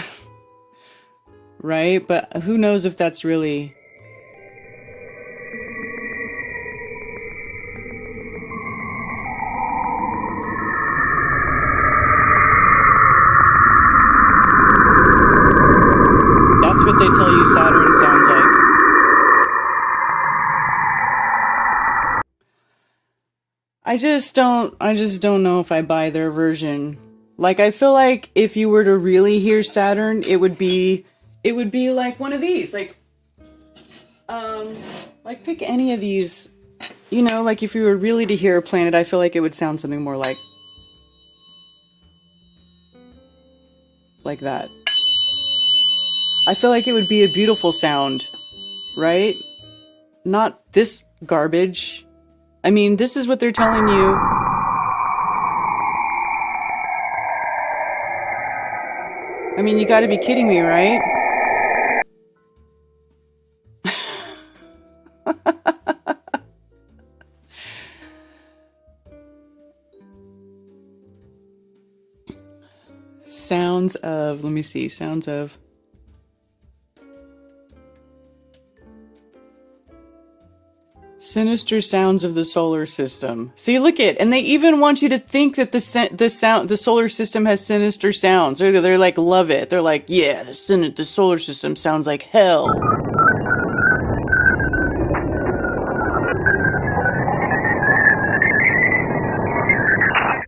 Right? But who knows if that's really... That's what they tell you Saturn sounds like. I just don't know if I buy their version. Like, I feel like if you were to really hear Saturn, it would be like one of these. Like pick any of these. You know, like if you were really to hear a planet, I feel like it would sound something more like that. I feel like it would be a beautiful sound, right? Not this garbage. I mean, this is what they're telling you. I mean, you gotta be kidding me, right? Sounds of, let me see, sounds of... Sinister sounds of the solar system. See, look it, and they even want you to think that the solar system has sinister sounds. They're like, love it. They're like, yeah, the solar system sounds like hell.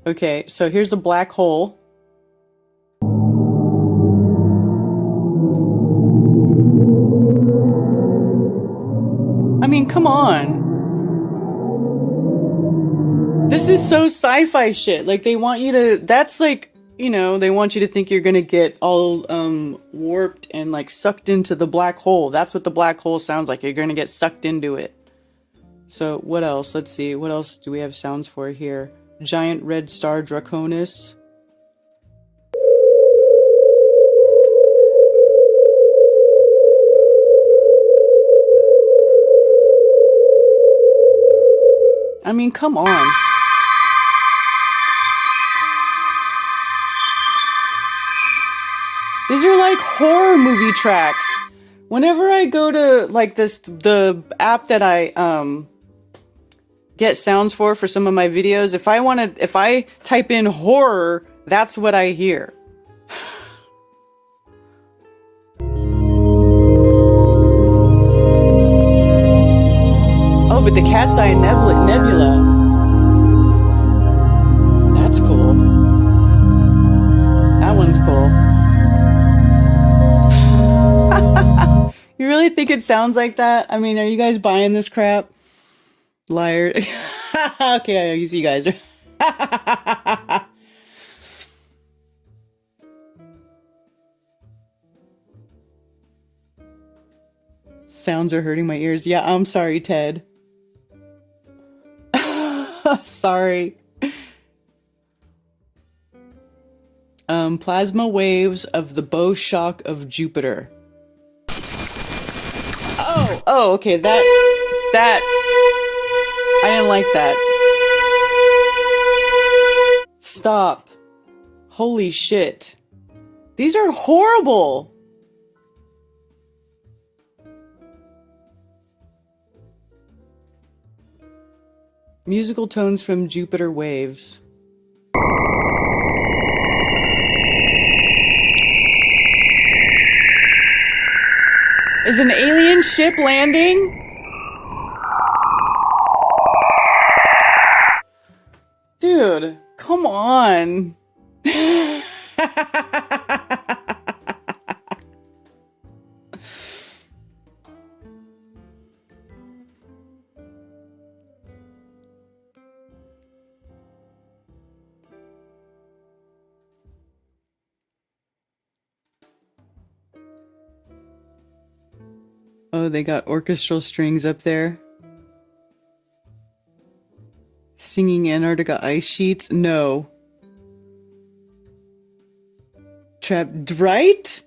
Okay, so here's a black hole. I mean, come on. This is so sci-fi shit. Like, they want you to... That's like, you know, they want you to think you're gonna get all warped and, like, sucked into the black hole. That's what the black hole sounds like. You're gonna get sucked into it. So, what else? Let's see. What else do we have sounds for here? Giant red star Draconis. I mean, come on. These are like horror movie tracks. Whenever I go to like the app that I get sounds for some of my videos, if I type in horror, that's what I hear. Oh, but the Cat's Eye Nebula. That's cool. That one's cool. You really think it sounds like that? I mean, are you guys buying this crap? Liar. Okay, I see you guys. Sounds are hurting my ears. Yeah, I'm sorry, Ted. Sorry. Plasma waves of the bow shock of Jupiter. Oh, okay, that, I didn't like that. Stop. Holy shit. These are horrible. Musical tones from Jupiter waves. Is an alien ship landing? Dude, come on. Oh, they got orchestral strings up there. Singing Antarctica ice sheets? No. Trapped, right?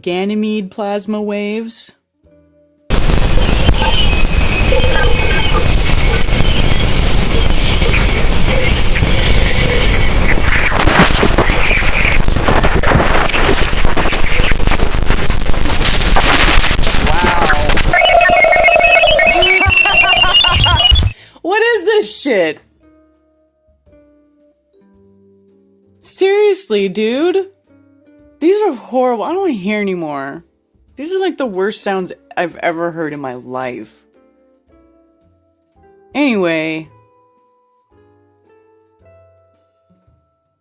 Ganymede plasma waves. What is this shit? Seriously, dude? These are horrible. I don't want to hear anymore. These are like the worst sounds I've ever heard in my life. Anyway.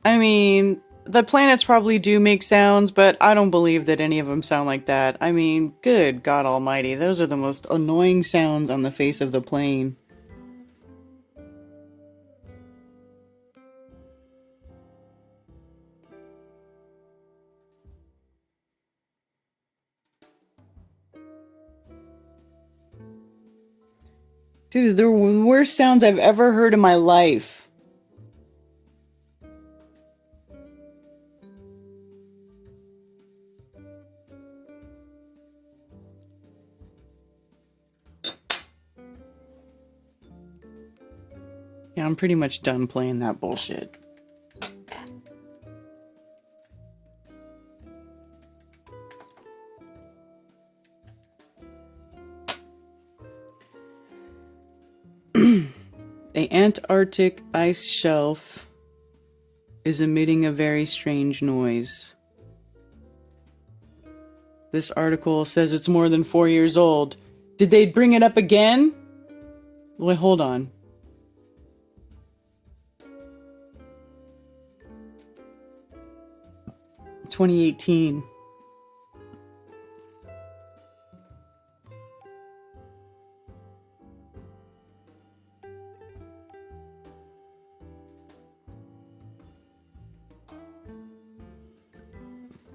I mean, the planets probably do make sounds, but I don't believe that any of them sound like that. I mean, good God almighty. Those are the most annoying sounds on the face of the plane. Dude, they're the worst sounds I've ever heard in my life. Yeah, I'm pretty much done playing that bullshit. The Antarctic ice shelf is emitting a very strange noise. This article says it's more than 4 years old. Did they bring it up again? Wait, hold on. "2018.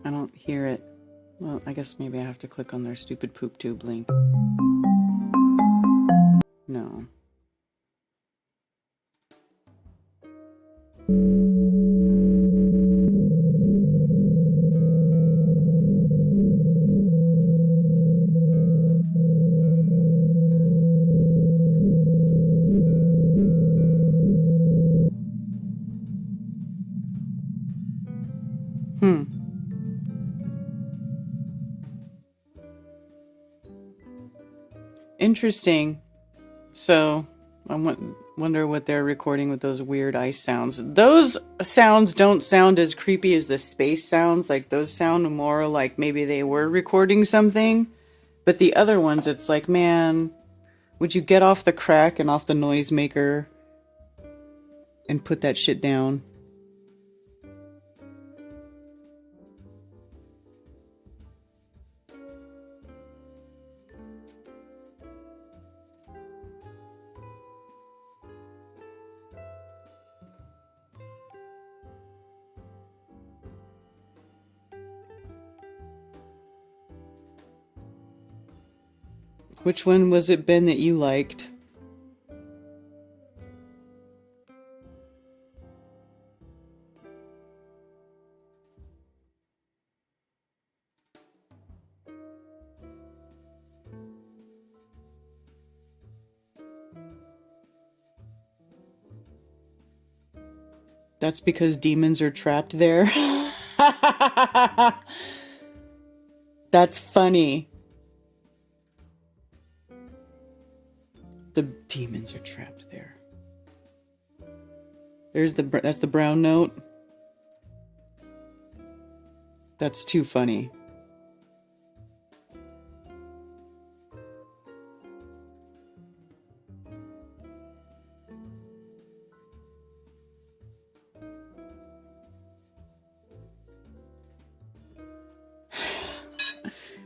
I don't hear it. Well, I guess maybe I have to click on their stupid poop tube link. No. Interesting. So, I wonder what they're recording with those weird ice sounds. Those sounds don't sound as creepy as the space sounds. Like, those sound more like maybe they were recording something. But the other ones, it's like, man, would you get off the crack and off the noisemaker and put that shit down? Which one was it, Ben, that you liked? That's because demons are trapped there. That's funny. The demons are trapped there. That's the brown note. That's too funny.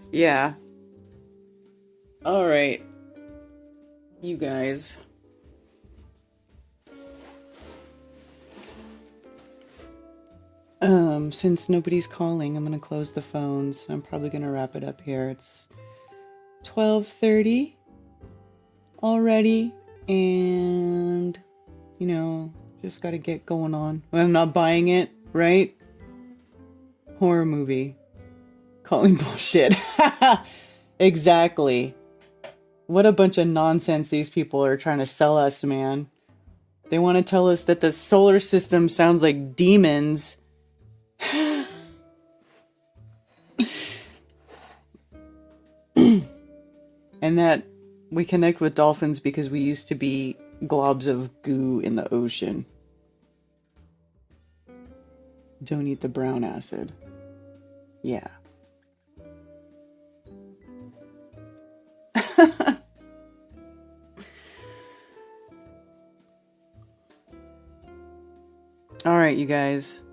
Yeah. All right. You guys. Since nobody's calling, I'm gonna close the phones. I'm probably gonna wrap it up here. It's 12:30 already, and you know, just gotta get going on. I'm not buying it, right? Horror movie. Calling bullshit. Exactly. What a bunch of nonsense these people are trying to sell us, man. They want to tell us that the solar system sounds like demons. And that we connect with dolphins because we used to be globs of goo in the ocean. Don't eat the brown acid. Yeah. All right, you guys.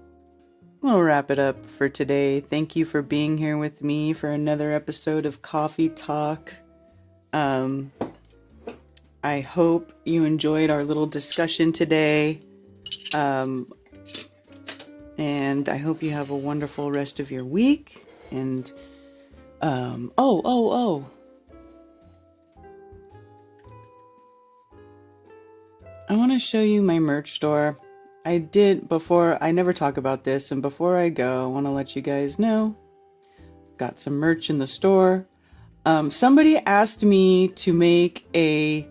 We'll wrap it up for today. Thank you for being here with me for another episode of Coffee Talk. I hope you enjoyed our little discussion today. And I hope you have a wonderful rest of your week. And, I want to show you my merch store. I never talk about this, and before I go, I want to let you guys know, got some merch in the store. Somebody asked me to make a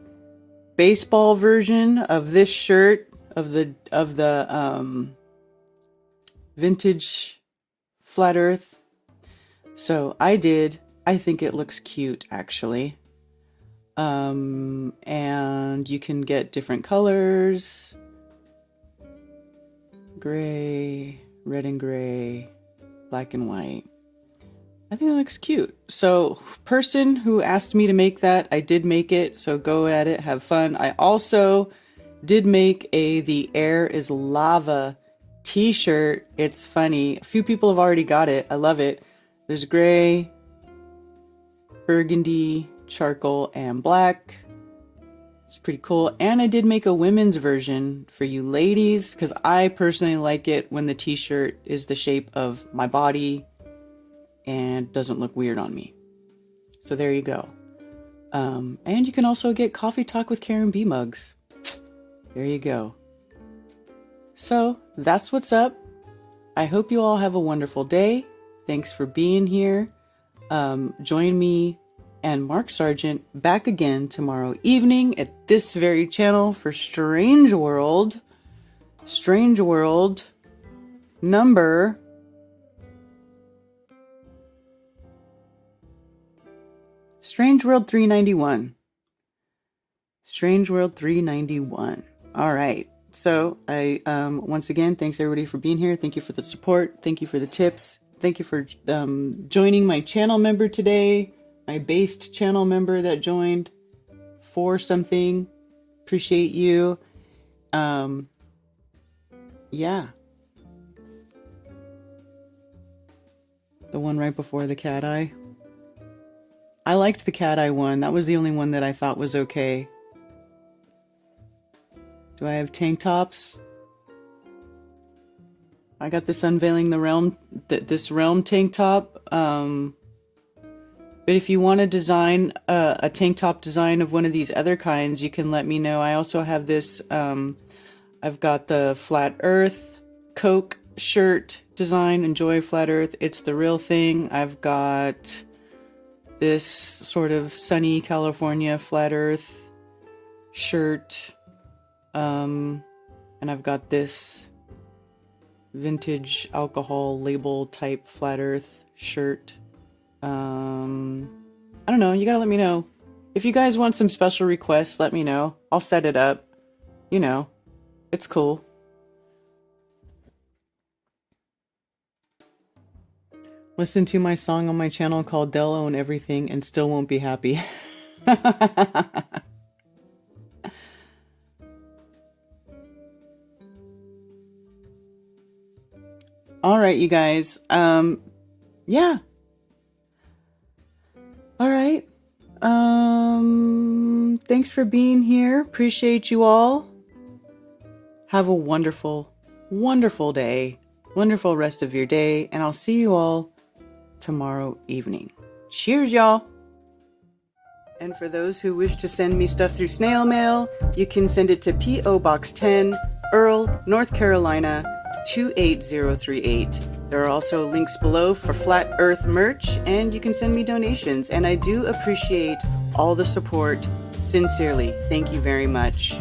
baseball version of this shirt, of the vintage flat earth. So I did. I think it looks cute, actually. And you can get different colors. Gray, red and gray, black and white. I think it looks cute. So, person who asked me to make that, I did make it. So go at it, have fun. I also did make The Air is Lava t-shirt. It's funny. A few people have already got it. I love it. There's gray, burgundy, charcoal, and black. It's pretty cool. And I did make a women's version for you ladies, because I personally like it when the t-shirt is the shape of my body and doesn't look weird on me. So there you go. And you can also get Coffee Talk with Karen B mugs. There you go. So that's what's up. I hope you all have a wonderful day. Thanks for being here. Join me and Mark Sargent back again tomorrow evening at this very channel for Strange World number Strange World 391. Strange World 391. All right. So I once again, thanks everybody for being here. Thank you for the support. Thank you for the tips. Thank you for joining my channel member today. My based channel member that joined for something. Appreciate you. Yeah. The one right before the cat eye. I liked the cat eye one. That was the only one that I thought was okay. Do I have tank tops? I got this Unveiling the Realm, this Realm tank top. But if you want to design a tank top design of one of these other kinds, you can let me know. I also have this, I've got the Flat Earth Coke shirt design. Enjoy Flat Earth. It's the real thing. I've got this sort of sunny California Flat Earth shirt. And I've got this vintage alcohol label type Flat Earth shirt. I don't know. You gotta let me know. If you guys want some special requests, let me know. I'll set it up. You know, it's cool. Listen to my song on my channel called They'll Own Everything and Still Won't Be Happy. All right, you guys. Yeah. All right. Thanks for being here. Appreciate you all. Have a wonderful, wonderful day. Wonderful rest of your day. And I'll see you all tomorrow evening. Cheers, y'all. And for those who wish to send me stuff through snail mail, you can send it to P.O. Box 10, Earl, North Carolina, 28038. There are also links below for Flat Earth merch, and you can send me donations, and I do appreciate all the support. Sincerely, thank you very much.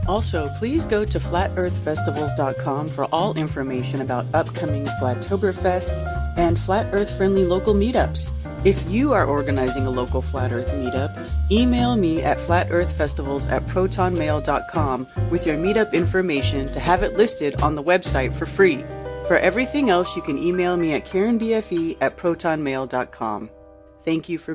Also, please go to flatearthfestivals.com for all information about upcoming Flattoberfests and Flat Earth-friendly local meetups. If you are organizing a local Flat Earth meetup, email me at flatearthfestivals@protonmail.com with your meetup information to have it listed on the website for free. For everything else, you can email me at karenbfe@protonmail.com. Thank you for